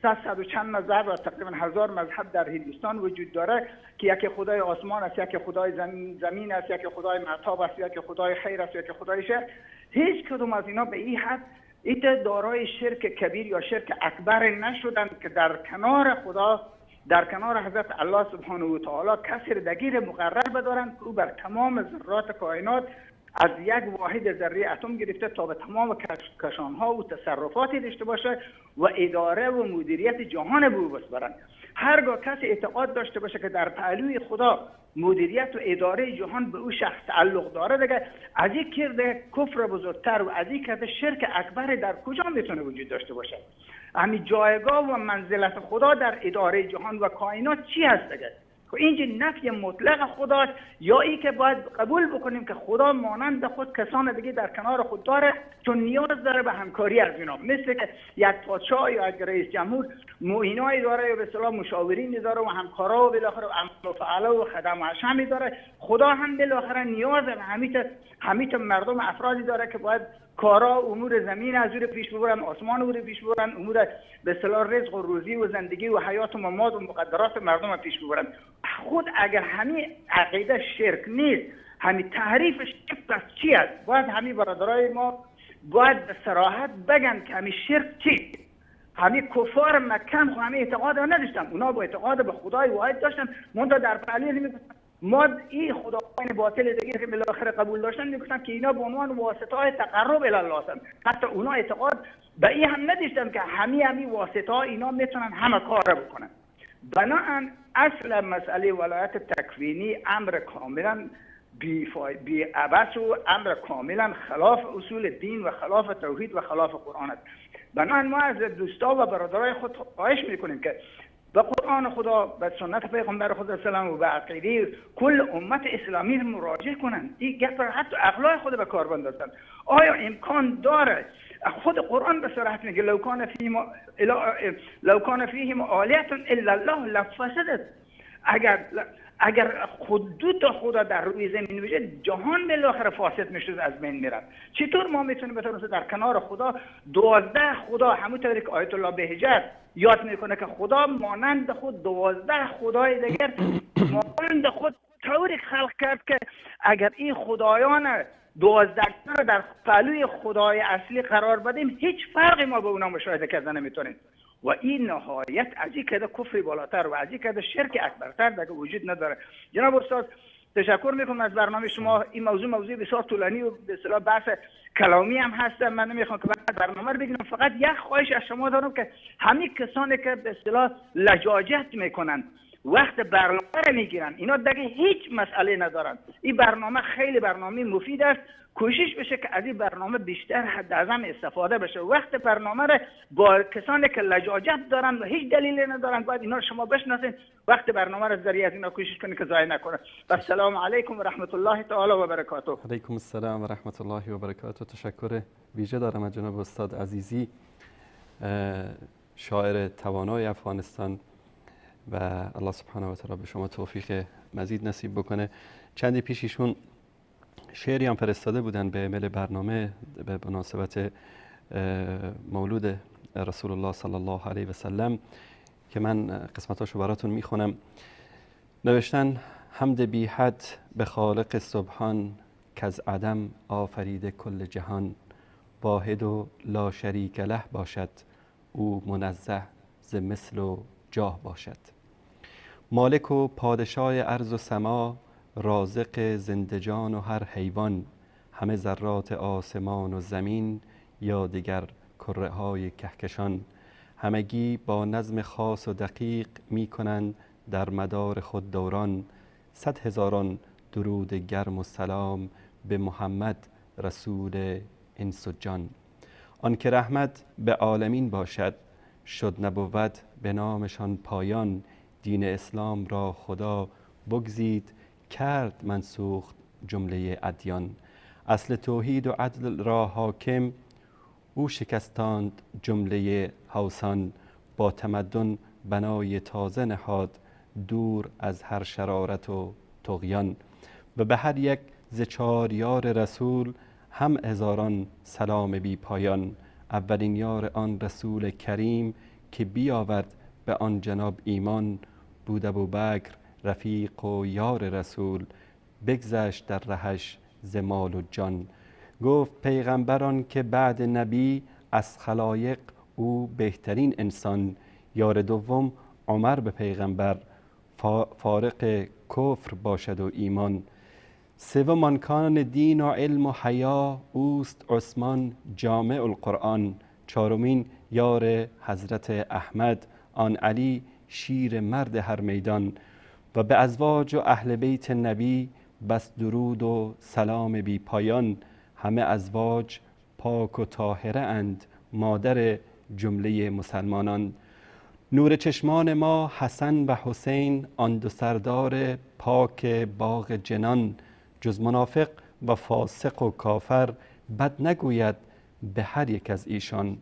صد و چند مذهب و تقریبا 1000 مذهب در هندوستان وجود داره که یکی خدای آسمان است، یکی خدای زمین است، یکی خدای مهتاب است، یکی خدای خیر است، یکی خدای شر. هیچ کدوم از اینا به این حد ایت دارای شرک کبیر یا شرک اکبر نشدن که در کنار خدا، در کنار حضرت الله سبحانه و تعالی کسی دگیر مقرر بدارن که او بر تمام ذرات کائنات از یک واحد ذره اتم گرفته تا به تمام کشانها و تصرفاتی داشته باشه و اداره و مدیریت جهان به او بسپارن. هرگاه کسی اعتقاد داشته باشه که در پهلوی خدا مدیریت و اداره جهان به او شخص تعلق داره، دیگه از این کرده کفر بزرگتر و از این کرده شرک اکبر در کجا میتونه وجود داشته باشه؟ همین جایگاه و منزلت خدا در اداره جهان و کائنات چی هست دیگه؟ اینجا نفی مطلق خداست یا ای که باید قبول بکنیم که خدا مانند خود کسان دیگه در کنار خود داره چون نیاز داره به همکاری از اینا، مثل که یک پادشاه یا یک رئیس جمهور معینایی داره یا به اصطلاح مشاورینی داره و همکارا و بالاخره عمل و فعله و خدم و حشمی داره. خدا هم بالاخره نیاز به همیت مردم افرادی داره که باید کارا امور زمین از او پیش ببرن، آسمان او پیش ببرن، امور به اصطلاح رزق و روزی و زندگی و حیات و ممات و مقدرات مردم پیش ببرن. خود اگر همین عقیده شرک نیست، همین تعریف شرک پس چی است؟ باید همین برادرای ما باید به صراحت بگن که همین شرک چی؟ همین کفار مکه هم همین اعتقاد نداشتن، اونا با اعتقاد به خدای واحد داشتن، منتها در پهلوی نمیگفتن ما این خدایان باطل دیگه که بالاخره قبول داشتن میگفتن که اینا به عنوان واسطه های تقرب الی الله هستن. حتی اونا اعتقاد به این هم نداشتن که همین واسطه ها اینا میتونن همه کار بکنن. بنابراین اصل مسئله ولایت تکوینی امر کاملا بی عبث و امر کاملا خلاف اصول دین و خلاف توحید و خلاف قرآن است. بنابراین ما از دوستا و برادرای خود خواهش میکنیم که به قرآن خدا، به سنت پیغمبر خدا سلام و به عقیده کل امت اسلامی مراجعه کنند. این گپ حتی عقلای خود به کار بندازن. آیا امکان داره؟ خود قرآن به صراحت میگه لو کان فیهم آلیه الا الله لفسدت. اگر خود دو تا خدا در روی زمین وجود، جهان بالاخره فاسد میشه، از بین میرن. چطور ما میتونیم بتونیم در کنار خدا 12 خدا، همونطوری که آیت الله بهجت یاد میکنه که خدا مانند خود 12 خدای دیگر مانند خود طوری خلق کرد که اگر این خدایان 12 رو در پهلوی خدای اصلی قرار بدیم هیچ فرقی ما به اونا مشاهده کردن نمیتونیم. و این نهایت از این که کفر بالاتر و از این که شرک اکبرتر دیگه وجود نداره. جناب استاد تشکر میکنم از برنامه شما. این موضوع بسیار طولانی و به اصطلاح بحث کلامی هم هست، من نمیخوام که برنامه رو بگیرم. فقط یک خواهش از شما دارم که همین کسانی که به اصطلاح لجاجت میکنن وقت برنامه رو میگیرن، اینا دیگه هیچ مسئله ندارن. این برنامه خیلی برنامه مفید است، کوشش بشه که از این برنامه بیشتر حد اعظم استفاده بشه. وقت برنامه رو با کسانی که لجاجت دارن و هیچ دلیلی ندارن باید اینا رو شما بشناسین، وقت برنامه رو ذریعه از اینا کوشش کنید که ضایع نکنه. السلام علیکم و رحمت الله تعالی و برکاته. علیکم السلام و رحمت الله و برکاته. تشکر ویژه دارم از جناب استاد عزیزی، شاعر توانای افغانستان، و الله سبحانه و تعالی به شما توفیق مزید نصیب بکنه. چندی پیش ایشون شعری هم فرستاده بودن به ایمیل برنامه به مناسبت مولود رسول الله صلی الله علیه و سلم که من قسمتاشو براتون میخونم. نوشتن: حمد بی حد به خالق سبحان که از عدم آفریده کل جهان، واحد و لا شریک له باشد، او منزه ز مثل و جاه باشد. مالک و پادشاه ارض و سما، رازق زندجان و هر حیوان، همه ذرات آسمان و زمین، یا دیگر کره های کهکشان، همگی با نظم خاص و دقیق می کنند در مدار خود دوران. 100,000 درود گرم و سلام به محمد رسول انس و جان. آن که رحمت به عالمین باشد، شد نبود به نامشان پایان. دین اسلام را خدا بگزید، کرد منسوخ جمله ادیان. اصل توحید و عدل را حاکم، او شکستاند جمله هوسان. با تمدن بنای تازه نهاد، دور از هر شرارت و طغیان. و به هر یک ز 4 یار رسول، هم هزاران سلام بی پایان. اولین یار آن رسول کریم، که بیاورد به آن جناب ایمان. بود ابوبکر رفیق و یار رسول، بگذشت در رهش ز مال و جان. گفت پیغمبران که بعد نبی، از خلایق او بهترین انسان. یار دوم عمر به پیغمبر، فارق کفر باشد و ایمان. سوم آنکان دین و علم و حیا، اوست عثمان جامع القرآن. چهارمین یار حضرت احمد، آن علی شیر مرد هر میدان. و به ازواج و اهل بیت نبی، بس درود و سلام بی پایان. همه ازواج پاک و طاهره اند، مادر جمله مسلمانان. نور چشمان ما حسن و حسین، آن دو سردار پاک باغ جنان. جز منافق و فاسق و کافر، بد نگوید به هر یک از ایشان.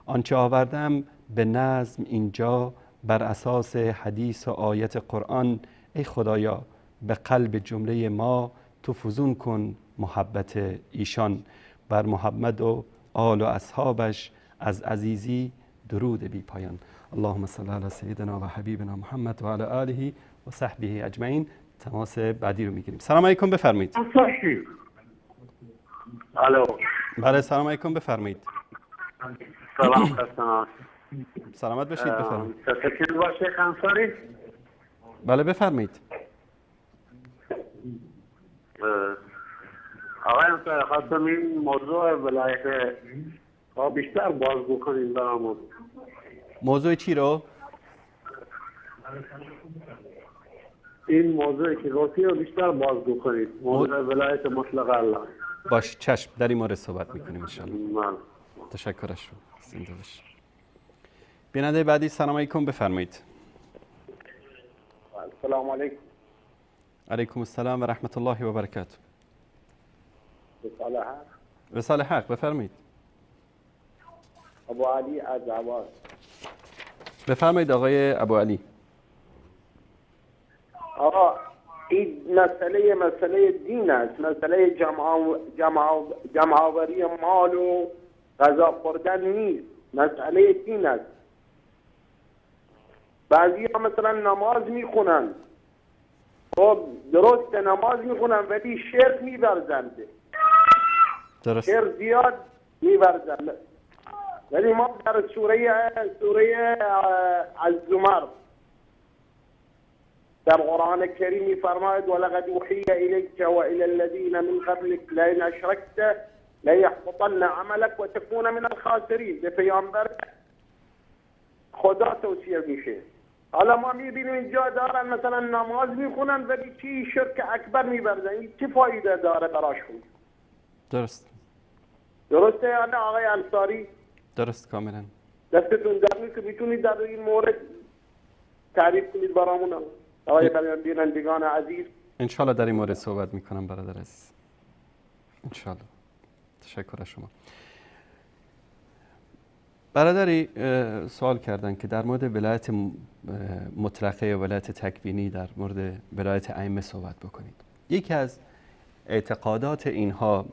آنچه آوردم به نظم اینجا، بر اساس حدیث و آیت قرآن. ای خدایا به قلب جمله ما، تو فزون کن محبت ایشان. بر محمد و آل و اصحابش، از عزیزی درود بی پایان. اللهم صل علی سیدنا و حبیبنا محمد و علی آله و صحبه اجمعین. تماس بعدی رو میگیریم. سلام علیکم، بفرمایید. الو. بله سلام علیکم، بفرمایید. سلام خستان. سلامت باشید، بفرمایید. تشکر با شیخ انصاری. بله بفرمایید. آقای انصاری خواستم این موضوع ولایت بیشتر باز بکنید برامون. موضوع چی رو؟ این موضوعی که گفتی رو بیشتر باز بکنید. موضوع ولایت مطلق الله. باش چشم، در این مورد صحبت میکنیم انشاءالله. من تشکرش رو. زنده باش. بیننده بعدی سلام علیکم، بفرمایید. سلام علیکم. علیکم السلام و رحمت الله و برکاته. رساله حق. رساله حق، بفرمایید. ابو علی از عباس. بفرمایید آقای ابو علی. آقا این مسئله دین است، مسئله جمع‌آوری مال و غذا خوردن نیست، مسئله دین است. بعضی ها مثلا نماز میخونن، خب درست نماز میخونن ولی شرک میورزند، درست. شرک زیاد میورزند. ولی ما در سوره الزمر در قرآن کریم میفرماید ولقد اوحی الیک و الی الذین من قبلک لئن اشرکت لیحبطن عملک و تکون من الخاسرین. به پیامبر خدا توصیه میشه. حالا ما میبینیم اینجا دارن مثلا نماز میخونن ولی چی شرک اکبر میورزن. این چه فایده داره براشون؟ درسته یا نه آقای انصاری؟ درست کاملا. دستتون در که میتونید در این مورد تعریف کنید برامون آقای بینندگان عزیز؟ انشالله در این مورد صحبت میکنم برادر عزیز. انشالله. تشکر از شما. برادری سوال کردن که در مورد ولایت مطلقه یا ولایت تکوینی، در مورد ولایت ائمه صحبت بکنید. یکی از اعتقادات اینها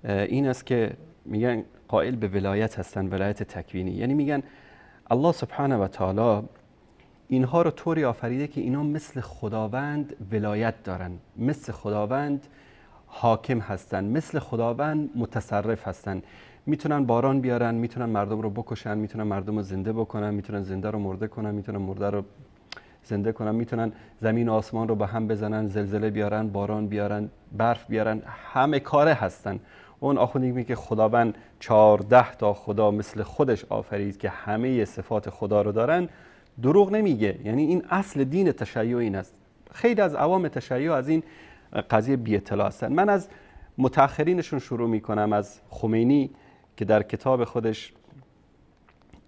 این است که میگن قائل به ولایت هستن، ولایت تکوینی. یعنی میگن الله سبحانه و تعالی اینها رو طوری آفریده که اینا مثل خداوند ولایت دارن، مثل خداوند حاکم هستن، مثل خداوند متصرف هستن. میتونن باران بیارن، میتونن مردم رو بکشن، میتونن مردم رو زنده بکنن، میتونن زنده رو مرده کنن، میتونن مرده رو زنده کنن، میتونن زمین و آسمان رو به هم بزنن، زلزله بیارن، باران بیارن، برف بیارن، همه کاره هستن. اون آخوندی میگه که خداوند 14 تا خدا مثل خودش آفرید که همه صفات خدا رو دارن، دروغ نمیگه. یعنی این اصل دین تشیع این است. خیلی از عوام تشیع از این قضیه بی اطلاع هستن. من از متأخرینشون شروع میکنم، از خمینی که در کتاب خودش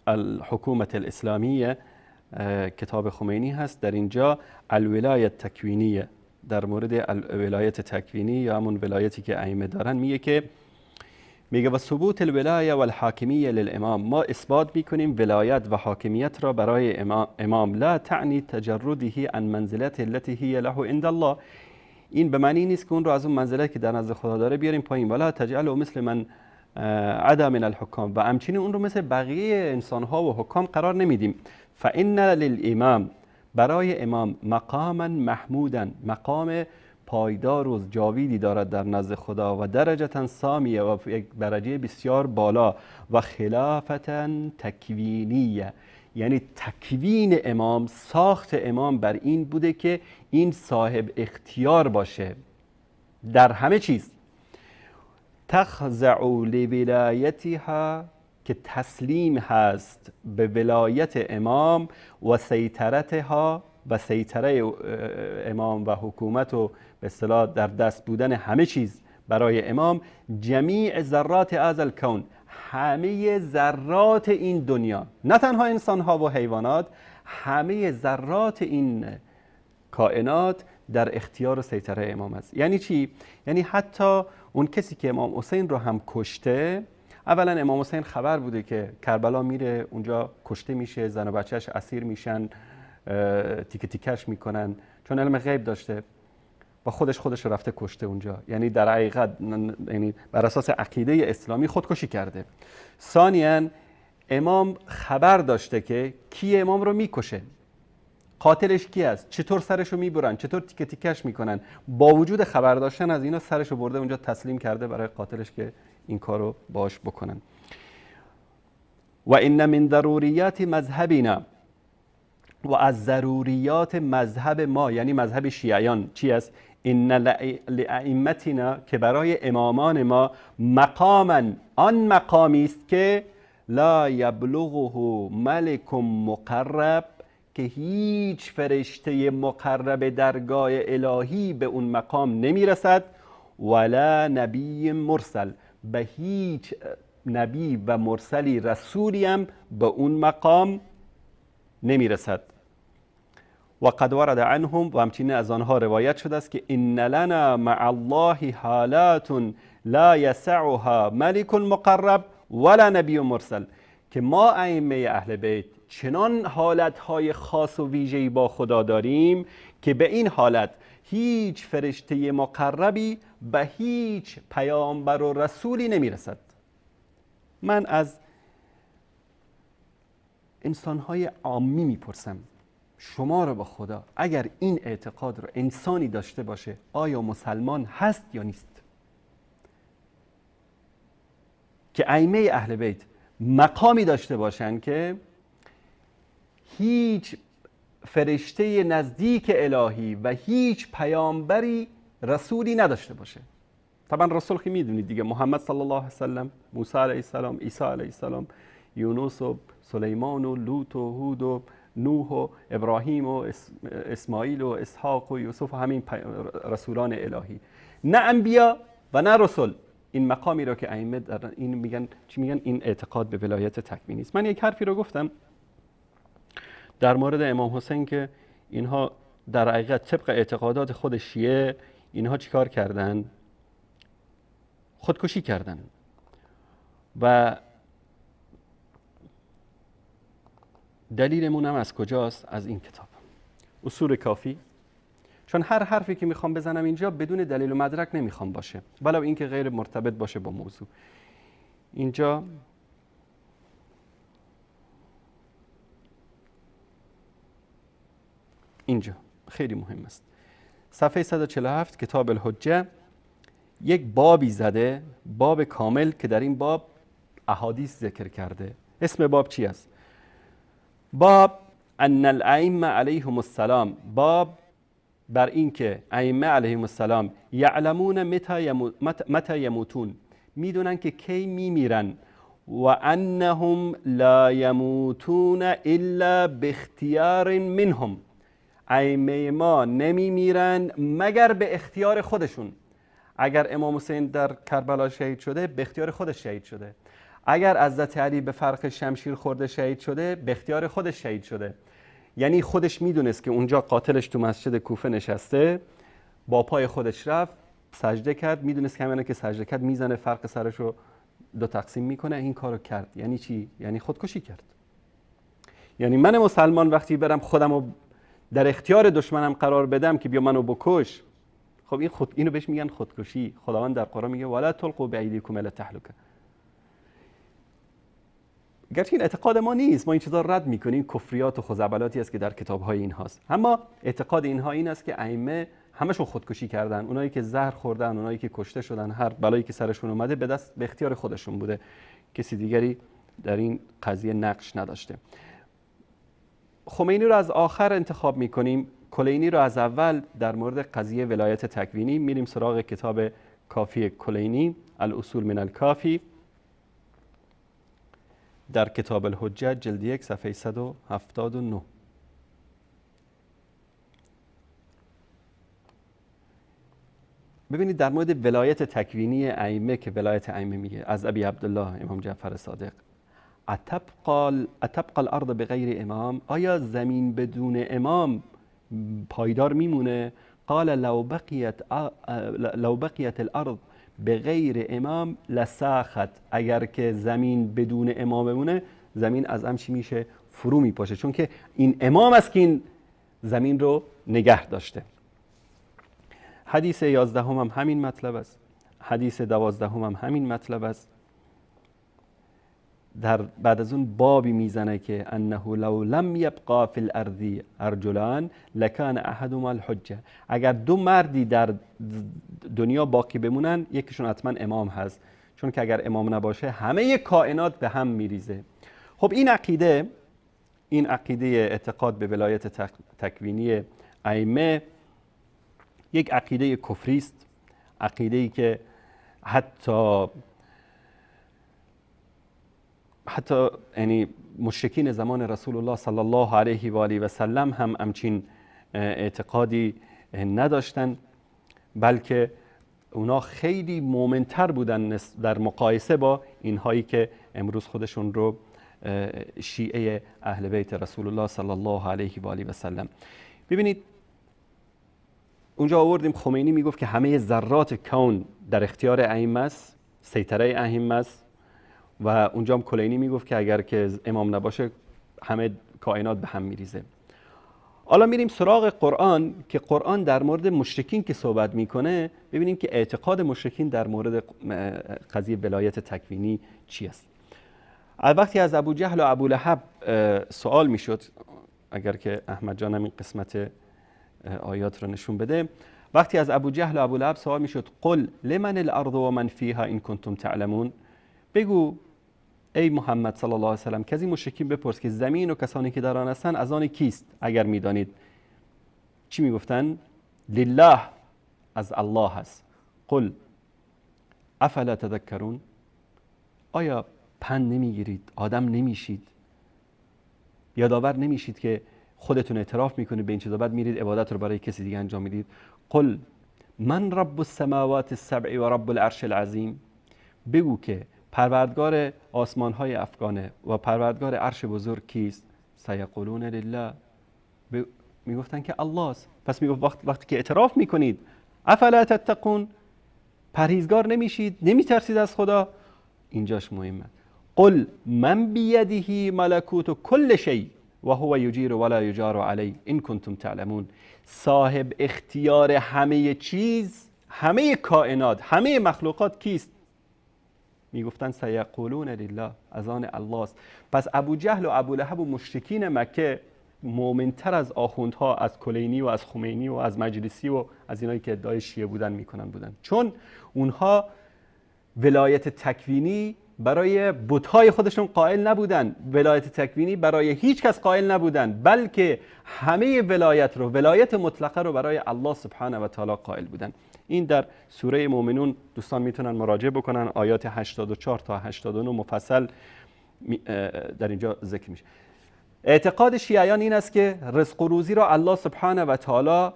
الحکومت الاسلامیه، کتاب خمینی هست، در اینجا الولایت تکوینیه، در مورد الولایت تکوینی یا همون ولایتی که ائمه دارن میگه و ثبوت الولایه و الحاکمیه للامام، ما اثبات میکنیم ولایت و حاکمیت را برای امام، لا تعنی تجرده عن منزلته التي هي له عند الله. این به معنی نیست که اون رو از اون منزلت که در نزد خدا داره بیاریم پایین. ولا تجعله مثل من عدا من الحکام، و همچنین اون رو مثل بقیه انسانها و حکام قرار نمیدیم. فان للامام، برای امام، مقاما محمودا، مقام پایدار و جاویدی دارد در نزد خدا، و درجه سامیه، و یک درجه بسیار بالا، و خلافتا تکوینیه، یعنی تکوین امام، ساخت امام بر این بوده که این صاحب اختیار باشه در همه چیز. تخضع لولایتها، که تسلیم هست به ولایت امام، و سیطرتها، و سیطره امام و حکومت و به اصطلاح در دست بودن همه چیز برای امام، جمیع ذرات هذا الکون، همه ذرات این دنیا، نه تنها انسانها و حیوانات، همه ذرات این کائنات در اختیار و سیطره امام است. یعنی چی؟ یعنی حتی اون کسی که امام حسین رو هم کشته، اولا امام حسین خبر بوده که کربلا میره اونجا کشته میشه، زن و بچهش اسیر میشن، تیکه تیکش میکنن، چون علم غیب داشته و خودش رو رفته کشته اونجا. یعنی در حقیقت، یعنی بر اساس عقیده اسلامی خودکشی کرده. ثانیاً امام خبر داشته که کی امام رو میکشه، قاتلش کی است، چطور سرشو میبرن، چطور تیکه تیکش میکنن. با وجود خبر داشتن از اینا، سرشو برده اونجا تسلیم کرده برای قاتلش که این کارو باش بکنن. و این من ضروریات مذهبنا، و از ضروریات مذهب ما، یعنی مذهب شیعیان چی است؟ این لائمتنا، که برای امامان ما، مقاما، آن مقامی است که لا یبلغه ملک مقرب، که هیچ فرشته مقرب درگاه الهی به اون مقام نمیرسد، ولا نبی مرسل، به هیچ نبی و مرسلی رسولی هم به اون مقام نمیرسد. و قد ورد عنهم، و همچنین از آنها روایت شده است که ان لنا مع الله حالات لا یسعها ملک مقرب ولا نبی مرسل، که ما ائمه اهل بیت چنان حالتهای خاص و ویژه‌ای با خدا داریم که به این حالت هیچ فرشته مقربی به هیچ پیامبر و رسولی نمیرسد. من از انسانهای عامی میپرسم، شما رو با خدا، اگر این اعتقاد رو انسانی داشته باشه، آیا مسلمان هست یا نیست؟ که ائمه اهل بیت مقامی داشته باشن که هیچ فرشته نزدیک الهی و هیچ پیامبری رسولی نداشته باشه. طبعا رسول که میدونید دیگه، محمد صلی الله علیه وسلم، موسی علیه السلام، عیسی علیه السلام، یونس و سلیمان و لوط و هود و نوح و ابراهیم و اسماعیل و اسحاق و یوسف و همین رسولان الهی، نه انبیا و نه رسول. این مقامی رو که ائمه دارن، این میگن چی میگن؟ این اعتقاد به ولایت تکوینی است. من یک حرفی رو گفتم در مورد امام حسین که اینها در حقیقت طبق اعتقادات خود شیعه اینها چیکار کردن؟ خودکشی کردن. و دلیلمون هم از کجاست؟ از این کتاب اصول کافی. چون هر حرفی که میخوام بزنم اینجا بدون دلیل و مدرک نمیخوام باشه، ولو اینکه غیر مرتبط باشه با موضوع. اینجا خیلی مهم است. صفحه 147 کتاب الحجه یک بابی زده، باب کامل که در این باب احادیث ذکر کرده. اسم باب چی است؟ باب ان الائمه علیهم السلام، باب بر این که ائمه علیهم السلام یعلمون متى یموتون، میدونن که کی میمیرن، و انهم لا یموتون الا باختیار منهم، ائمه ما نمیمیرن مگر به اختیار خودشون. اگر امام حسین در کربلا شهید شده، به اختیار خودش شهید شده. اگر حضرت علی به فرق شمشیر خورده شهید شده، به اختیار خودش شهید شده. یعنی خودش میدونست که اونجا قاتلش تو مسجد کوفه نشسته، با پای خودش رفت سجده کرد، میدونست که همینه که سجده کرد میزنه فرق سرش رو دو تقسیم میکنه، این کارو کرد. یعنی چی؟ یعنی خودکشی کرد. یعنی من مسلمان وقتی برم خودمو در اختیار دشمنم قرار بدم که بیا منو بکش، خب اینو بهش میگن خودکشی. خداوند در قرآن میگه ولا تلقوا بایدیکم الی التهلکه، گرچه این اعتقاد ما نیست، ما این چیزا رد میکنیم، کفریات و خزعبلاتی است که در کتاب‌های این هاست. اما اعتقاد اینها این است که ائمه همشون خودکشی کردن، اونایی که زهر خوردن، اونایی که کشته شدن، هر بلایی که سرشون اومده به اختیار خودشون بوده، کسی دیگری در این قضیه نقش نداشته. خمینی رو از آخر انتخاب میکنیم، کلینی رو از اول. در مورد قضیه ولایت تکوینی میریم سراغ کتاب کافی کلینی، الاصول من الکافی، در کتاب الحجه جلد 1 صفحه 179. ببینید در مورد ولایت تکوینی ائمه که ولایت ائمه میگه از ابی عبدالله امام جعفر صادق، اتبقى الارض بغیر امام، آیا زمین بدون امام پایدار میمونه؟ قال لو بقیت الارض بغیر امام لساخت، اگر که زمین بدون امام بمونه زمین از هم چی میشه؟ فرو میپاشه، چون که این امام است که این زمین رو نگه داشته. حدیث 11 هم همین مطلب است، حدیث 12 هم همین مطلب است. بعد از اون بابی میزنه که انه لو لم یبقى فی الارض رجلان لکان احدهما الحجه، اگر دو مردی در دنیا باقی بمونن یکیشون حتما امام هست، چون که اگر امام نباشه همه کائنات به هم میریزه. خب این عقیده اعتقاد به ولایت تکوینی ائمه یک عقیده کفری است، عقیده‌ای که حتی یعنی مشرکین زمان رسول الله صلی الله علیه و آله و سلم هم همچین اعتقادی نداشتن، بلکه اونا خیلی مؤمن‌تر بودن در مقایسه با اینهایی که امروز خودشون رو شیعه اهل بیت رسول الله صلی الله علیه و آله و سلم. ببینید اونجا آوردیم خمینی میگفت که همه ذرات کون در اختیار ائمه است، سیطره ائمه است، و اونجا هم کلینی میگفت که اگر که امام نباشه همه کائنات به هم میریزه. حالا میریم سراغ قرآن که قرآن در مورد مشرکین که صحبت میکنه، ببینیم که اعتقاد مشرکین در مورد قضیه ولایت تکوینی چی است. وقتی از ابو جهل و ابو لهب سوال میشد، اگر که احمد جان این قسمت آیات رو نشون بده، وقتی از ابو جهل و ابو لهب سوال میشد قل لمن الارض و من فیها این کنتم تعلمون، بگو ای محمد صلی الله علیه و سلم که از این مشرکین بپرس که زمین و کسانی که در آن هستند از آن کیست اگر میدانید. چی میگفتن؟ لله، از الله هست. قل افلا تذکرون، آیا پند نمیگیرید؟ آدم نمیشید؟ یادآور نمیشید که خودتون اعتراف میکنید به این چیزا بعد میرید عبادت رو برای کسی دیگه انجام میدید؟ قل من رب السماوات السبع و رب العرش العظیم، بگو که پروردگار آسمان‌های افغانه و پروردگار عرش بزرگ کیست؟ سیقولون لله، میگفتن که الله است. پس میگفت وقتی که اعتراف میکنید افلا تتقون، پرهیزگار نمیشید، نمیترسید از خدا؟ اینجاش مهمه. قل من بیده ملکوت کل شیء و هو یجیر ولا یجار علی ان کنتم تعلمون، صاحب اختیار همه چیز، همه کائنات، همه مخلوقات کیست؟ میگفتن سیقولون لله، از آن الله است. پس ابو جهل و ابو لهب و مشرکین مکه مؤمن‌تر از آخوندها، از کلینی و از خمینی و از مجلسی و از اینایی که ادعای شیعه بودن بودن، چون اونها ولایت تکوینی برای بت‌های خودشون قائل نبودن، ولایت تکوینی برای هیچ کس قائل نبودن، بلکه همه ولایت رو، ولایت مطلقه رو برای الله سبحانه و تعالی قائل بودن. این در سوره مومنون دوستان میتونن مراجعه بکنن، آیات 84 تا 89 مفصل در اینجا ذکر میشه. اعتقاد شیعیان این است که رزق و روزی را الله سبحانه و تعالی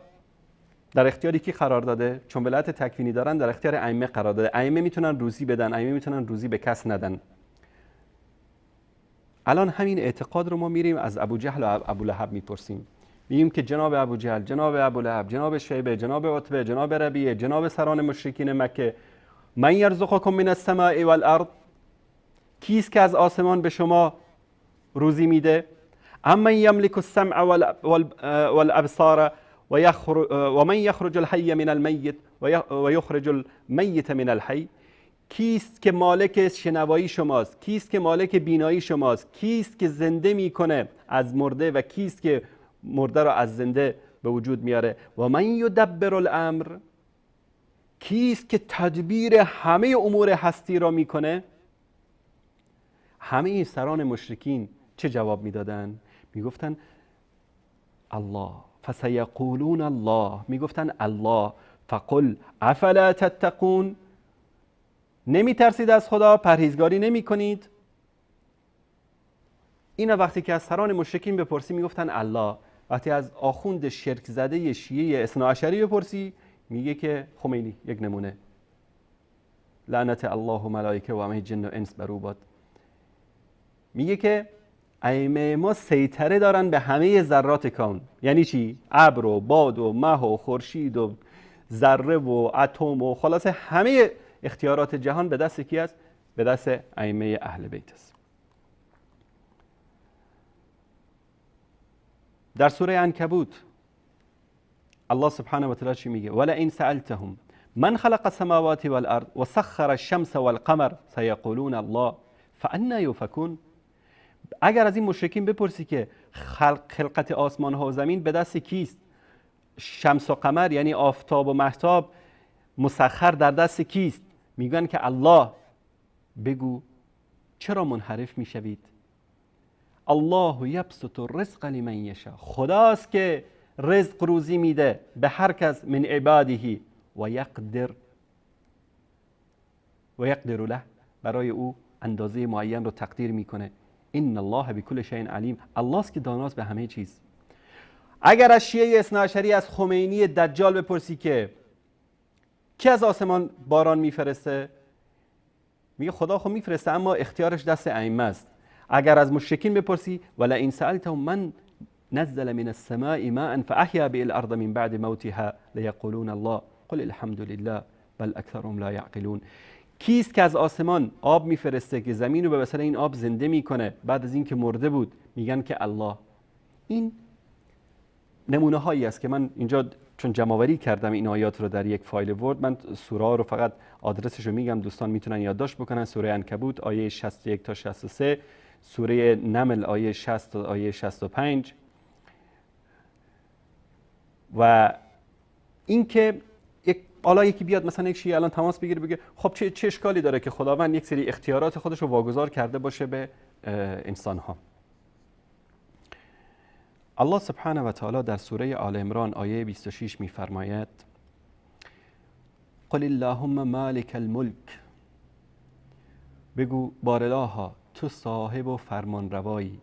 در اختیاری کی قرار داده؟ چون ولایت تکوینی دارن در اختیار ائمه قرار داده. ائمه میتونن روزی بدن، ائمه میتونن روزی به کس ندن. الان همین اعتقاد رو ما میریم از ابو جهل و ابو لهب میپرسیم، میگیم که جناب ابو جهل، جناب ابو لهب، جناب شیبه، جناب عتبه، جناب ربیعه، جناب سران مشرکین مکه، من یرزقکم من السماء والارض، کیست که از آسمان به شما روزی میده؟ اما یملک السمع والابصار و من یخرج الحی من المیت و یخرج المیت من الحی، کیست که مالک شنوایی شماست؟ کیست که مالک بینایی شماست؟ کیست که زنده میکنه از مرده و کیست که مرده را از زنده به وجود میاره؟ و من یدبر الامر، کیست که تدبیر همه امور هستی را میکنه؟ همه سران مشرکین چه جواب میدادن؟ میگفتن الله. فسیقولون الله، میگفتن الله. فقل افلا تتقون، نمی ترسید از خدا؟ پرهیزگاری نمی کنید؟ اینا وقتی که از سران مشرکین بپرسی میگفتن الله. وقتی از آخوند شرک زده شیعه اثناعشری بپرسی میگه که خمینی. یک نمونه، لعنت الله و ملائکه و همه جن و انس بر او باد. میگه که ائمه ما سیطره دارن به همه ذرات کون. یعنی چی؟ ابر و باد و مه و خورشید و ذره و اتم و خلاصه همه اختیارات جهان به دست کی است؟ به دست ائمه اهل بیت است. در سوره عنکبوت الله سبحانه و تعالی چی میگه؟ ولئن سألتهم من خلق السماوات والارض وسخر الشمس والقمر سيقولون الله فأنا يؤفكون. اگر از این مشرکین بپرسی که خلقت آسمان ها و زمین به دست کیست؟ شمس و قمر یعنی آفتاب و مهتاب مسخر در دست کیست؟ میگن که الله. بگو چرا منحرف میشوید؟ الله یبسط الرزق لمن یشاء، خداست که رزق روزی میده به هر کس من عباده و یقدر له، برای او اندازه معین رو تقدیر میکنه. ان الله بكل شیء علیم، الله است که داناست به همه چیز. اگر از شیعه اثناعشری از خمینی دجال بپرسی که کی از آسمان باران میفرسته؟ میگه خدا خود میفرسته اما اختیارش دست ائمه است. اگر از مشرکین بپرسی ولئن سألتهم من نزل من السماء ماء فاحیا به الارض من بعد موتها لیقولون الله قل الحمد لله بل اکثرهم لا یعقلون. کیست که از آسمان آب میفرسته که زمین رو به وسیله این آب زنده میکنه بعد از اینکه مرده بود؟ میگن که الله. این نمونه هایی است که من اینجا چون جمع‌آوری کردم این آیات رو در یک فایل ورد، من سوره رو فقط آدرسش رو میگم، دوستان میتونن یادداشت بکنن. سوره عنکبوت آیه 61 تا 63، سوره نمل آیه 60 تا آیه 65. و اینکه حالا یکی بیاد مثلا یک شیعه الان تماس بگیره بگه خب چه اشکالی داره که خداوند یک سری اختیارات خودش رو واگذار کرده باشه به انسان ها. الله سبحانه و تعالی در سوره آل عمران آیه 26 میفرماید قل اللهم مالک الملک، بگو بارالها تو صاحب و فرمانروایی،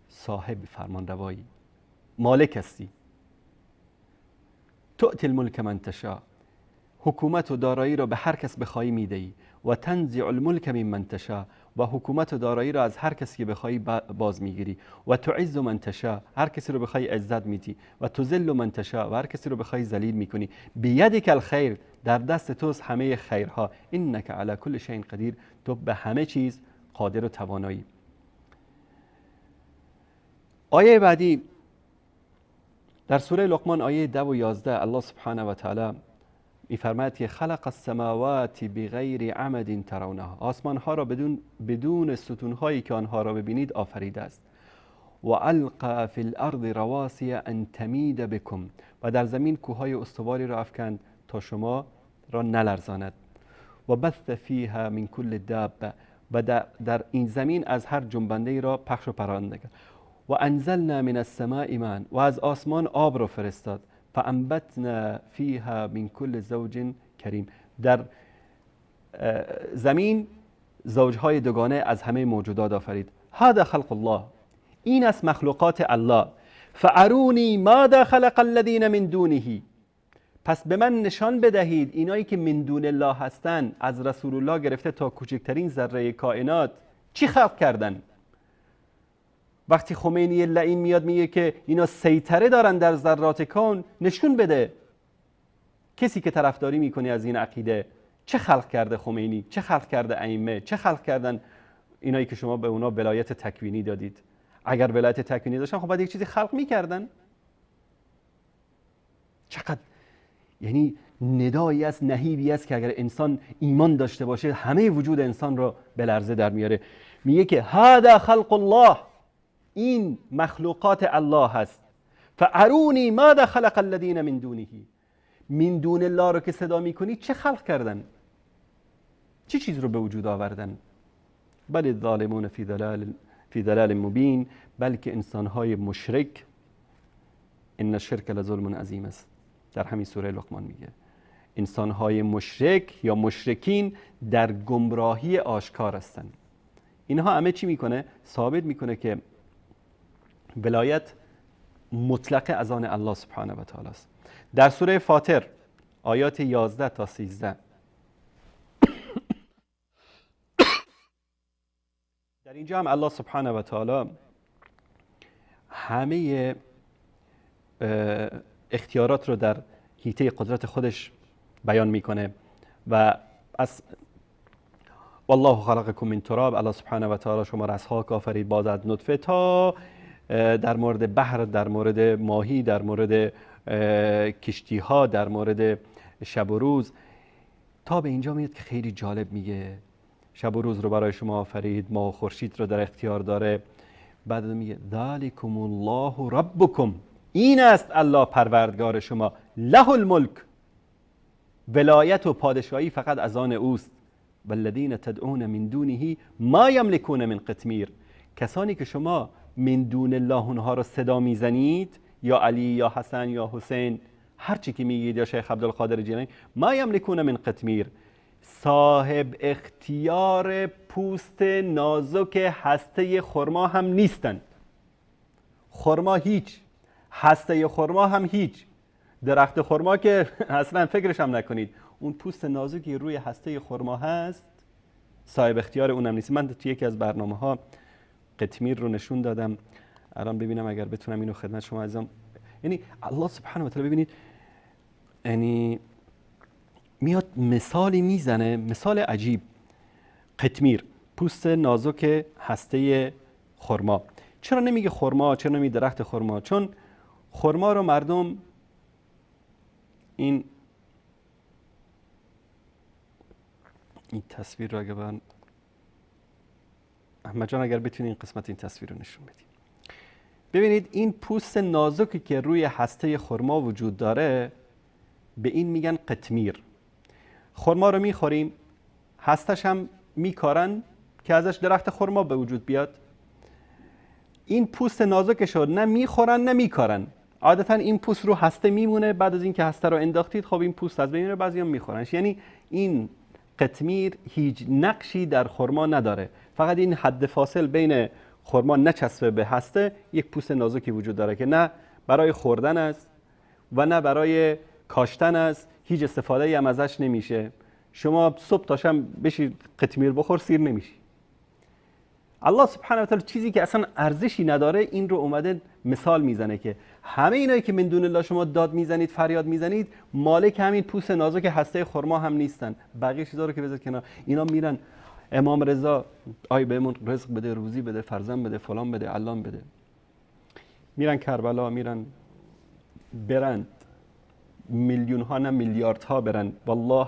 صاحب فرمانروایی، مالک هستی. تؤتی الملک من تشاء، حکومت و دارایی را به هر کس بخوای میدهی. و تنزع الملک ممن تشاء، و حکومت و دارایی را از هر کسی که بخوای باز میگیری. و تعز من تشاء، هر کسی رو بخوای عزت میدی. و تذل من تشاء، و هر کسی رو بخوای ذلیل میکنی. بیدک الخیر، در دست توست همه خیرها. انک علی کل شیء قدیر، تو به همه چیز قادر و توانایی. آیه بعدی در سوره لقمان آیه 10 و 11 الله سبحانه و تعالی میفرماید که خلق السماوات بغیر عمد ترونها، آسمان ها را بدون ستون هایی که آنها را ببینید آفریده است. و القى فی الارض رواسی ان تمید بکم، و در زمین کوههای استواری را افکند تا شما را نلرزاند. و بث فیها من کل دابه، و در این زمین از هر جنبنده را پخش و پرانده کرد. و انزلنا من السماء ماء، و از آسمان آب را فرستاد. فانبتنا فیها من کل زوج کریم، در زمین زوجهای دوگانه از همه موجودات آفرید. هذا خلق الله، این است مخلوقات الله. فارونی ماذا خلق الذین من دونه، پس به من نشان بدهید اینایی که من دون الله هستن، از رسول الله گرفته تا کوچکترین ذره کائنات، چی خلق کردن؟ وقتی خمینی لعین میاد میگه که اینا سیطره دارن در ذرات کون، نشون بده کسی که طرفداری میکنه از این عقیده چه خلق کرده خمینی، چه خلق کرده ائمه، چه خلق کردن اینایی که شما به اونا ولایت تکوینی دادید. اگر ولایت تکوینی داشتن خب باید یک چیزی خلق میکردن. چقدر یعنی ندایی است، نهیبی است که اگر انسان ایمان داشته باشه همه وجود انسان را به لرزه در میاره. میگه که هذا خلق الله، این مخلوقات الله هست. فارونی ماذا خلق الذین من دونه، من دون الله رو که صدا میکنی چه خلق کردن، چه چیز رو به وجود آوردن؟ بل الظالمون فی ضلال مبین، بلکه انسانهای مشرک، ان الشرک لظلم عظیم است. در همین سوره لقمان میگه انسانهای مشرک یا مشرکین در گمراهی آشکار هستند. اینها همه چی میکنه؟ ثابت میکنه که ولایت مطلق از آن الله سبحانه و تعالی است. در سوره فاطر آیات 11 تا 13 در اینجا هم الله سبحانه و تعالی همه اختیارات رو در حیطه قدرت خودش بیان میکنه و از والله خلقکم من تراب، الله سبحانه و تعالی شما را از خاک آفرید، باز از نطفه، تا در مورد بحر، در مورد ماهی، در مورد کشتی ها، در مورد شب و روز، تا به اینجا میاد که خیلی جالب میگه شب و روز رو برای شما آفرید، ماه و خورشید رو در اختیار داره. بعد میگه ذالکم الله ربکم، این است الله پروردگار شما، له الملک، ولایت و پادشاهی فقط از آن اوست. والذین تدعون من دونه ما یملکون من قطمیر، کسانی که شما من دون الله اونها رو صدا میزنید، یا علی یا حسن یا حسین، هر چی که میگید، یا شیخ عبدالقادر جیلانی، ما یملکون من قطمیر، صاحب اختیار پوست نازک هسته خرما هم نیستند. خرما هیچ، هسته خرما هم هیچ، درخت خرما که اصلا فکرش هم نکنید، اون پوست نازکی روی هسته خرما هست صاحب اختیار اونم نیست. من توی یکی از برنامه‌ها قطمیر رو نشون دادم، الان ببینم اگر بتونم اینو خدمت شما عزیزان. یعنی الله سبحانه و تعالی ببینید، یعنی میاد مثالی میزنه، مثال عجیب. قطمیر، پوست نازک هسته خرما. چرا نمیگه خرما؟ چرا نمیگه درخت خرما؟ چون خرما رو مردم این تصویر رو اگر احمد جان اگر بتونی این قسمت این تصویر رو نشون بدی. ببینید این پوست نازکی که روی هسته خرما وجود داره به این میگن قطمیر. خرما رو میخوریم، هستش هم میکارن که ازش درخت خرما به وجود بیاد. این پوست نازکش رو نه میخورن نه میکارن، عادتا این پوست رو هسته میمونه، بعد از اینکه هسته رو انداختید خب این پوست از بین میره، بعضی هم میخورنش. یعنی این قطمیر هیچ نقشی در خرما نداره، فقط این حد فاصل بین خرما نچسبه به هسته یک پوست نازکی وجود داره که نه برای خوردن است و نه برای کاشتن است، هیچ استفاده ای هم ازش نمیشه. شما صبح تا شب بشی قطمیر بخور سیر نمیشی. الله سبحانه و تعالی چیزی که اصلا ارزشی نداره این رو اومده مثال میزنه که همه اینایی که من دون الله شما داد میزنید، فریاد میزنید، مالک همین پوست نازک هسته خرما هم نیستن. بقیه چیزا رو که بذار کنار، اینا میرن امام رضا آی بهمون رزق بده، روزی بده، فرزند بده، فلان بده، علان بده، میرن کربلا، میرن برند میلیون ها نه میلیارد ها برن، والله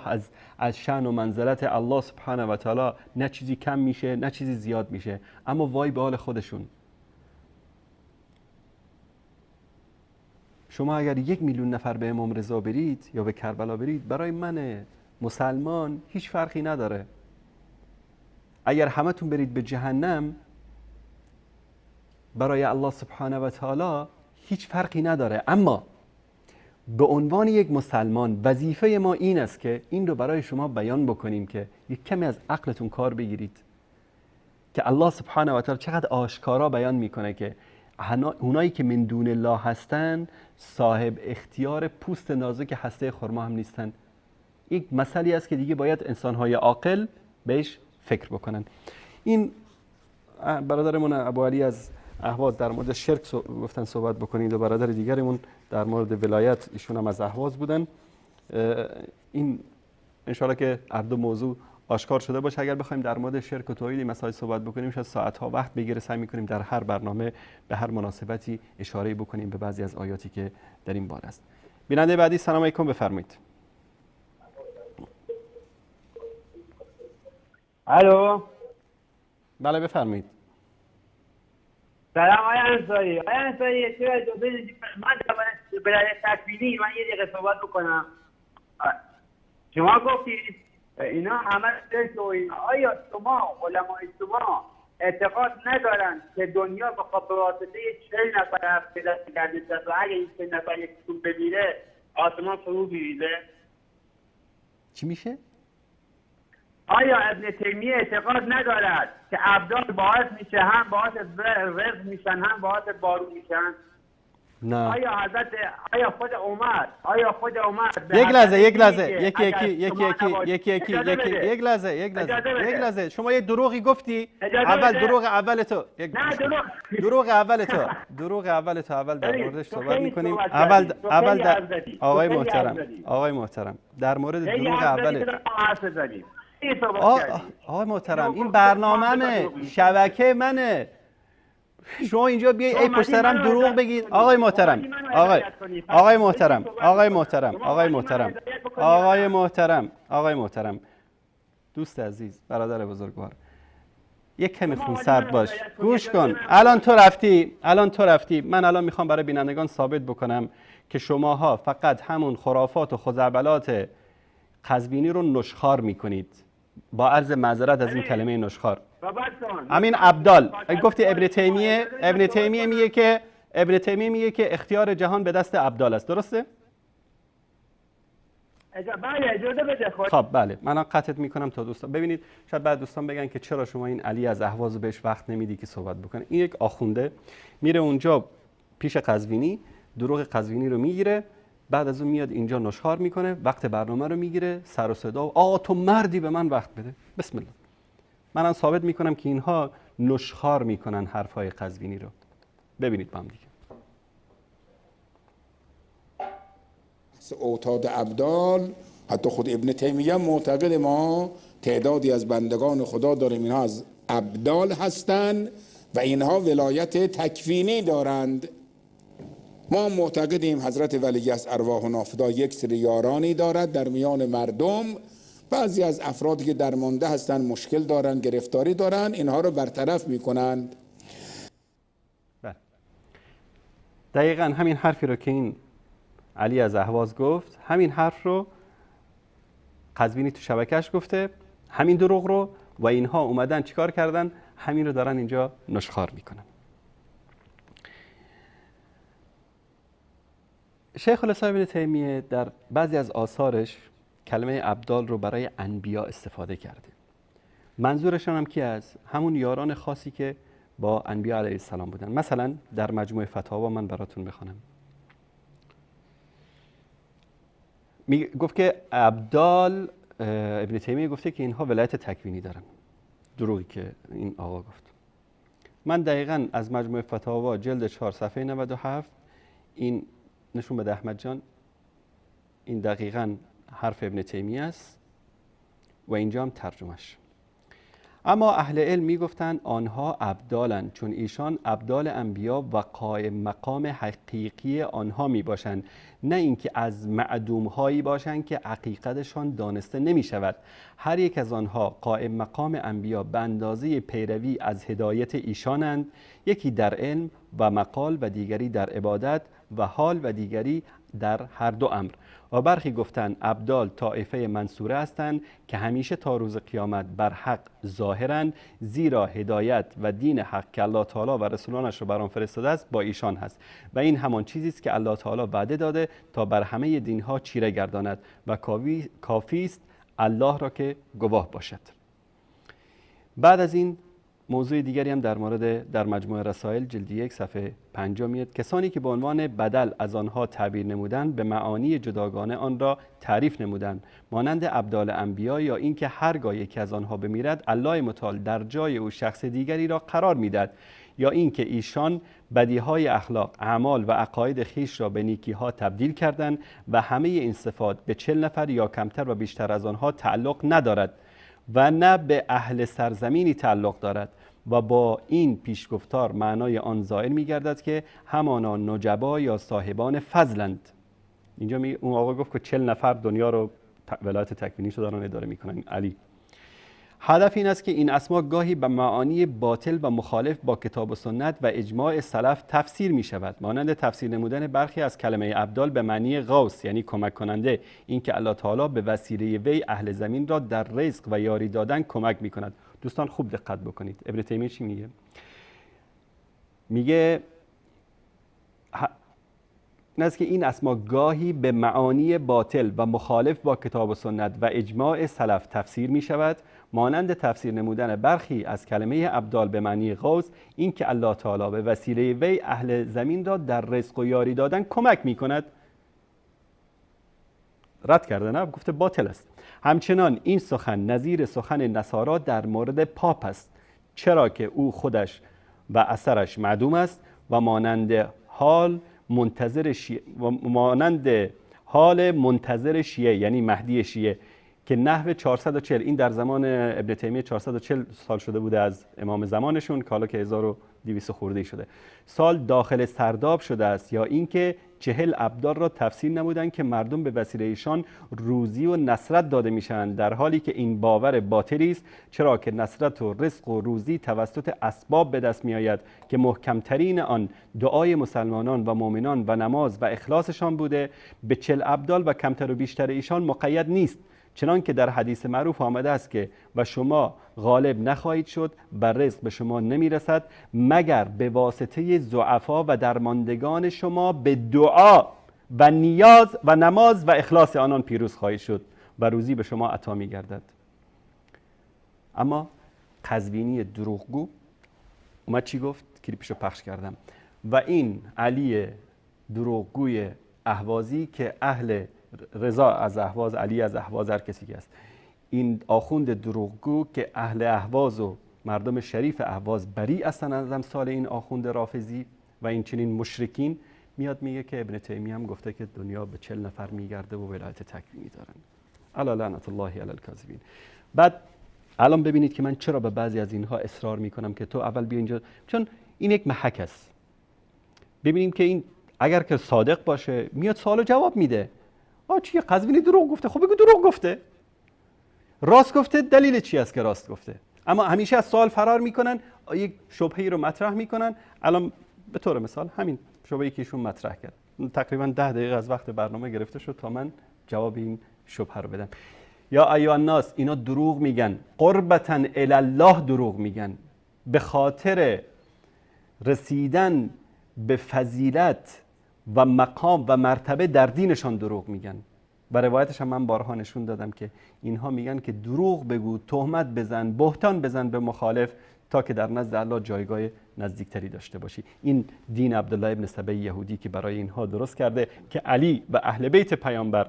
از شأن و منزلت الله سبحانه و تعالی نه چیزی کم میشه نه چیزی زیاد میشه. اما وای به حال خودشون. شما اگر 1 میلیون نفر به امام رضا برید یا به کربلا برید، برای من مسلمان هیچ فرقی نداره. اگر همتون برید به جهنم، برای الله سبحانه و تعالی هیچ فرقی نداره. اما به عنوان یک مسلمان وظیفه ما این است که این رو برای شما بیان بکنیم که یک کمی از عقلتون کار بگیرید که الله سبحانه و تعالی چقدر آشکارا بیان میکنه که اونایی که من دون الله هستن صاحب اختیار پوست نازک هسته خرما هم نیستن. یک مسئله است که دیگه باید انسانهای عاقل بهش فکر بکنن. این برادرمون ابو علی از اهواز در مورد شرک گفتن صحبت بکنید و برادر دیگرمون در مورد ولایت، ایشون هم از اهواز بودن. این انشاءالله که هر دو موضوع آشکار شده باشه. اگر بخوایم در مورد شرک و توحید مسائل صحبت بکنیم شاید ساعت‌ها وقت بگیره. سعی می‌کنیم در هر برنامه به هر مناسبتی اشاره بکنیم به بعضی از آیاتی که در این باره است. بیننده بعدی، سلام علیکم، بفرمایید. الو بله بفرمایید. سلام آقای انصاری. آقای انصاری چرا اجازه بدید من برای تکوینی من یه دقیقه صحبت بکنم. شما گفتید اینا همه توهین. آیا شما علمای شما اعتقاد ندارن که دنیا به واسطه 40 نفر هست که دست گردش است و اگه این 40 نفر یکیتون بمیره آسمان فرو میریزه؟ چی میشه؟ آیا ابن تیمیه اعتقاد ندارد که ابدال باعث میشه هم باعث رزق میشن هم باعث بارون میشن؟ نه. آیا خود عمر یک لحظه شما یه دروغی گفتی. اول دروغ اول تو اول در موردش صحبت میکنیم. اول در آقای محترم در مورد دروغ اول آقای محترم این برنامه‌مه، شبکه منه. شما اینجا بیای ای پشت سرم دروغ بگید. آقای محترم دوست عزیز، برادر بزرگوار، یک کمی خونسرد باش، گوش کن. الان تو رفتی من الان میخوام برای بینندگان ثابت بکنم که شماها فقط همون خرافات و خزعبلات قزوینی رو نشخوار میکنید. با عرض معذرت از این کلمه نشخوار. همین ابدال گفتی ابن تیمیه میگه که اختیار جهان به دست ابدال است، درسته؟ اجازه بده خود. خب بله، من قطعت میکنم تا دوستان ببینید. شاید بعد دوستان بگن که چرا شما این علی از اهواز رو بهش وقت نمیدی که صحبت بکنه. این یک آخونده میره اونجا پیش قزوینی، دروغ قزوینی رو میگیره، بعد از اون میاد اینجا نشخوار میکنه، وقت برنامه رو میگیره، سر و صدا و آقا تو مردی به من وقت بده. بسم الله. منم ثابت میکنم که اینها نشخوار میکنن حرفای قزوینی رو. ببینید با هم دیگه. اوتاد ابدال، حتی خود ابن تیمیه معتقد ما تعدادی از بندگان خدا داریم اینها از ابدال هستند و اینها ولایت تکوینی دارند. ما معتقدیم حضرت ولی از ارواح و نافدا یک سری یارانی دارد در میان مردم. بعضی از افرادی که درمانده هستند مشکل دارند، گرفتاری دارند، اینها رو برطرف میکنند. دقیقاً همین حرفی رو که این علی از اهواز گفت، همین حرف رو قزوینی تو شبکهش گفته، همین دروغ رو، و اینها اومدن چیکار کردن؟ همین رو دارن اینجا نشخوار میکنن. شیخ الاسلام ابن تیمیه در بعضی از آثارش کلمه ابدال رو برای انبیا استفاده کرده. منظورشان هم کی است؟ همون یاران خاصی که با انبیا علیه السلام بودن. مثلا در مجموع فتاوا من براتون بخونم. گفت که ابدال، ابن تیمیه گفته که اینها ولایت تکوینی دارن. دروغی که این آقا گفت. من دقیقاً از مجموع فتاوا جلد 4 صفحه 97 این نشون بده احمد جان، این دقیقاً حرف ابن تیمیه است و اینجا هم ترجمهش. اما اهل علم میگفتن آنها ابدالن، چون ایشان ابدال انبیا و قائم مقام حقیقی آنها میباشند، نه اینکه از معدوم هایی باشند که حقیقتشان دانسته نمی شود. هر یک از آنها قائم مقام انبیا به اندازه پیروی از هدایت ایشانند، یکی در علم و مقال و دیگری در عبادت و حال و دیگری در هر دو امر. و برخی گفتند ابدال طائفه منصوره هستند که همیشه تا روز قیامت بر حق ظاهرند، زیرا هدایت و دین حق که الله تعالی و رسولانش را بر آن فرستاده است با ایشان هست و این همان چیزی است که الله تعالی وعده داده تا بر همه دینها چیره گرداند و کافی است الله را که گواه باشد. بعد از این موضوع دیگری هم در مجموع رسائل جلد 1 صفحه 5 میاد. کسانی که به عنوان بدل از آنها تعبیر نمودند به معانی جداگانه آن را تعریف نمودند، مانند ابدال انبیا، یا اینکه هرگاه یکی از آنها بمیرد الله متعال در جای او شخص دیگری را قرار میداد، یا اینکه ایشان بدیهای اخلاق، اعمال و عقاید خیش را به نیکیها تبدیل کردند و همه این صفات به 40 نفر یا کمتر و بیشتر از آنها تعلق ندارد و نه به اهل سرزمینی تعلق دارد و با این پیشگفتار معنای آن ظاهر می‌گردد که همانا نجبا یا صاحبان فضلند. اینجا اون آقا گفت که 40 نفر دنیا رو ولایت تکوینی شو دارن اداره میکنن. علی هدف این است که این اسما گاهی به معانی باطل و مخالف با کتاب و سنت و اجماع سلف تفسیر می شود، مانند تفسیر نمودن برخی از کلمه ابدال به معنی غوث یعنی کمک کننده، اینکه الله تعالی به وسیله وی اهل زمین را در رزق و یاری دادن کمک می کند. دوستان خوب دقت بکنید. ابن تیمیه چی میگه؟ میگه این که این اسما گاهی به معانی باطل و مخالف با کتاب و سنت و اجماع سلف تفسیر می شود، مانند تفسیر نمودن برخی از کلمه ابدال به معنی غوث، این که الله تعالی به وسیله وی اهل زمین را در رزق و یاری دادن کمک می کند. رد کرده، نه؟ گفته باطل است. همچنان این سخن نظیر سخن نصارا در مورد پاپ است، چرا که او خودش و اثرش معدوم است و مانند حال منتظر شیعه یعنی مهدی شیعه که نحو 440، این در زمان ابن تیمیه 440 سال شده بوده از امام زمانشون که حالا که 1200 خورده شده سال داخل سرداب شده است، یا اینکه 40 ابدال را تفسیر نمودند که مردم به وسیله ایشان روزی و نصرت داده میشن، در حالی که این باور باطلی است، چرا که نصرت و رزق و روزی توسط اسباب به دست می آید که محکمترین آن دعای مسلمانان و مؤمنان و نماز و اخلاصشان بوده. به 40 ابدال و کمتر و بیشتر ایشان مقید نیست، چنان که در حدیث معروف آمده است که و شما غالب نخواهید شد و رزق به شما نمیرسد مگر به واسطه ضعفا و درماندگان شما به دعا و نیاز و نماز و اخلاص آنان پیروز خواهید شد و روزی به شما عطا می‌گردد. اما قزوینی دروغگو اومد چی گفت؟ کلیپشو پخش کردم. و این علی دروغگوی اهوازی که اهل رضا از اهواز، علی از اهواز، هر کسی که است، این آخوند دروغگو که اهل اهواز و مردم شریف اهواز بری هستن از امثال این آخوند رافضی و این چنین مشرکین، میاد میگه که ابن تیمیه هم گفته که دنیا به 40 نفر میگرده و ولایت تکوینی دارن. الا لعنت الله علی الکاذبین. بعد الان ببینید که من چرا به بعضی از اینها اصرار میکنم که تو اول بیا اینجا، چون این یک محک است. ببینیم که این اگر که صادق باشه میاد سوالو جواب میده. چیه قزوینی دروغ گفته؟ خب بگو دروغ گفته. راست گفته، دلیل چی است که راست گفته؟ اما همیشه از سوال فرار میکنن، یک شبهه‌ای رو مطرح میکنن. الان به طور مثال همین شبهه‌ای که ایشون مطرح کرد تقریبا 10 دقیقه از وقت برنامه گرفته شد تا من جواب این شبهه رو بدم. یا ایها الناس، اینا دروغ میگن، قربتاً الی الله دروغ میگن، به خاطر رسیدن به فضیلت و مقام و مرتبه در دینشان دروغ میگن. و روایتش هم من بارها نشون دادم که اینها میگن که دروغ بگو، تهمت بزن، بهتان بزن به مخالف تا که در نزد الله جایگاه نزدیکتری داشته باشی. این دین عبدالله ابن سبی یهودی که برای اینها درست کرده که علی و اهل بیت پیامبر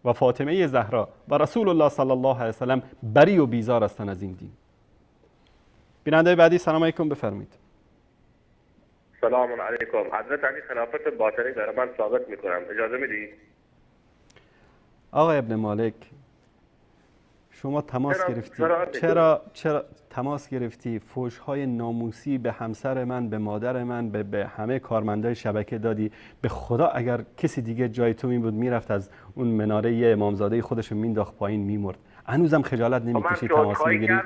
و فاطمه زهرا و رسول الله صلی الله علیه وسلم بری و بیزار هستند از این دین. بیننده بعدی، سلام علیکم، بفرمایید. سلام علیکم. حضرت علی خلافت باطنی در من ثابت میکنم، اجازه میدی؟ آقای ابن مالک، شما تماس گرفتی. چرا تماس گرفتی؟ فحش‌های ناموسی به همسر من، به مادر من، به همه کارمندای شبکه دادی. به خدا اگر کسی دیگه جای تو می بود میرفت از اون مناره امامزاده خودش رو مینداخت پایین میمرد. هنوزم خجالت نمیکشی تماس میگیری؟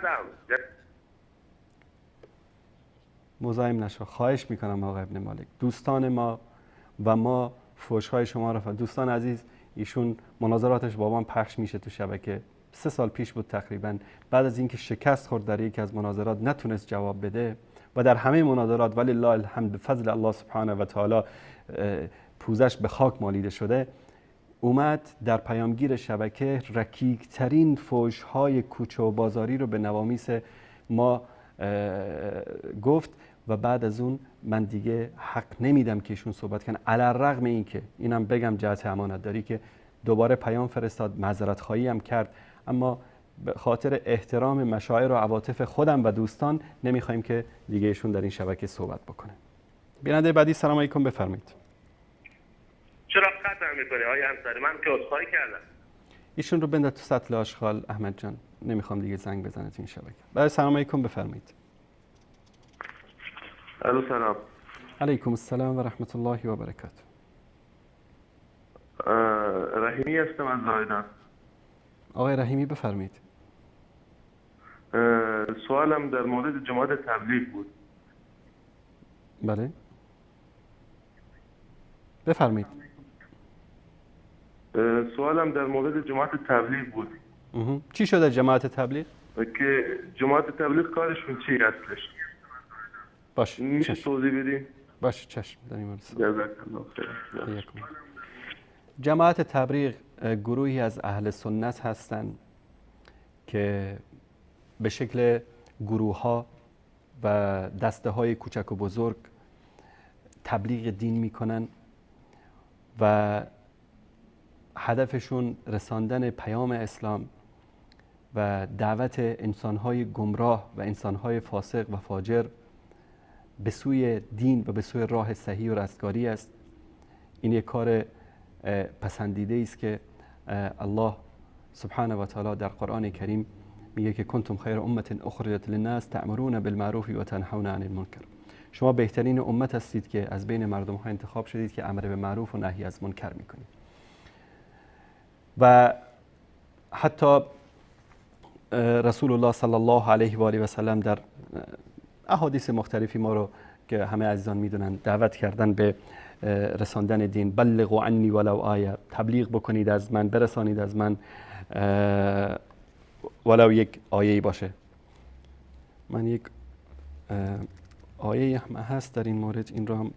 مزاحم نشو، خواهش میکنم آقای ابن مالک. دوستان ما و ما فحش‌های شما رو دوستان عزیز، ایشون مناظراتش با من پخش میشه تو شبکه. 3 سال پیش بود تقریبا، بعد از اینکه شکست خورد در یکی از مناظرات نتونست جواب بده و در همه مناظرات ولله الحمد بفضل الله سبحانه و تعالی پوزش به خاک مالیده شده، اومد در پیامگیر شبکه رکیکترین فحش‌های کوچه و بازاری رو به نوامیس ما گفت و بعد از اون من دیگه حق نمیدم که ایشون صحبت کنه، علی الرغم این که اینم بگم جهت امانت داری که دوباره پیام فرستاد، معذرت خواهی هم کرد، اما به خاطر احترام مشاعر و عواطف خودم و دوستان نمیخوایم که دیگه ایشون در این شبکه صحبت بکنه. بیننده بعدی، سلام علیکم، بفرمایید. چرا قطع میکنی آقای انصاری؟ من که عذرخواهی کردم. ایشون رو بنده تو سطل آشغال احمد جان، نمیخوام دیگه زنگ بزنه تو این شبکه. بعد سلام علیکم، بفرمایید. الو سلام. علیکم السلام و رحمت الله و برکاته. رحیمی هستم از زایدان. آقای رحیمی بفرمایید. سوالم در مورد جماعت تبلیغ بود. بله بفرمایید. سوالم در مورد جماعت تبلیغ بود. چی شده جماعت تبلیغ؟ که جماعت تبلیغ کارشون چی هستش؟ باش میشه توضیح بدین؟ باش چشم در این مورد. جزاک الله خیر. جماعت تبلیغ گروهی از اهل سنت هستند که به شکل گروه ها و دسته های کوچک و بزرگ تبلیغ دین میکنن و هدفشون رساندن پیام اسلام و دعوت انسانهای گمراه و انسانهای فاسق و فاجر به سوی دین و به سوی راه صحیح و رستگاری است. این یک کار پسندیده است که الله سبحانه و تعالی در قرآن کریم میگه که کنتم خیر امت اخرجت للناس تأمرون بالمعروف و تنهون عن المنکر. شما بهترین امت هستید که از بین مردم ها انتخاب شدید که امر به معروف و نهی از منکر میکنید. و حتی رسول الله صلی الله علیه و آله و سلم در احادیث مختلفی ما رو که همه عزیزان میدونن دعوت کردن به رساندن دین. بلغوا عنی ولو آیه، تبلیغ بکنید از من، برسانید از من ولو یک آیه‌ای باشه. من یک آیه هم هست در این مورد، این رو هم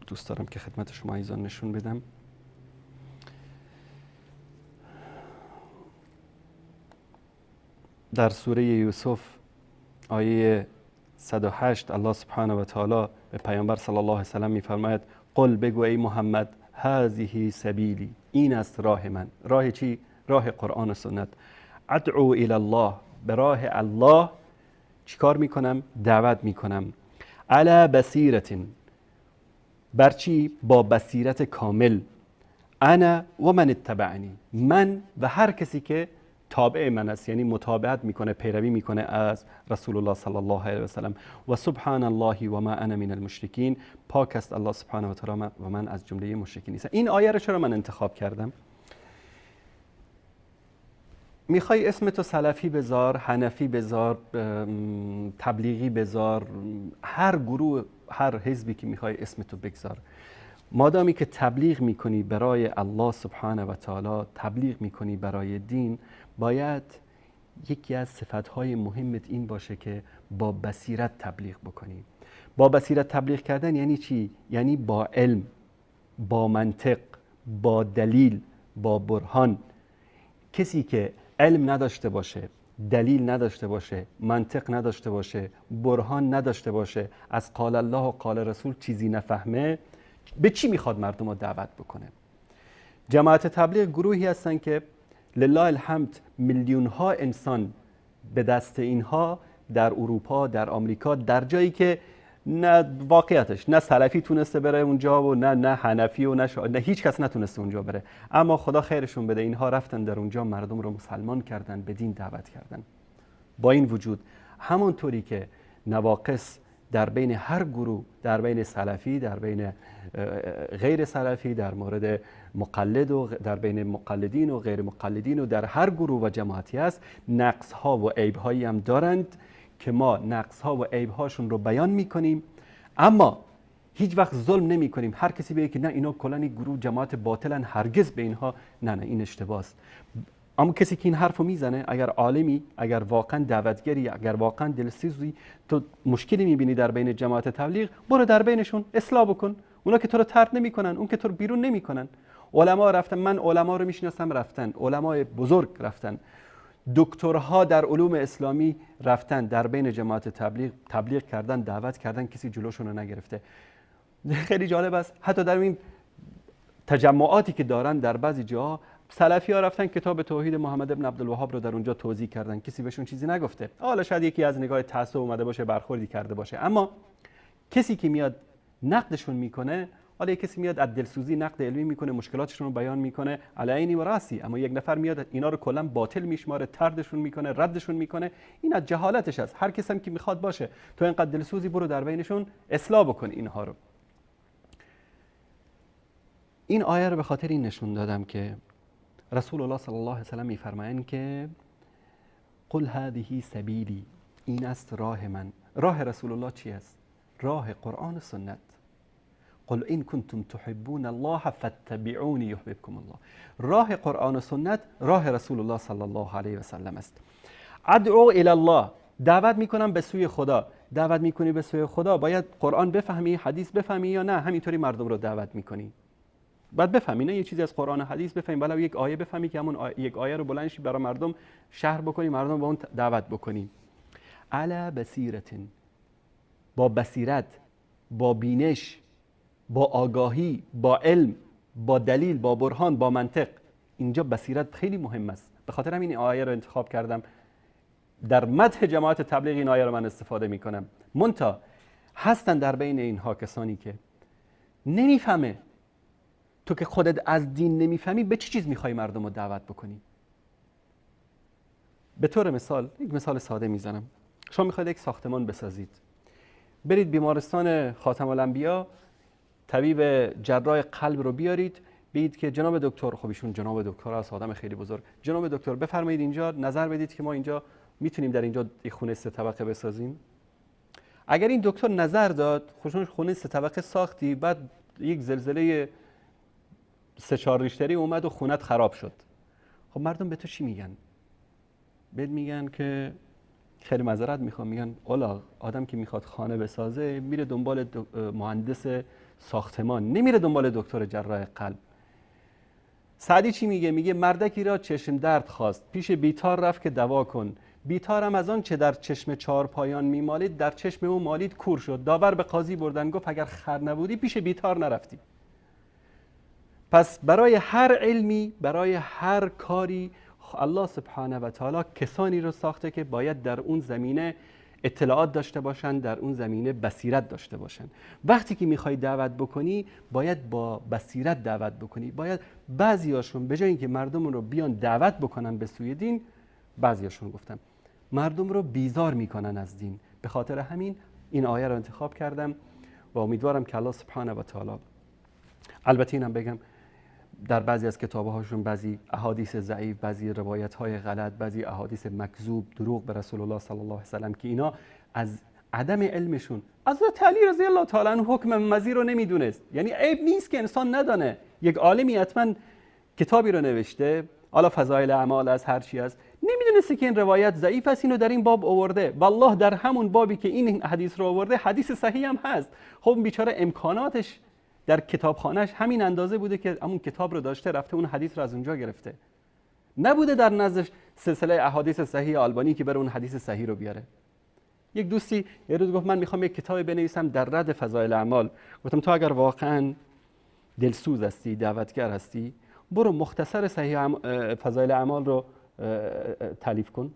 دوست دارم که خدمت شما عزیزان نشون بدم. در سوره یوسف آیه 108 الله سبحانه و تعالی به پیامبر صلی الله علیه و سلم میفرماید قل بگو ای محمد هذه سبیلی، این است راه من. راه چی؟ راه قرآن و سنت. ادعو الی الله، به راه الله چیکار میکنم؟ دعوت میکنم. علی بصیرت، بر چی؟ با بصیرت کامل. انا و من اتبعنی، من و هر کسی که تابع من است، یعنی متابعت میکنه، پیروی میکنه از رسول الله صلی الله علیه و سلم. و سبحان الله و ما انا من المشرکین، پاک است الله سبحانه و تعالی و من از جمله مشرکین نیستم. این آیه رو چرا من انتخاب کردم؟ میخوای اسمتو سلفی بذار، حنفی بذار، تبلیغی بذار، هر گروه، هر حزبی که میخوای اسمتو بگذار، مادامی که تبلیغ میکنی برای الله سبحانه و تعالی، تبلیغ میکنی برای دین، باید یکی از صفتهای مهمت این باشه که با بصیرت تبلیغ بکنی. با بصیرت تبلیغ کردن یعنی چی؟ یعنی با علم، با منطق، با دلیل، با برهان. کسی که علم نداشته باشه، دلیل نداشته باشه، منطق نداشته باشه، برهان نداشته باشه، از قال الله و قال رسول چیزی نفهمه، به چی میخواد مردم رو دعوت بکنه؟ جماعت تبلیغ گروهی هستن که لله الحمد میلیون ها انسان به دست اینها در اروپا، در آمریکا، در جایی که نه واقعیتش نه سلفی تونسته بره اونجا و نه حنفی و نه هیچ کس نتونسته اونجا بره، اما خدا خیرشون بده اینها رفتن در اونجا، مردم رو مسلمان کردن، به دین دعوت کردن. با این وجود همونطوری که نواقص در بین هر گروه، در بین سلفی، در بین غیر سلفی، در مورد مقلد و در بین مقلدین و غیر مقلدین و در هر گروه و جماعتی هست، نقص ها و عیب هایی هم دارند که ما نقص ها و عیب هاشون رو بیان میکنیم، اما هیچ وقت ظلم نمی کنیم. هر کسی بگه که نه اینا کلان گروه جماعت باطلن، هرگز به اینها نه این اشتباه است. اما کسی که این حرفو میزنه، اگر عالمی، اگر واقعا دعوتگری، اگر واقعا دلسوزی، تو مشکلی میبینی در بین جماعت تبلیغ، برو در بینشون اصلاح بکن. اونا که تو رو طرد نمیکنن، اون که تو رو بیرون نمیکنن. علما رفتن، من علما رو میشناسم رفتن، علمای بزرگ رفتن، دکترها در علوم اسلامی رفتن در بین جماعت تبلیغ کردن، دعوت کردن، کسی جلوشون رو نگرفته. خیلی جالب است، حتی در این تجمعاتی که دارن در بعضی جاها سلفی ها رفتن کتاب توحید محمد ابن عبدالوهاب رو در اونجا توضیح کردن، کسی بهشون چیزی نگفته. حالا شاید یکی از نگاه تعصب اومده باشه، برخوردی کرده باشه، اما کسی که میاد نقدشون میکنه، حالا کسی میاد از دلسوزی نقد علمی میکنه، مشکلاتشون رو بیان میکنه، علی و راسی، اما یک نفر میاد اینا رو کلا باطل میشماره، طردشون میکنه، ردشون میکنه. این از جهالتش است. هر کسی هم که میخواد باشه، تو اینقدر دلسوزی برو در بینشون اصلاح بکن اینها رو. این آیه رو به خاطر این نشون دادم که رسول الله صلی الله علیه و سلم میفرمایند که قل هذه سبیلی، این است راه من. راه رسول الله چی است؟ راه قرآن و سنت. قل این کنتم تحبون الله فاتبعونی یحببکم الله. راه قرآن و سنت راه رسول الله صلی الله علیه و سلم است. ادعو الی الله، دعوت میکنم به سوی خدا. دعوت میکنی به سوی خدا، باید قرآن بفهمی، حدیث بفهمی، یا نه همینطوری مردم رو دعوت میکنی؟ باید بفهمی، نه یه چیزی از قرآن و حدیث بفهمی، بلکه یک آیه بفهمی که همون یک آیه رو بلند شی برای مردم شرح بکنی، مردم به اون دعوت بکنی. علی بصیرت، با بصیرت، با بینش، با آگاهی، با علم، با دلیل، با برهان، با منطق. اینجا بصیرت خیلی مهم است. به خاطر همین آیه رو انتخاب کردم. در مدح جماعت تبلیغ این آیه رو من استفاده میکنم. منتها هستن در بین اینها کسانی که نمیفهمه. تو که خودت از دین نمیفهمی، به چه چیز میخوای مردم رو دعوت بکنی؟ به طور مثال، یک مثال ساده میزنم. شما میخواید یک ساختمان بسازید، برید بیمارستان خاتم الانبیا، طبیب جراح قلب رو بیارید، بگید که جناب دکتر، خب ایشون جناب دکتر است، آدم خیلی بزرگ، جناب دکتر بفرمایید اینجا نظر بدید که ما اینجا میتونیم در اینجا یک خونه 3 طبقه بسازیم. اگر این دکتر نظر داد، خوشون خونه 3 طبقه ساختی، بعد یک زلزله 3-4 ریشتری اومد و خونت خراب شد، خب مردم به تو چی میگن؟ بهت میگن که خیلی معذرت میخوام، میگن اولا آدم که میخواد خانه بسازه میره دنبال مهندس ساختمان، نمیره دنبال دکتر جراح قلب. سعدی چی میگه؟ میگه مردکی را چشم درد خواست، پیش بیتار رفت که دوا کن. بیتار هم از آن چه در چشم 4 پایان میمالید، در چشم او مالید کور شد. داور به قاضی بردن، گفت اگر خر نبودی پیش بیتار نرفتی. پس برای هر علمی، برای هر کاری، الله سبحانه و تعالی کسانی رو ساخته که باید در اون زمینه اطلاعات داشته باشن، در اون زمینه بصیرت داشته باشن. وقتی که میخوای دعوت بکنی، باید با بصیرت دعوت بکنی. باید بعضیاشون به جای اینکه مردم رو بیان دعوت بکنن به سوی دین، بعضیاشون گفتم مردم رو بیزار میکنن از دین. به خاطر همین این آیه رو انتخاب کردم و امیدوارم که الله سبحانه و تعالی، البته اینم بگم در بعضی از کتاب‌هاشون بعضی احادیث ضعیف، بعضی روایت‌های غلط، بعضی احادیث مکذوب، دروغ به رسول الله صلی الله علیه و سلم که اینا از عدم علمشون. حضرت علی رضی الله تعالی عنه حکم مزی رو نمیدونست. یعنی عیب نیست که انسان ندانه. یک عالمی حتما کتابی رو نوشته، حالا فضایل اعمال از هر چی است، نمیدونسته که این روایت ضعیف است، اینو در این باب آورده. والله در همون بابی که این حدیث رو آورده حدیث صحیح هم هست. خب بیچاره امکاناتش در کتابخانهش همین اندازه بوده که همون کتاب رو داشته، رفته اون حدیث رو از اونجا گرفته. نبوده در نزدش سلسله احادیث صحیح آلبانی که بره اون حدیث صحیح رو بیاره. یک دوستی یه روز گفت من میخوام یک کتابی بنویسم در رد فضایل اعمال. گفتم تو اگر واقعا دلسوز هستی، دعوتگر هستی، برو مختصر صحیح فضایل اعمال رو تالیف کن.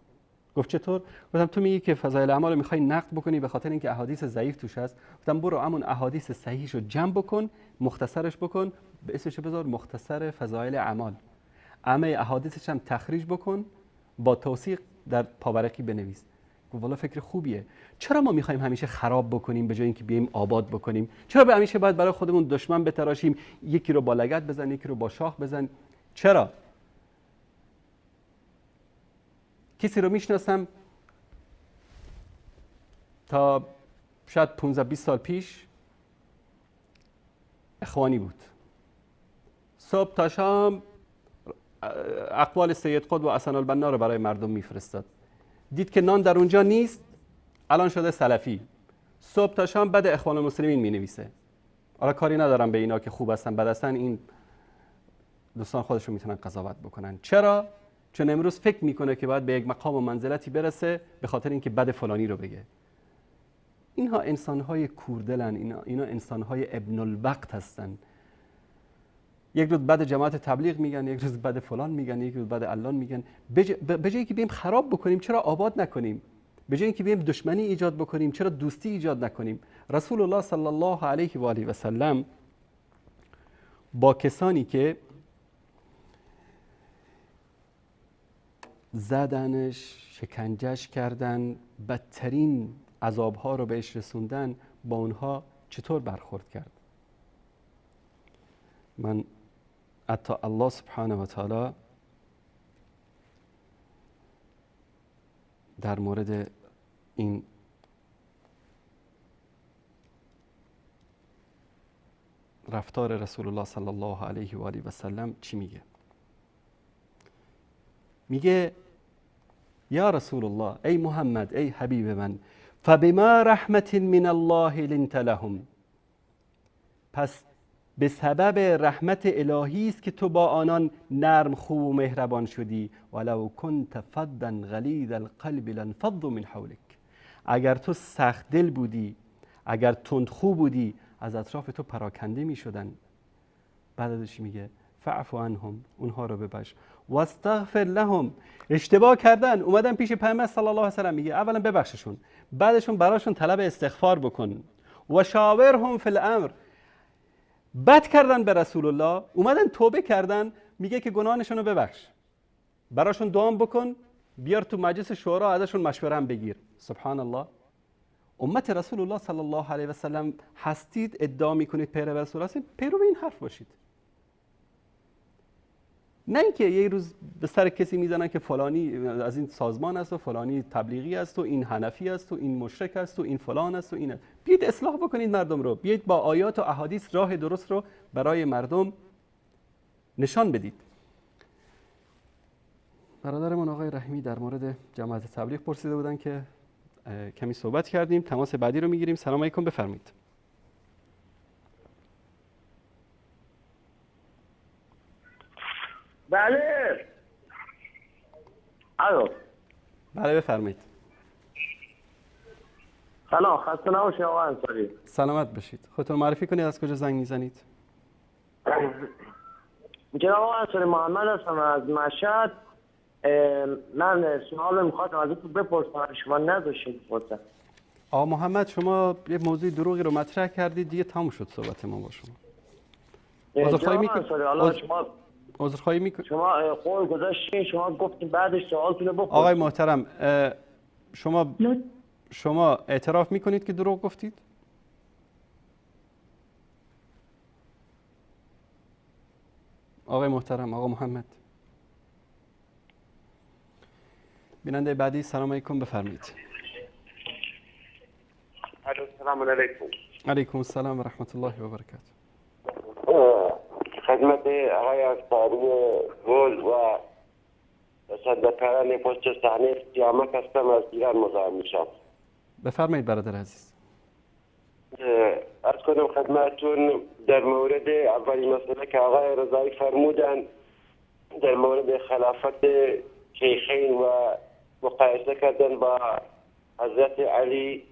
گفت چطور؟ گفتم تو میگی که فضایل اعمال رو میخوای نقد بکنی به خاطر اینکه احادیث ضعیف توش هست. گفتم برو همون احادیث صحیحش رو جمع بکن، مختصرش بکن، به اسمش بذار مختصر فضایل اعمال. همه احادیثش هم تخریج بکن، با توثیق در پاورقی بنویس. گفت والا فکر خوبیه. چرا ما میخوایم همیشه خراب بکنیم به جای اینکه بیایم آباد بکنیم؟ چرا به همیشه باید برای خودمون دشمن بتراشیم، یکی رو با لگد بزن، یکی رو با شاخ بزن؟ چرا؟ کسی رو میشناسم تا شاید 15-20 سال پیش اخوانی بود، صبح تا شام اقوال سید قطب و حسن البنا رو برای مردم میفرستاد. دید که نان در اونجا نیست، الان شده سلفی، صبح تا شام بد اخوان المسلمین می نویسه. حالا کاری ندارم به اینا که خوب هستن بد هستن، این دوستان خودشون میتونن قضاوت بکنن. چرا؟ چون امروز فکر میکنه که باید به یک مقام و منزلتی برسه به خاطر اینکه بد فلانی رو بگه. اینها انسانهای کوردلن، اینا انسانهای ابن الوقت هستن. یک روز بعد جماعت تبلیغ میگن، یک روز بعد فلان میگن، یک روز بعد علان میگن. به جایی که بیم خراب بکنیم چرا آباد نکنیم؟ به جایی که بیم دشمنی ایجاد بکنیم چرا دوستی ایجاد نکنیم؟ رسول الله صلی الله علیه و آله و سلم با کسانی که زدنش، شکنجهش کردن، بدترین عذابها رو بهش رسوندن، با اونها چطور برخورد کرد؟ من حتی الله سبحانه و تعالی در مورد این رفتار رسول الله صلی الله علیه و آله و سلم چی میگه؟ میگه یا رسول الله، ای محمد، ای حبیب من، فبما رحمت من الله لنت لهم، پس به سبب رحمت الهی است که تو با آنان نرم خو و مهربان شدی. ولو کنت فظا غلیظ القلب لانفضوا من حولک، اگر تو سخت دل بودی، اگر تندخو بودی، از اطراف تو پراکنده می شدن. بعد ازش میگه فاعف عنهم، اونها رو ببخش، واستغفر لهم، اشتباه کردن اومدن پیش پیامبر صلی الله علیه و سلم، میگه اولا ببخششون، بعدشون براشون طلب استغفار بکن. و شاورهم فی الامر، بد کردن به رسول الله، اومدن توبه کردن، میگه که گناهانشون رو ببخش، براشون دعا بکن، بیار تو مجلس شورا ازشون مشوره هم بگیر. سبحان الله. امت رسول الله صلی الله علیه و سلم هستید، ادعا میکنید پیرو رسول الله هستید، پیرو این حرف باشید. نه اینکه یه روز به سر کسی میزنن که فلانی از این سازمان است و فلانی تبلیغی است و این حنفی است و این مشرک است و این فلان است و این است. بیایید اصلاح بکنید مردم رو، بیایید با آیات و احادیث راه درست رو برای مردم نشان بدید. برادرمون آقای رحیمی در مورد جماعت تبلیغ پرسیده بودن که کمی صحبت کردیم. تماس بعدی رو میگیریم. سلام علیکم، بفرمایید. بله. الو. بله بفرمایید. سلام، خسته نباشید آقا انصاری. سلامت باشید. خودتون معرفی کنید، از کجا زنگ میزنید؟ جناب آقا انصاری، محمد هستم از مشهد. من سوال میخواستم ازتون بپرسم، شما نداشتید بپرسم. آقا محمد، شما یه موضوع دروغی رو مطرح کردید، دیگه تموم شد صحبت ما با شما. عذرخواهی میکنم. شما قول گذاشتین، شما گفتین بعدش سوالتون رو بپرسید. آقای محترم، شما اعتراف میکنید که دروغ گفتید؟ آقای محترم، آقا محمد. بیننده بعدی، سلام علیکم، بفرمایید. السلام علیکم. علیکم السلام و رحمت الله و برکاته. خدمت آقای انصاری گل و تصدیقکاران پشت صحنه قیامت هستم، از ایران مزاحم میشم. بفرمایید برادر عزیز. عرض کنم خدمتتون در مورد اولین مسئله که آقای رضایی فرمودن در مورد خلافت شیخین و مقایسه کردن با حضرت علی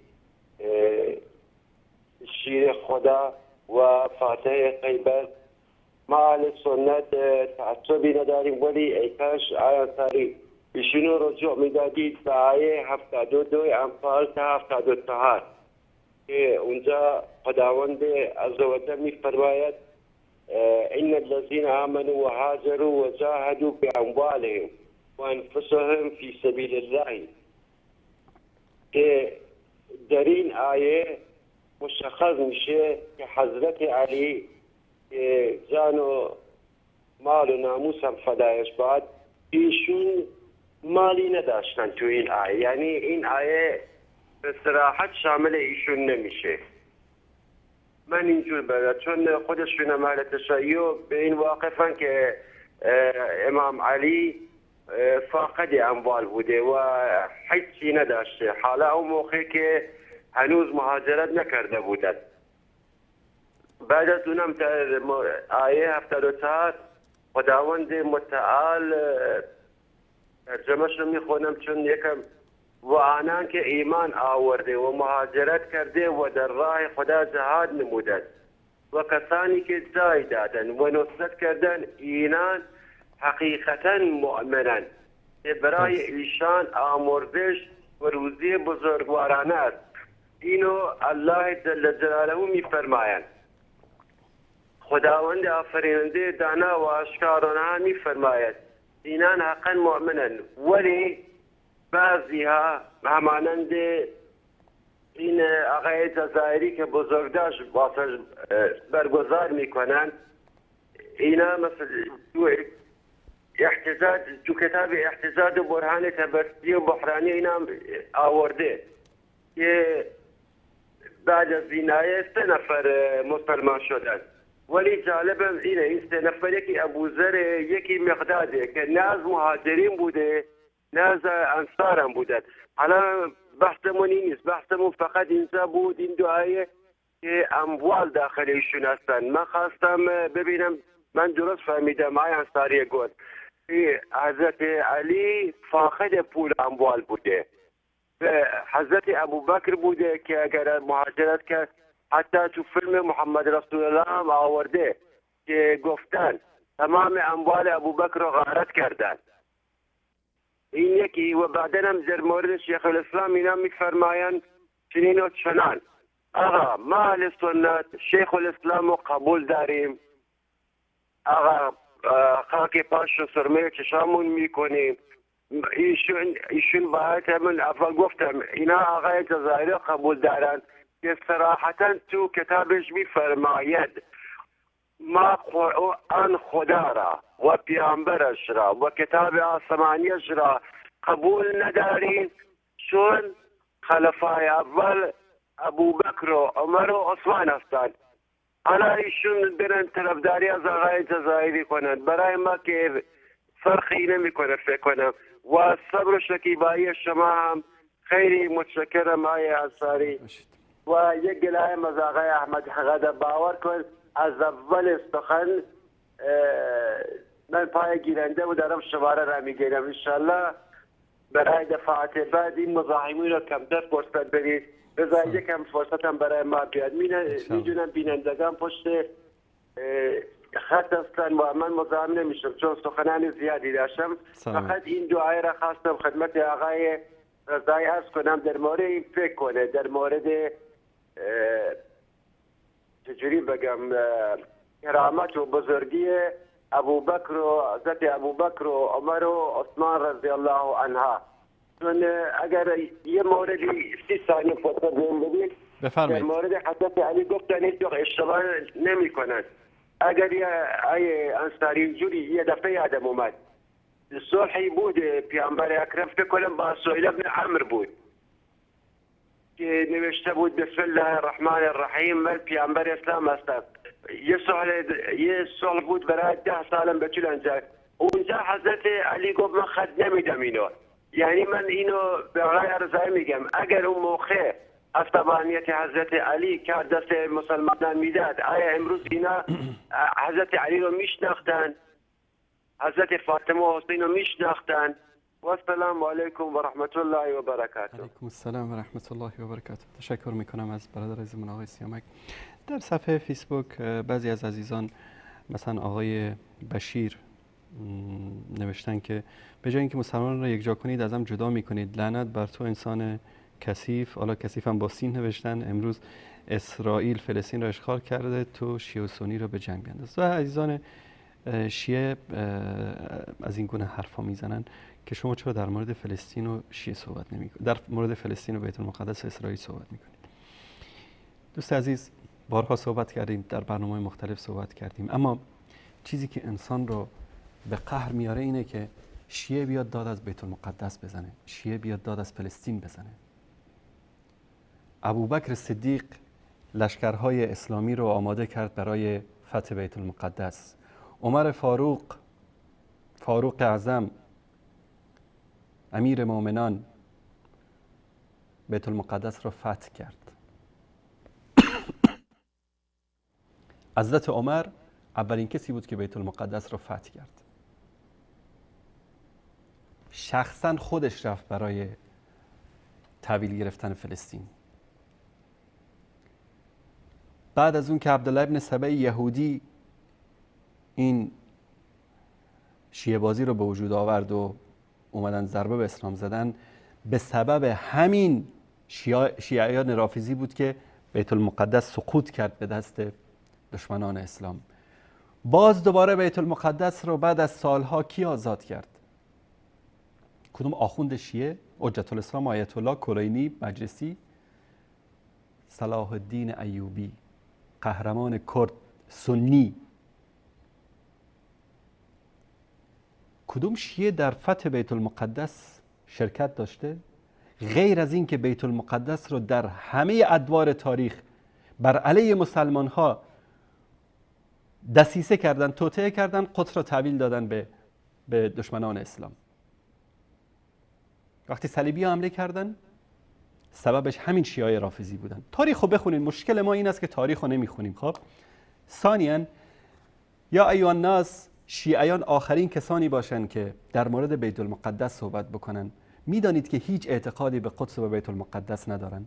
شیر خدا و فاتح غیبت. ما اهل سنت تعصبی نداریم، ولی ای کاش آقای انصاری ایشونو رجوع میدادید به آیه 72 انفال تا 74 که اونجا خداوند عزوجل میفرماید ان الذين آمنوا وهاجروا وجاهدوا باموالهم وانفسهم في سبيل الله، که در این آیه مشخص میشه که حضرت علی جان و مال و ناموس هم فدایش باد، ایشون مالی نداشتن تو این آیه، یعنی این آیه به صراحت شامل ایشون نمیشه. من اینجور بدم چون خودشون اهل تشیع به این واقفن که امام علی فاقد اموال بوده و هیچی نداشته، حالا اون موقع که هنوز مهاجرت نکرده بودند. بعد از اونم در آیه 74 خداوند متعال ترجمهش رو میخونم چون یکم و آنان که ایمان آورده و مهاجرت کرده و در راه خدا جهاد نمودند و کسانی که جای دادن و نصرت کردن اینان حقیقتا مؤمنند که برای ایشان آمرزش و روزی بزرگوارانه است. اینو الله جل جلاله میفرمایند. خداوند آفریننده دانا و آشکارانه میفرماید اینان حقا مؤمنند، ولی بعضی ها همانند این آقای جزایری که بزرگداشت برگزار میکنند، اینا مثل احتجاج تو کتاب احتجاج و برهان تبرسی و بحرانی اینا آورده که بعد از زینای 3 نفر مسلمان شدن. ولی جالب اینه این 3 نفر یکی ابوذر یکی مقداده که نه از مهاجرین بوده نه از انصار هم بودن. حالا بحثمون این نیست، بحثمون فقط اینجا بود این دعایه که اموال داخل ایشون هستن. من خواستم ببینم من درست فهمیدم آقای انصاری گفت حضرت علی فاقد پول اموال بوده، حضرت ابوبکر بوده که اگر مهاجرت کرد حتی تو فیلم محمد رسول الله هم آورده که گفتن تمام اموال ابوبکر رو غارت کردن. این یکی. و بعدن هم در مورد شیخ الاسلام اینا میفرمایند چنین و چنان. آقا ما اهل سنت شیخ الاسلام رو قبول داریم، آقا خاک پاش و سرمه چشامون میکنیم. ایشون باید همون اول گفتم اینا آقای جزایری قبول دارن که صراحتا تو کتابش میفرماید ما قرآن خدا را و پیامبرش را و کتاب آسمانیش را قبول ندارین چون خلفای اول ابوبکر و عمر و عثمان هستند. حالا ایشون برن طرفداری از آقای جزایری کنند. برای ما که فرقی نمیکنه فکر کنم. و صبر و شکیبایی شما هم خیلی متشکرم آقای انصاری. و یک گلایم از آقای احمد حقیقت باور کن از اول سخن من پای گیرنده و دارم شماره را میگیرم. انشالله برای دفعات بعد این مزاحمین رو کمتر فرصت بدید. بذار یکم فرصت هم برای ما بیاد. میدونم بینندگان پشت خط هستن و من مزاحم نمیشم چون سخنان زیادی داشتم. فقط این دعای را خواستم خدمت آقای رضایی عرض کنم در مورد این فکر کنه، در مورد چجوری بگم کرامت و بزرگی ابوبکر و حضرت ابوبکر و عمر و عثمان رضی الله عنها. چون اگر یه موردی 30 ثانیه فرصت بدید بفرمایید. در مورد حضرت علی گفتن هیچ اشتباه نمی کنند. اگر یه انصاری اینجوری یه دفعه یادم اومد صلحی بود پیامبر اکرم فکر کنم با سهیل بن عمرو بود که نوشته بود بسم الله الرحمن الرحیم من پیامبر اسلام هستم. یه صلح بود برای 10 سالم به طول انجام. اونجا حضرت علی گفت من خط نمیدم اینو. یعنی من اینو به آقای رضایی میگم اگر اون موقع عصبانیت حضرت علی که دست مسلمانان میداد آیا امروز اینا حضرت علی رو میشناختن، حضرت فاطمه و حسین رو میشناختن؟ و السلام علیکم و رحمت الله و برکاته. علیکم السلام و رحمت الله و برکاته. تشکر میکنم از برادر عزیزمون آقای سیامک. در صفحه فیسبوک بعضی از عزیزان مثلا آقای بشیر نوشتن که به جای اینکه مسلمان را یک جا کنید ازم جدا میکنید، لعنت بر تو انسان کثیف. حالا کثیف هم با سین نوشتن. امروز اسرائیل فلسطین را اشغال کرده، تو شیعه و سنی را به جنگ بینداز. و عزیزان شیعه از این گونه حرفا میزنن که شما چرا در مورد فلسطین و شیعه صحبت نمیکنید، در مورد فلسطین و بیت المقدس اسرائیل صحبت میکنید. دوست عزیز بارها صحبت کردیم، در برنامه‌های مختلف صحبت کردیم، اما چیزی که انسان رو به قهر میاره اینه که شیعه بیاد داد از بیت المقدس بزنه، شیعه بیاد داد از فلسطین بزنه. ابوبکر صدیق لشکرهای اسلامی رو آماده کرد برای فتح بیت المقدس. عمر فاروق اعظم امیر مومنان بیت المقدس رو فتح کرد. حضرت عمر اولین کسی بود که بیت المقدس رو فتح کرد. شخصا خودش رفت برای تحویل گرفتن فلسطین. بعد از اون که عبدالله ابن سبع یهودی این شیعه بازی رو به وجود آورد و اومدن ضربه به اسلام زدن، به سبب همین شیعیان رافضی بود که بیت المقدس سقوط کرد به دست دشمنان اسلام. باز دوباره بیت المقدس رو بعد از سالها کی آزاد کرد؟ کدوم آخوند شیعه؟ حجت الاسلام آیت الله کلینی مجلسی؟ صلاح الدین ایوبی، قهرمان کرد سنی. کدوم شیعه در فتح بیت المقدس شرکت داشته؟ غیر از این که بیت المقدس رو در همه ادوار تاریخ بر علیه مسلمان ها دسیسه کردن، توطئه کردن، قدس را تحویل دادن به دشمنان اسلام. وقتی صلیبی ها حمله کردن سببش همین شیعه رافضی بودن. تاریخ رو بخونید. مشکل ما این است که تاریخ رو نمیخونیم. خب ثانیاً یا ایها الناس، شیعیان آخرین کسانی باشند که در مورد بیت المقدس صحبت بکنن. میدانید که هیچ اعتقادی به قدس و بیت المقدس ندارن.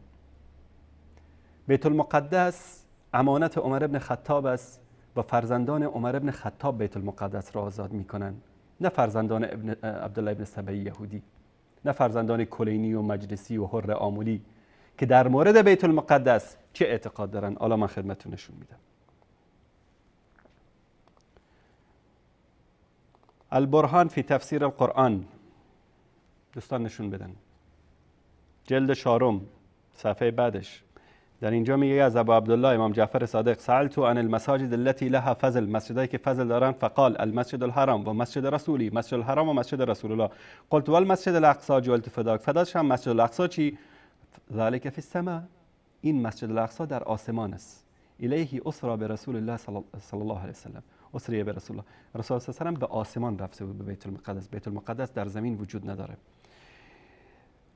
بیت المقدس امانت عمر ابن خطاب است و فرزندان عمر ابن خطاب بیت المقدس را آزاد میکنن، نه فرزندان عبدالله ابن سبعی یهودی، نه فرزندان کلینی و مجلسی و حر آمولی که در مورد بیت المقدس چه اعتقاد دارن. حالا من خدمتتون نشون میدم. البرهان فی تفسیر القرآن، دوستان نشون بدن، جلد 4 صفحه بعدش. در اینجا میگه از ابو عبدالله امام جعفر صادق سألت عن المساجد التي لها فضل، مسجدایی که فضل دارن، فقال المسجد الحرام و مسجد رسولی، مسجد الحرام و مسجد رسول الله. قلت والمسجد الاقصی جعلت فداک، فداش هم مسجد الاقصی چی؟ ذلك فی السماء، این مسجد الاقصی در آسمان است. الیه اسری برسول الله صلی الله علیه وسلم، اسری به رسول الله، رسول الله صلی الله علیه و به آسمان رفته بود به بیت المقدس. بیت المقدس در زمین وجود نداره.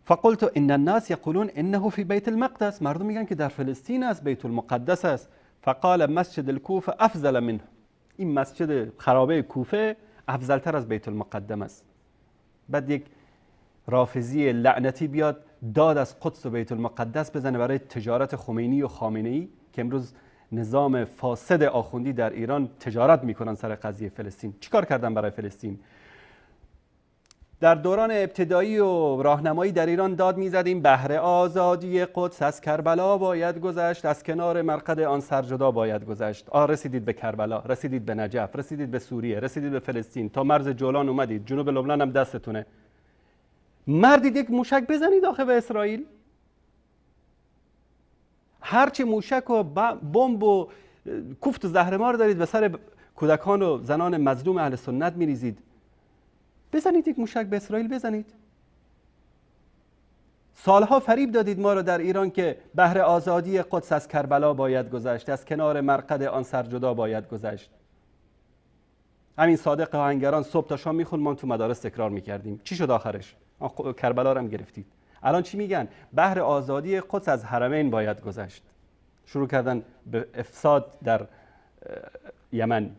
فقلت ان الناس يقولون انه في بیت المقدس، مردم میگن که در فلسطین است، بیت المقدس است. فقال مسجد الكوفه افضل منه، این مسجد خرابه کوفه افضلتر از بیت المقدس است. بعد یک رافضی لعنتی بیاد داد از قدس و بیت المقدس بزنه برای تجارت خمینی و خامنه‌ای که امروز نظام فاسد آخوندی در ایران تجارت میکنن سر قضیه فلسطین. چیکار کردن برای فلسطین؟ در دوران ابتدایی و راهنمایی در ایران داد میزدیم بهر آزادی قدس از کربلا باید گذشت، از کنار مرقد آن سرجدا باید گذشت. رسیدید به کربلا، رسیدید به نجف، رسیدید به سوریه، رسیدید به فلسطین، تا مرز جولان اومدید، جنوب لبنان هم دستتونه. مردید یک موشک بزنید آخه به اسرائیل؟ هرچی موشک و بمب و کوفت و زهرمار دارید به سر کودکان و زنان مظلوم اهل سنت میریزید، بزنید یک موشک به اسرائیل بزنید. سالها فریب دادید ما رو در ایران که بهر آزادی قدس از کربلا باید گذشت، از کنار مرقد آن سرجدا باید گذشت. همین صادق آهنگران صبح تا شام میخوند، ما تو مدارس تکرار میکردیم. چی شد آخرش؟ کربلا رو هم گرفتید. الان چی میگن؟ بهر آزادی قدس از حرمین باید گذشت. شروع کردن به افساد در یمن.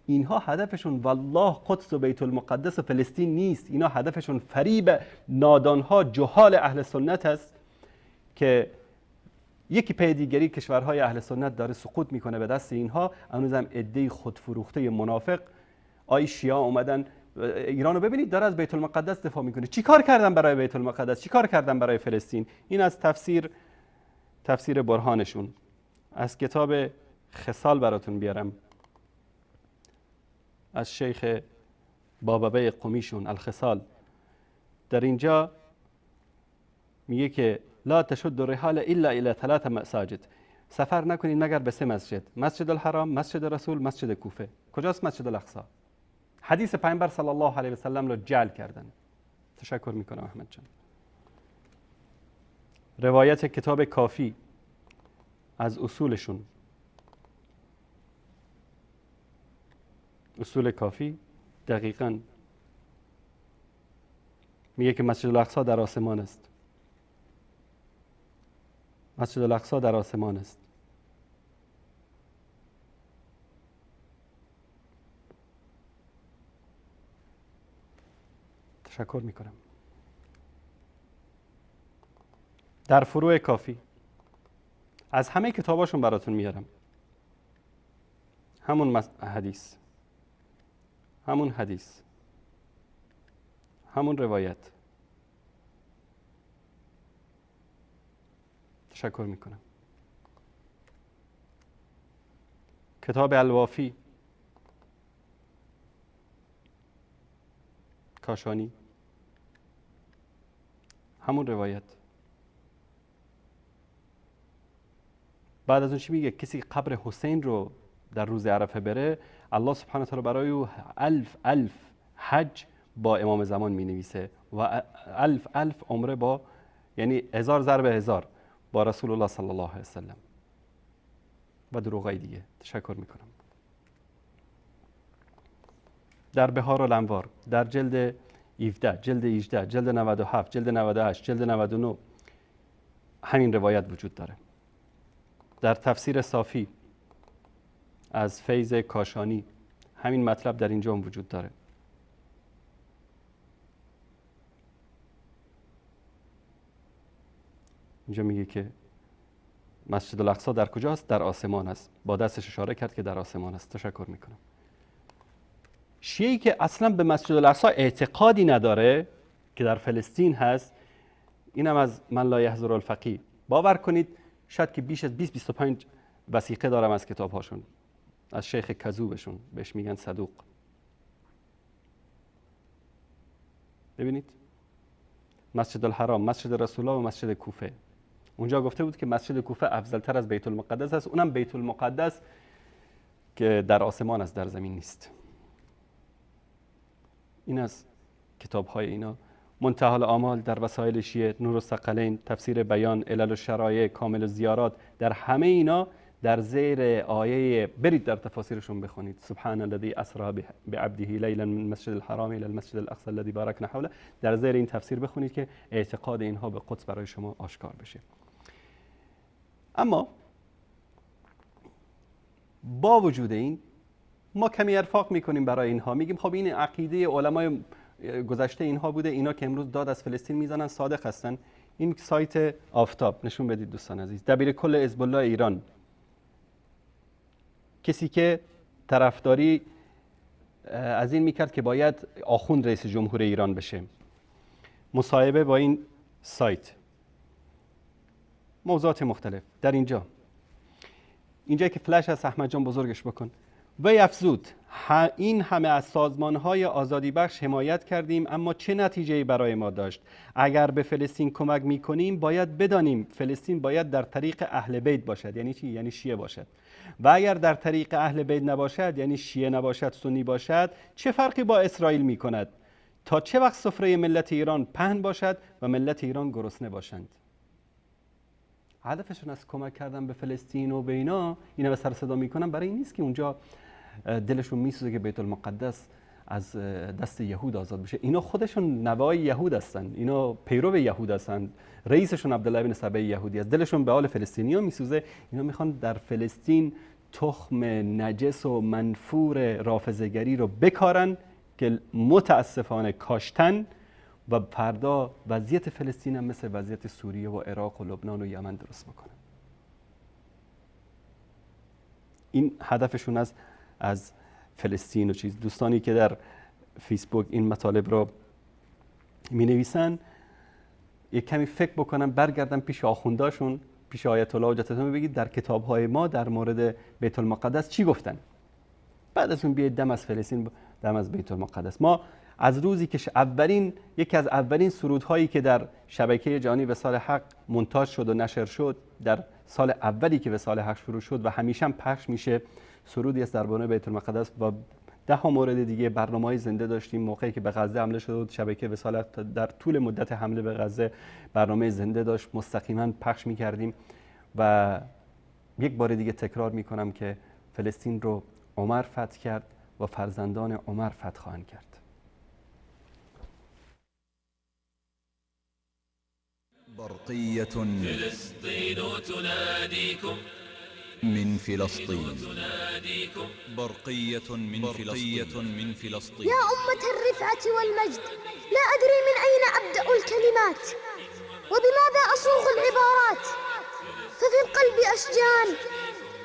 اینها هدفشون والله قدس و بیت المقدس و فلسطین نیست. اینا هدفشون فریب نادانها جهال اهل سنت است که یکی پی دیگری کشورهای اهل سنت داره سقوط میکنه به دست اینها. هنوزم عده خودفروخته منافق آی شیعه اومدن ایرانو ببینید داره از بیت المقدس دفاع میکنه. چی کار کردن برای بیت المقدس؟ چی کار کردن برای فلسطین؟ این از تفسیر برهانشون. از کتاب خصال براتون بیارم، از شیخ بابابه قمیشون الخصال. در اینجا میگه که لا تشد الرحال الا الى 3 مساجد، سفر نکنید مگر به 3 مسجد، مسجد الحرام، مسجد رسول، مسجد کوفه. کجاست مسجد الاقصی؟ حدیث پیامبر صلی الله علیه و سلم رو جعل کردن. تشکر میکنم احمد جان. روایت کتاب کافی از اصولشون، اصول کافی دقیقاً میگه که مسجد الاقصی در آسمان است. مسجد الاقصی در آسمان است. تشکر میکنم. در فروع کافی از همه کتاباشون براتون میارم. همون حدیث، همون روایت. تشکر میکنم. کتاب الوافی کاشانی، همون روایت. بعد از اون چی میگه؟ کسی قبر حسین رو در روز عرفه بره، الله سبحانه و تعالی برای او 1000 حج با امام زمان می نویسه و الف عمره با، یعنی 1000 ضرب 1000 با رسول الله صلی الله علیه وسلم و دروغای دیگه. تشکر میکنم. در بهار الانوار در جلد 17 جلد 18 جلد 97 جلد 98 جلد 99 همین روایت وجود داره. در تفسیر صافی از فیض کاشانی همین مطلب در اینجا هم وجود داره. اینجا میگه که مسجد الاقصی در کجاست؟ در آسمان است. با دستش اشاره کرد که در آسمان است. تشکر میکنم. شیعی که اصلا به مسجد الاقصی اعتقادی نداره که در فلسطین هست، اینم از من لا یحضر الفقیه. باور کنید شاید که بیش از 20-25 وثیقه دارم از کتابهاشون، از شیخ کذوبشون، بهش میگن صدوق. ببینید مسجد الحرام، مسجد رسول الله و مسجد کوفه. اونجا گفته بود که مسجد کوفه افضلتر از بیت المقدس است. اونم بیت المقدس که در آسمان است، در زمین نیست. این از کتاب‌های اینا. منتهى الآمال در وسایل شیعه، نور الثقلین، تفسیر بیان، علل الشرایع، کامل الزیارات، در همه اینا در زیر آیه، برید در تفاسیرشون بخونید، سبحان الذی اسری بعبده لیلا من المسجد الحرام الى المسجد الاقصی الذی بارکنا حوله، در زیر این تفسیر بخونید که اعتقاد اینها به قدس برای شما آشکار بشه. اما با وجود این ما کمی ارفاق میکنیم برای اینها، میگیم خب این عقیده علمای گذشته اینها بوده، اینا که امروز داد از فلسطین میزنن صادق هستن. این سایت آفتاب نشون بدید دوستان عزیز. دبیر کل حزب الله ایران، کسی که طرفداری از این میکرد که باید آخوند رئیس جمهور ایران بشه، مصاحبه با این سایت، موضوعات مختلف. در اینجا که فلش از احمد جان بزرگش بکن. وی افزود این همه از سازمان‌های آزادی بخش حمایت کردیم، اما چه نتیجه‌ای برای ما داشت؟ اگر به فلسطین کمک می‌کنیم باید بدانیم فلسطین باید در طریق اهل بیت باشد. یعنی چی؟ یعنی شیعه باشد. و اگر در طریق اهل بیت نباشد، یعنی شیعه نباشد، سنی باشد، چه فرقی با اسرائیل می‌کند؟ تا چه وقت سفره ملت ایران پهن باشد و ملت ایران گرسنه باشند؟ هدفشون از کمک کردن به فلسطین و به اینا به سر صدا میکنن برای این نیست که اونجا دلشون میسوزه که بیت المقدس از دست یهود آزاد بشه. اینا خودشون نوای یهود هستن، اینا پیرو یهود هستن، رئیسشون عبدالله بن سبع یهودی است، دلشون به حال فلسطینی‌ها میسوزه. اینا میخوان در فلسطین تخم نجس و منفور رافضه‌گری رو بکارن که متاسفانه کاشتن و فردا وضعیت فلسطین هم مثل وضعیت سوریه و عراق و لبنان و یمن درست بکنن. این هدفشون از فلسطین و چیز. دوستانی که در فیسبوک این مطالب رو می نویسن یک کمی فکر بکنن، برگردن پیش آخونداشون، پیش آیت الله حجتشون، بگید در کتاب‌های ما در مورد بیت المقدس چی گفتن. بعد از اون بیاید دم از فلسطین، دم از بیت المقدس. ما از روزی که یکی از اولین سرودهایی که در شبکه جهانی وصال حق مونتاژ شد و نشر شد، در سال اولی که وصال حق شروع شد و همیشه هم پخش میشه، سرودی است درباره بیت المقدس و 10 مورد دیگه. برنامه‌های زنده داشتیم موقعی که به غزه حمله شد، شبکه وصال حق در طول مدت حمله به غزه برنامه زنده داشت، مستقیما پخش می‌کردیم. و یک بار دیگه تکرار می‌کنم که فلسطین رو عمر فتح کرد و فرزندان عمر فتح خواهند کرد. برقية فلسطين تناديكم من فلسطين برقية من فلسطين يا أمة الرفعة والمجد، لا أدري من أين أبدأ الكلمات وبماذا أصوغ العبارات، ففي القلب أشجان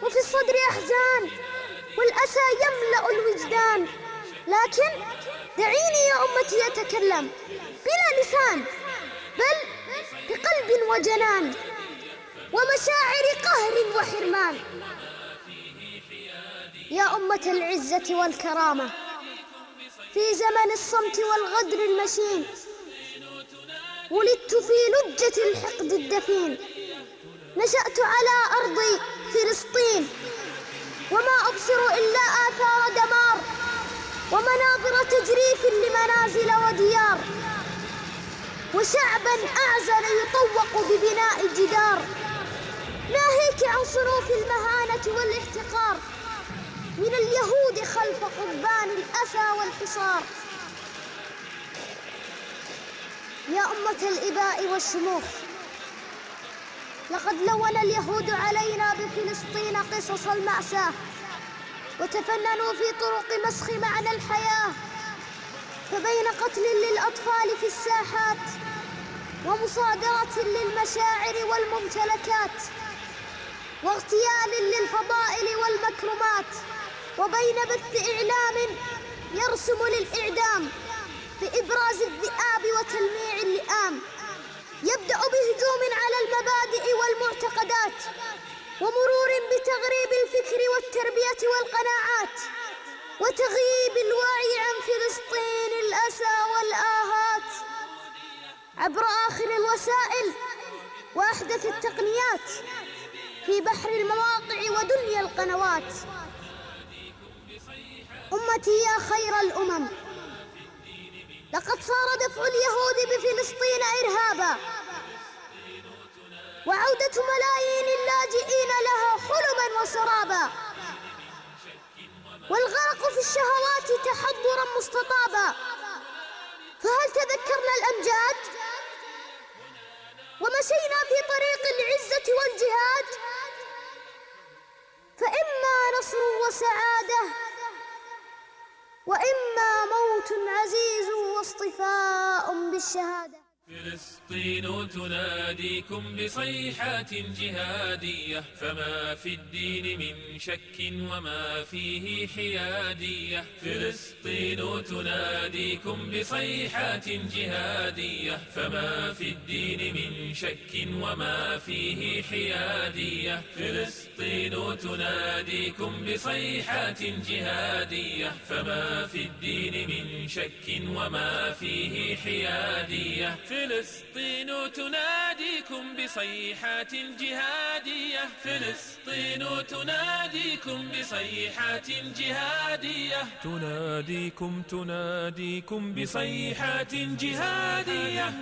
وفي الصدر أحزان والأسى يملأ الوجدان، لكن دعيني يا أمتي أتكلم بلا لسان بل بقلب وجنان ومشاعر قهر وحرمان. يا أمة العزة والكرامة، في زمن الصمت والغدر المشين ولدت في لجة الحقد الدفين، نشأت على أرض فلسطين وما أبصر إلا آثار دمار ومناظر تجريف لمنازل وديار، وشعبا أعزل يطوق ببناء الجدار، ناهيك عن صنوف المهانة والاحتقار من اليهود خلف قضبان الأسى والحصار. يا أمة الإباء والشموخ، لقد لون اليهود علينا بفلسطين قصص المأساة، وتفننوا في طرق مسخ معنى الحياة، فبين قتل للأطفال في الساحات ومصادرة للمشاعر والممتلكات واغتيال للفضائل والمكرمات، وبين بث إعلام يرسم للإعدام بإبراز الذئاب وتلميع اللئام، يبدأ بهجوم على المبادئ والمعتقدات ومرور بتغريب الفكر والتربية والقناعات وتغييب الوعي عن فلسطين الأسى والآهات عبر آخر الوسائل وأحدث التقنيات في بحر المواقع ودنيا القنوات. أمتي يا خير الأمم، لقد صار دفع اليهود بفلسطين إرهابا، وعودة ملايين اللاجئين لها حلما وسرابا، والغرق في الشهوات تحضرا مستطابا. فهل تذكرنا الأمجاد ومشينا في طريق العزة والجهاد؟ فإما نصر وسعادة، وإما موت عزيز واصطفاء بالشهادة. فلسطين تناديكم بصيحات جهادية، فما في الدين من شك وما فيه حيادية. فلسطين تناديكم بصيحات جهادية، فما في الدين من شك وما فيه حيادية. فلسطين تناديكم بصيحات جهادية، فما في الدين من شك وما فيه حيادية. فلسطين تناديكم بصيحات جهادية، فلسطين تناديكم بصيحات جهادية، تناديكم بصيحات جهادية.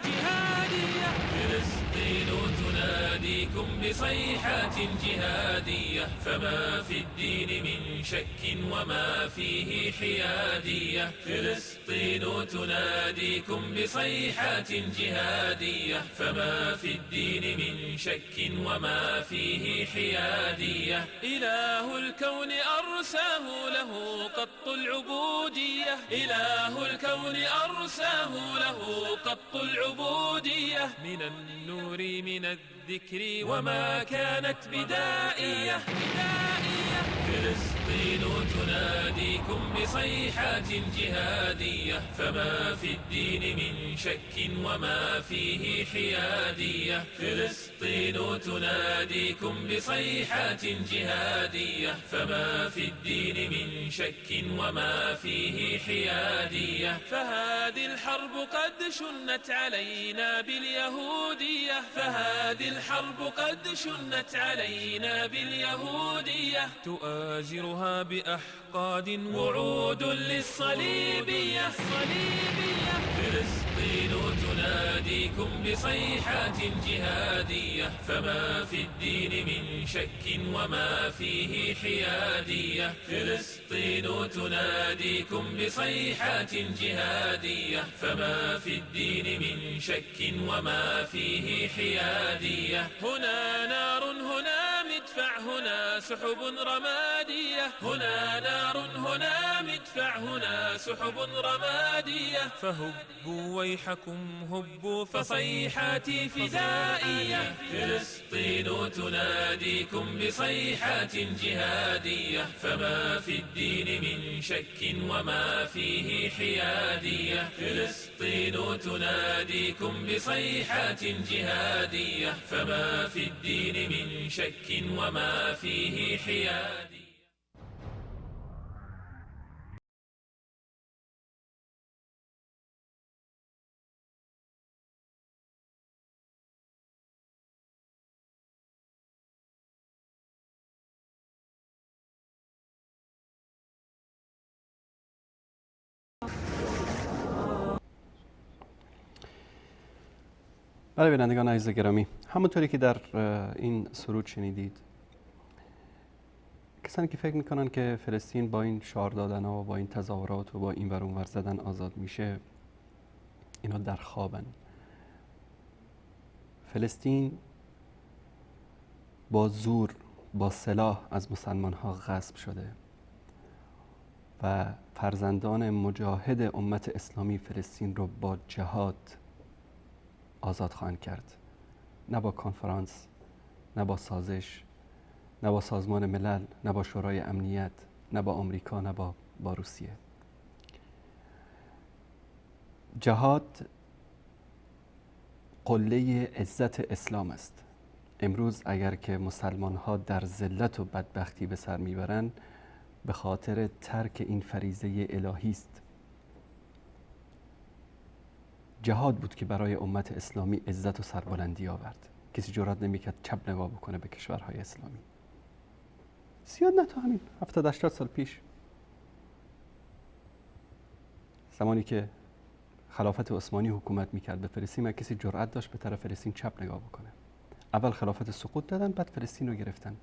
فلسطين تناديكم بصيحات جهادية، فما في الدين من شك وما فيه حيادية. فلسطين تناديكم بصيحات جهادية، فما في الدين من شك وما فيه حيادية. إله الكون أرساه له قط العبودية، إله الكون أرساه له قط العبودية. من النور من الذكر وما كانت بدائية. فلسطين تناديكم بصيحات جهادية، فما في الدين من شك وما فيه حيادية. فلسطين تناديكم بصيحات جهادية، فما في الدين من شك وما فيه حيادية. فهذه الحرب قد شنت علينا باليهودية، فهذه الحرب قد شنت علينا باليهودية. تؤازرها بأحقاد وعود للصليبية. فلسطين تناديكم بصيحات جهادية، فما في الدين من شك وما فيه حيادية. فلسطين تناديكم بصيحات جهادية، فما في الدين من شك وما فيه حيادية. هنا نار، هنا مدفع، هنا سحب رمادية، هنا نار، هنا مدفع، هنا سحب رمادية. فهبوا ويحكم هبوا، فصيحاتي فدائية. فلسطين تناديكم بصيحات جهادية، فما في الدين من شك وما فيه حيادية. فلسطين تناديكم بصيحات جهادية، فما في الدين من شك وما فيه حيادية. بله بینندگان عزیز گرامی، همونطوری که در این سرود شنیدید، کسانی که فکر میکنن که فلسطین با این شعار دادن و با این تظاهرات و با این ور اون ور زدن آزاد میشه، اینا در خوابن. فلسطین با زور، با سلاح از مسلمان ها غصب شده و فرزندان مجاهد امت اسلامی فلسطین رو با جهاد آزاد خواهند کرد. نه با کنفرانس، نه با سازش، نه با سازمان ملل، نه با شورای امنیت، نه با آمریکا، نه با روسیه. جهاد قله عزت اسلام است. امروز اگر که مسلمان ها در ذلت و بدبختی به سر میبرند، به خاطر ترک این فریضه الهی است. جهاد بود که برای امت اسلامی عزت و سربلندی آورد. کسی جرئت نمیکرد چپ نگاه بکنه به کشورهای اسلامی. زیاد نه، تا همین 70-80 سال پیش، زمانی که خلافت عثمانی حکومت میکرد به فلسطین، و کسی جرئت داشت به طرف فلسطین چپ نگاه بکنه. اول خلافت سقوط دادن، بعد فلسطین رو گرفتن.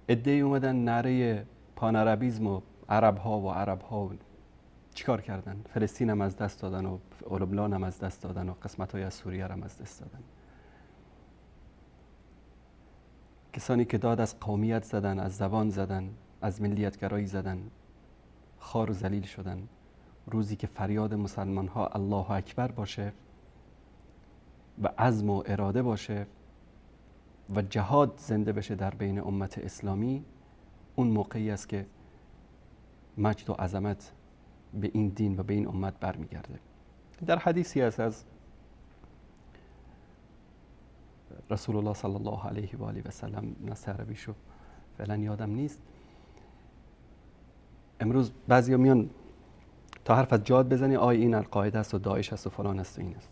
عده‌ای اومدن نعره پانعربیسم و عرب ها چیکار کردن؟ فلسطین هم از دست دادن و لبنان هم از دست دادن و قسمت‌های از سوریه هم از دست دادن. کسانی که داد از قومیت زدن، از زبان زدن، از ملیتگرایی زدن، خوار و ذلیل شدن. روزی که فریاد مسلمان ها الله اکبر باشه و عزم و اراده باشه و جهاد زنده بشه در بین امت اسلامی، اون موقعی است که مجد و عظمت به این دین و به این امت برمیگرده. در حدیثی است از رسول الله صلی الله علیه و آله و سلم، نص عربیشو فعلا یادم نیست. امروز بعضیا میان تا حرف از جهاد بزنی، این القاعده است و داعش است و فلان است و این است.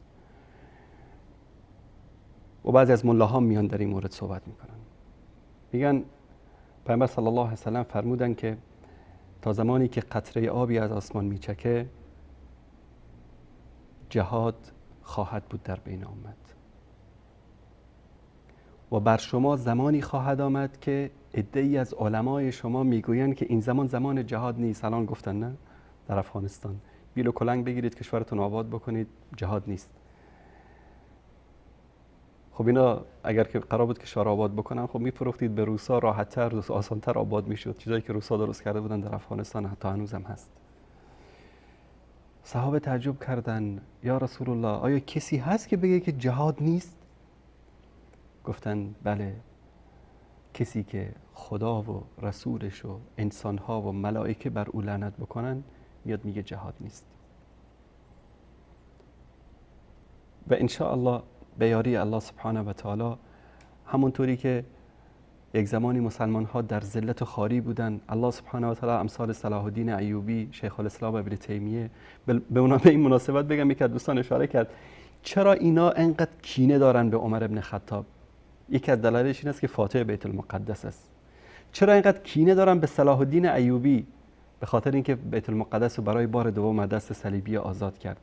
و بعضی از ملاها میان در این مورد صحبت میکنن، میگن پیامبر صلی الله علیه و سلم فرمودن که تا زمانی که قطره آبی از آسمان میچکه، جهاد خواهد بود در بین امت. و بر شما زمانی خواهد آمد که عده‌ای از علمای شما میگویند که این زمان جهاد نیست. الان گفتن نه، در افغانستان بیل و کلنگ بگیرید کشورتون آباد بکنید، جهاد نیست. خب اینا اگر که قرار بود کشور آباد بکنن، خب میفروختید به روسا، راحت‌تر و آسان‌تر آباد میشد. چیزایی که روسا درست کرده بودن در افغانستان حتی هنوزم هست. صحابه تعجب کردن، یا رسول الله آیا کسی هست که بگه که جهاد نیست؟ گفتن بله، کسی که خدا و رسولش و انسانها و ملائکه بر او لعنت بکنن، میاد میگه جهاد نیست. و ان شاء الله به یاری الله سبحانه و تعالی، همونطوری که یک زمانی مسلمان ها در ذلت و خواری بودن، الله سبحانه و تعالی امثال صلاح الدین ایوبی، شیخ الاسلام ابن تیمیه، به این مناسبت بگم، یک از دوستان اشاره کرد چرا اینا انقدر کینه دارن به عمر ابن خطاب. یکی از دلایلش این است که فاتح بیت المقدس است. چرا اینقدر کینه دارن به صلاح الدین ایوبی؟ به خاطر اینکه بیت المقدس رو برای بار دوم دست صلیبی آزاد کرد.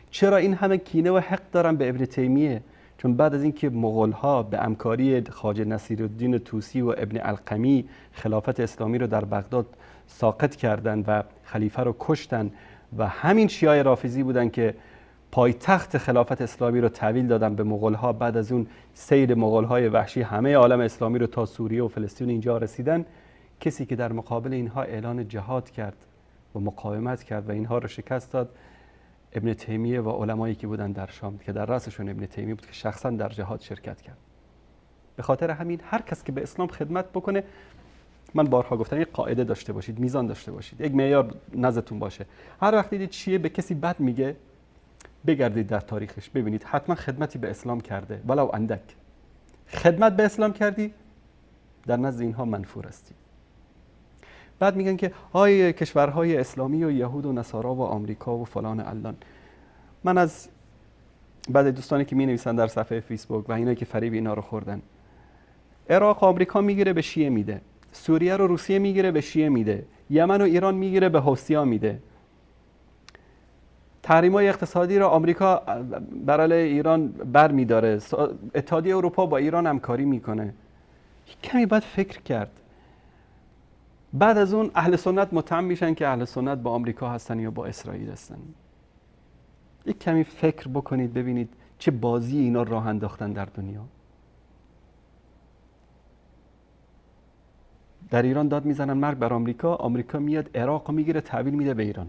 چرا این همه کینه و حقد دارن به ابن تیمیه؟ چون بعد از اینکه مغول‌ها به همکاری خواجه نصیرالدین طوسی و ابن القمی خلافت اسلامی رو در بغداد ساقط کردند و خلیفه رو کشتن، و همین شیعه رافضی بودن که پایتخت خلافت اسلامی رو تحویل دادن به مغول‌ها. بعد از اون سیر مغول‌های وحشی همه عالم اسلامی رو تا سوریه و فلسطین اینجا رسیدن. کسی که در مقابل اینها اعلان جهاد کرد و مقاومت کرد و اینها رو شکست داد، ابن تیمیه و علمایی که بودن در شام، که در رأسشون ابن تیمیه بود که شخصا در جهاد شرکت کرد. به خاطر همین هر کس که به اسلام خدمت بکنه، من بارها گفتم، یک قاعده داشته باشید، میزان داشته باشید، یک معیار نزدتون باشه. هر وقت دیدید چیه به کسی بد میگه، بگردید در تاریخش ببینید حتما خدمتی به اسلام کرده، ولو اندک. خدمت به اسلام کردی، در نزد اینها منفور هستی. بعد میگن که کشورهای اسلامی و یهود و نصارا و آمریکا و فلان علان. من از بعضی دوستانی که می نویسن در صفحه فیسبوک و اینایی که فریب اینا رو خوردن، عراق آمریکا میگیره به شیعه میده، سوریه رو روسیه میگیره به شیعه میده، یمن و ایران میگیره به حوثی‌ها میده. تحریم‌های اقتصادی را آمریکا برای ایران بر می‌داره، اتحادیه اروپا با ایران همکاری میکنه. کمی باید فکر کرد. بعد از اون اهل سنت متهم میشن که اهل سنت با آمریکا هستن یا با اسرائیل هستن. یک کمی فکر بکنید ببینید چه بازی اینا راه انداختن در دنیا. در ایران داد میزنن مرگ بر آمریکا، آمریکا میاد عراق رو میگیره تحویل میده به ایران.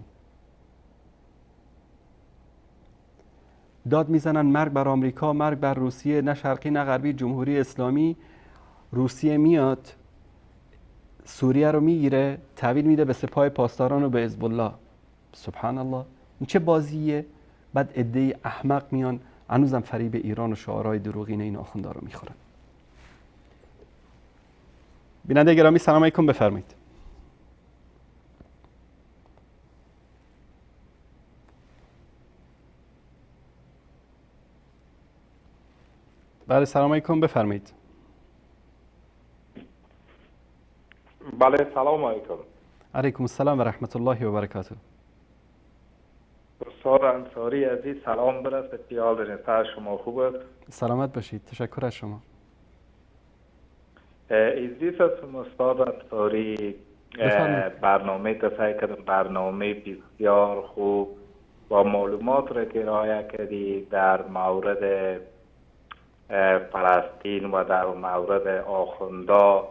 داد میزنن مرگ بر آمریکا، مرگ بر روسیه، نه شرقی نه غربی، جمهوری اسلامی. روسیه میاد سوریه رو میگیره تحویل میده به سپاه پاسداران و به حزب الله. سبحان الله، این چه بازیه؟ بعد عده‌ای احمق میان هنوزم فریب ایران و شعارهای دروغین این آخوندا رو میخورن. بیننده گرامی سلام علیکم، بفرمایید. بله سلام علیکم، بفرمایید. بله سلام علیکم. علیکم السلام و رحمت الله و برکاته. استاد انصاری عزیز سلام برسه، خیال دارین سر شما خوبه؟ سلامت باشید، تشکر از شما. عزیز هستم استاد انصاری، برنامه تصحیح کردم، برنامه بسیار خوب با معلومات را که ارائه کردی در مورد فلسطین و در مورد آخوندا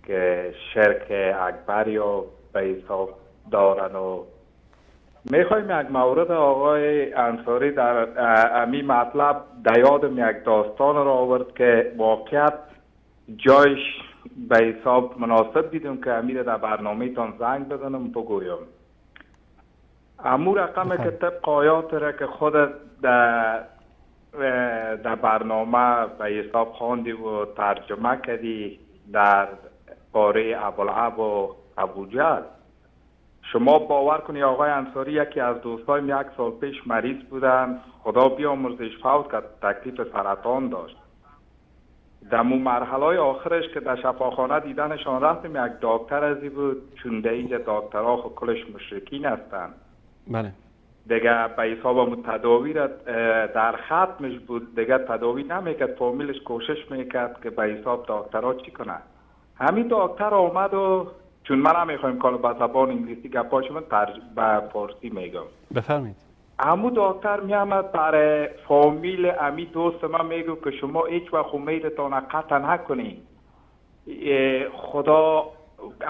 که شرک اکبر یا به حساب دارن و میخوایم یک مورد آقای انصاری در امی مطلب در یادم یک داستان را آورد که واقعیت جایش به حساب مناسب دیدم که امیر در برنامه تان زنگ بزنم بگویم. امو رقم که طبق آیات را که خود در برنامه به حساب خواندی و ترجمه کردی در باره ابوالعب و ابوجهل، شما باور کنی آقای انصاری یکی از دوستایم یک سال پیش مریض بودن، خدا بیامرزش فوت کرد، تکلیف سرطان داشت. در مرحله آخرش که در شفاخانه دیدنشان رفتیم، یک دکتر ازی بود، چون در اینجا دکترها خود کلش مشرکین هستن. بله. دیگه به حساب تداوی را در ختمش بود، دیگه تداوی نمیکرد، فامیلش کوشش میکرد که به حساب دکترها چی کنه. همین دکتر آمد و چون من هم میخوایم کار با زبان انگلیسی گپاش من به فارسی میگم. بفرمایید. همون دکتر میامد برای فامیل امی دوست من میگو که شما هیچ وقت امیدتان قطع نکنید، خدا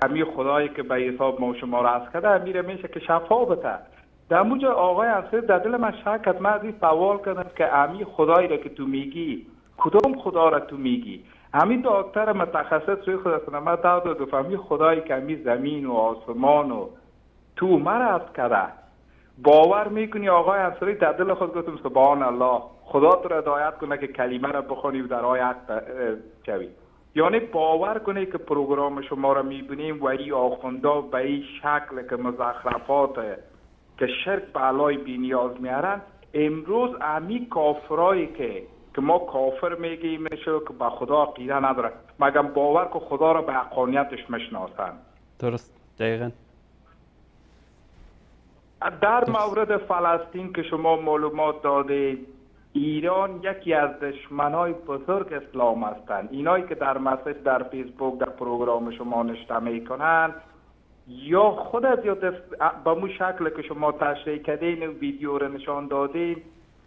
امی خدایی که به حساب ما شما را از کرده امیره میشه که شفا بده. در موجه آقای انصاری در دل من شک کرد، من از این سوال کردم که امی خدایی را که تو میگی کدام خدا را تو میگی؟ همین دکتر متخصص روی خدا سنما داد و فهمی خدایی که همین زمین و آسمان و تو مرز کرده. باور میکنی آقای انصاری در دل خود گفتم سبحان الله، خدا تو را هدایت کنه که کلمه را بخونی و در آیت شوی. یعنی باور کنی که پروگرام شما را میبینیم و این آخوندا به این شکل که مزخرفات که شرک به علای بی نیاز میارن، امروز امی کافرایی که ما کافر میگیم میشه که به خدا عقیده نداره، مگم باور که خدا را به حقانیتش مشناسن. درست، دقیقاً. در مورد فلسطین که شما معلومات دادید، ایران یکی از دشمنای بزرگ اسلام هستند. اینایی که در مسیج در فیسبوک در پروگرام شما نشته میکنن یا خود از یا به مو شکل که شما تشریح کردین و ویدیو رو نشان دادین،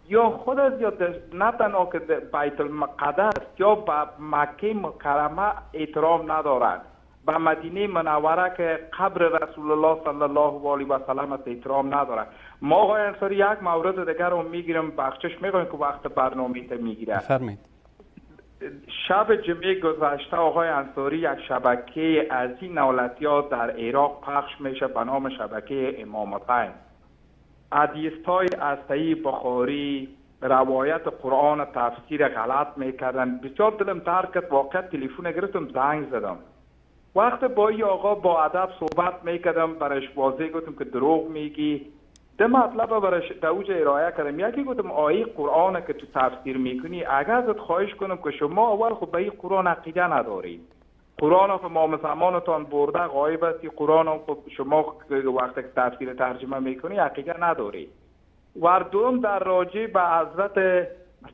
یا خود از یا نه تنها که بیت المقدس یا به مکه مکرمه احترام ندارند، به مدینه منوره که قبر رسول الله صلی الله علیه و سلم احترام ندارند. ما آقای انصاری یک مورد دیگر رو میگیرم، بخشش میگویم که وقت برنامه ته میگیره. بفرمایید. شب جمعه گذشته آقای انصاری یک شبکه از این نولتیات در عراق پخش میشه به نام شبکه امامتین. حدیث‌های از صحیح بخاری روایت قرآن تفسیر غلط میکردن. بسیار دلم ترک کرد، واقعا تلفن گرفتم زنگ زدم. وقت با این آقا با ادب صحبت میکردم، برش واضح گفتم که دروغ میگی. ده مطلب برش دوج ارائه کردم. یکی گفتم آیه قرآن که تو تفسیر میکنی اگر ازت خواهش کنم که شما اول خب به این قرآن عقیده ندارید. قرآن خب ما زمانتان برده غایب است. قرآن خب شما وقتی که تفسیر ترجمه میکنی عقیده ندارید. و دوم در راجع به حضرت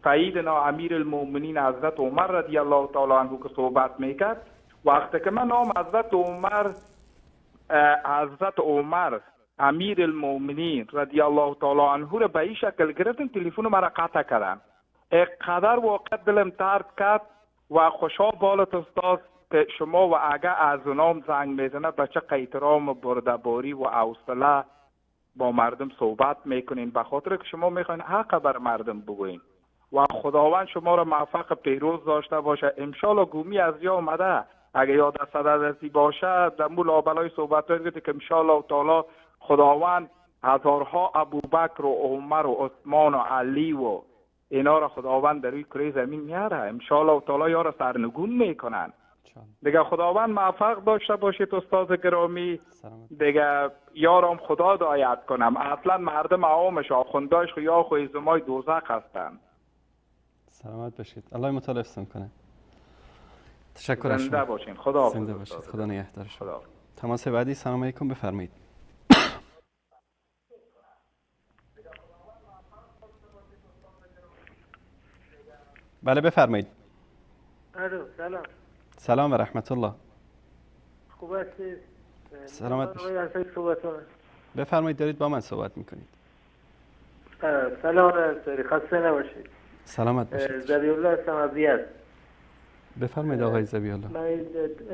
سیدنا امیر المؤمنین حضرت عمر رضی الله تعالی عنه که صحبت میکرد، وقتی که من نام حضرت عمر امیر المؤمنین رضی الله تعالی عنه را به این شکل گرفتن، تلفن مرا قطع کردن. اینقدر واقع دلم درد کرد و خوشا بالت استاد که شما و اگر از اونام زنگ میزنه به چه احترام بردباری و حوصله با مردم صحبت میکنین، به خاطر که شما میخواین حق بر مردم بگوین و خداوند شما را موفق پیروز داشته باشه. امشالا گومی از جا اومده، اگه یاد صدرتی باشه در مول آبلای صحبت هایی که امشالا تعالی خداوند هزارها ابوبکر و عمر و عثمان و علی و اینا را خداوند در روی کره زمین میاره، امشالا تعالی یارا سرنگون میکنن. دیگه خداوند موفق داشته باشید استاد گرامی. دیگه یارم خدا دعایت کنم، اصلا مردم عوامش آخونداش یا خویزمای دوزخ هستن. سلامت باشید، الله متعال حفظتون کنه. تشکر از شما. زنده باشین. خدا زنده باشید. خدا نگهدار شما. تماس بعدی. سلام علیکم، بفرمایید. بله بفرمایید. الو سلام. سلام و رحمت الله. خوب هستید؟ سلامت باشید. صحبت بفرمایید، دارید با من صحبت میکنید. سلام انصاری، خسته نباشید. سلامت باشید. ذبیح الله هستم از ریاض. بفرمایید آقای ذبیح الله. من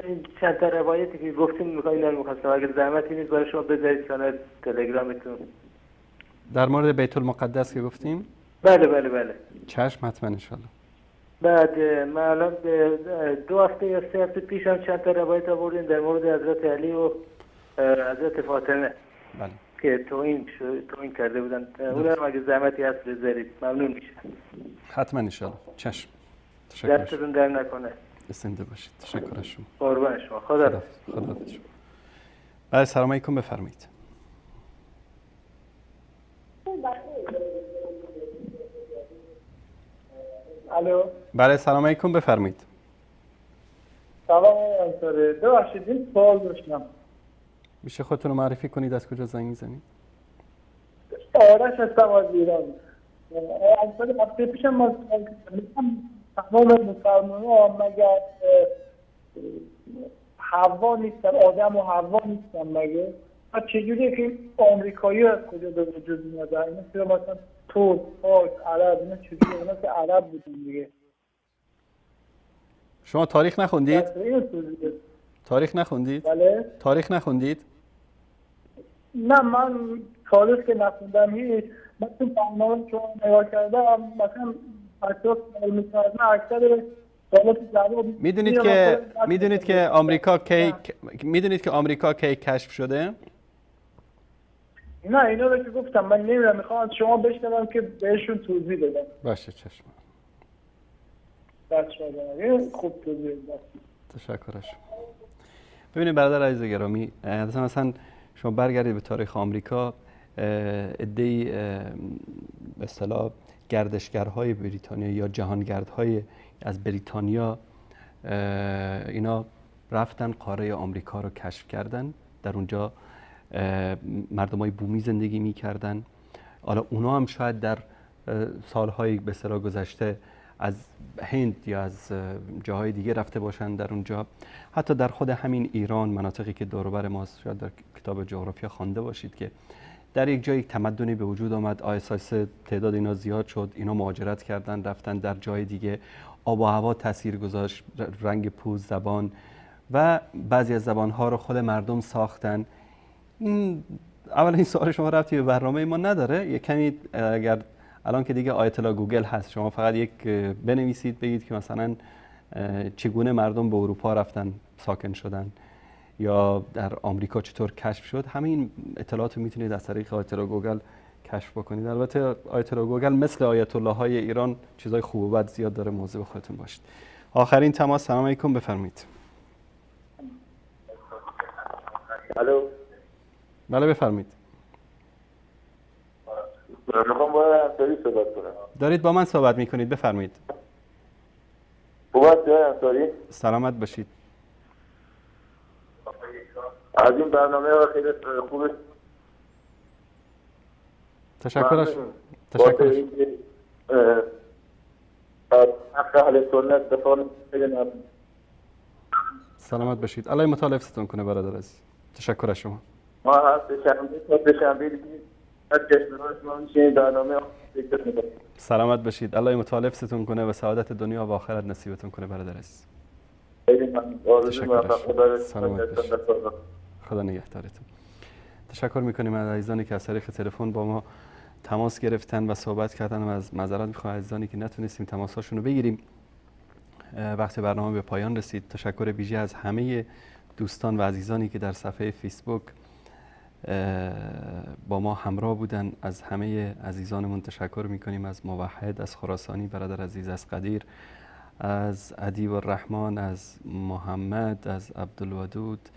این چند تا روایتی که گفتین میخواستم اگر زحمتی نیست برای شما بذارید کانال تلگرامتون. در مورد بیت المقدس که گفتیم؟ بله. چشم، حتما ان شاء الله. بعد ما الان 2 هفته یا 3 هفته پیش هم چند تا روایت آوردیم در مورد حضرت علی و حضرت فاطمه. بله. که توهین کرده بودن. اون هم اگه زحمتی هست بذارید ممنون میشه. حتما ان شاء الله. چشم. تشکر. دستتون در نکنه. زنده باشید. تشکر از شما. قربان شما. خدا حافظ. بله سلام علیکم، بفرمایید. الو. بله سلام علیکم، بفرمایید. سلام انصاری، ببخشید این سوال داشتم. میشه خودتون رو معرفی کنید، از کجا زنگ میزنید؟ آرش هستم از ایران. انصاری هفته پیشم من تمام مسلمان‌ها مگر حوا نیستن، آدم و حوا نیستن مگه؟ چجوریه که آمریکایی از کجا به وجود میاد؟ اینا چرا مثلا ترک، فارس، عرب اینا چجوریه؟ اینا که عرب بودن دیگه. شما تاریخ نخوندید؟ تاریخ نخوندید؟ بله؟ تاریخ نخوندید؟ نه من تاریخ که نخوندم هیچ. من تو برنامه که نگاه کردم مثلا اساس می‌کردن اکثر سوالات جواب میدونید که آمریکا کی کشف شده؟ نه اینا رو که گفتم من نمیدونم، میخوام از شما بشنوم که بهشون توضیح بدم. باشه چشم. خوب توضیح بدم. تشکر از شما. ببینید برادر عزیز گرامی، مثلا شما برگردید به تاریخ آمریکا، عده‌ای به اصطلاح گردشگرهای بریتانیا یا جهانگردهای از بریتانیا اینا رفتن قاره آمریکا رو کشف کردن، در اونجا مردمای بومی زندگی می‌کردن. حالا اونا هم شاید در سالهای به اصطلاح گذشته از هند یا از جاهای دیگه رفته باشن در اونجا. حتی در خود همین ایران، مناطقی که دور و بر ماست، شاید در کتاب جغرافیا خوانده باشید که در یک جایی تمدنی به وجود آمد، آهسته تعداد اینا زیاد شد، اینا مهاجرت کردن رفتن در جای دیگه، آب و هوا تاثیر گذاشت، رنگ پوست، زبان و بعضی از زبانها رو خود مردم ساختن. اولا این سوال شما ربطی به برنامه ما نداره. یک کمی اگر الان که دیگه آیت الله گوگل هست، شما فقط یک بنویسید بگید که مثلا چگونه مردم به اروپا رفتن ساکن شدن یا در آمریکا چطور کشف شد، همین اطلاعات رو میتونید از طریق آیت الله گوگل کشف بکنید. البته آیت الله گوگل مثل آیت الله های ایران چیزای خوب و بد زیاد داره، مواظب خودتون باشید. آخرین تماس. سلام علیکم، بفرمایید. الو. بله بفرمایید. میخوام با انصاری صحبت کنم. دارید با من صحبت میکنید، بفرمایید. خوب هستی انصاری؟ سلامت باشید. از این برنامه خیلی خوبه. تشکرش ممنون. تشکرش با اینکه، از حق اهل سنت دفاع نمی‌کنید. سلامت باشید. الله متعال حفظتون کنه برادر عزیز. تشکر از شما. ما هفته شنبه تا دوشنبه از جشنواره شما میشین برنامه ذکر می‌کنیم. سلامت باشید. الله متعال حفظتون کنه و سعادت دنیا و آخرت نصیبتون کنه برادر عزیز. خیلی ممنون. آرزوی موفقیت برای سلامت شما. خدا نگهدارتون. تشکر میکنیم از عزیزانی که از طریق تلفن با ما تماس گرفتن و صحبت کردن و از معذرت میخوام عزیزانی که نتونستیم تماساشون رو بگیریم. وقت برنامه به پایان رسید. تشکر ویژه از همه دوستان و عزیزانی که در صفحه فیسبوک با ما همراه بودن. از همه عزیزانمون تشکر میکنیم، از موحد، از خراسانی برادر عزیز، از قدیر، از ادیب الرحمن، از محمد، از عبدالودود،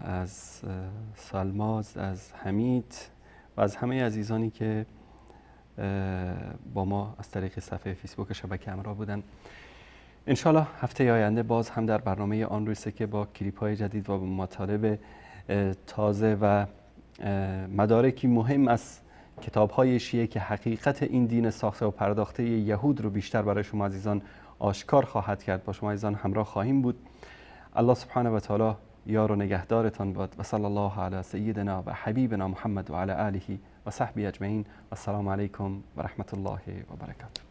از سالماز، از حمید و از همه عزیزانی که با ما از طریق صفحه فیسبوک شبکه همراه بودن. انشالله هفته آینده باز هم در برنامه آن روزه که با کلیپ های جدید و با مطالب تازه و مدارکی مهم از کتاب های شیعه که حقیقت این دین ساخته و پرداخته یهود رو بیشتر برای شما عزیزان آشکار خواهد کرد. با شما عزیزان همراه خواهیم بود. الله سبحانه و تعالی یار و نگهدارتان باد و صلی الله علی سیدنا و حبیبنا محمد و علی آله و صحبه اجمعین. و السلام علیکم و رحمت الله و برکاته.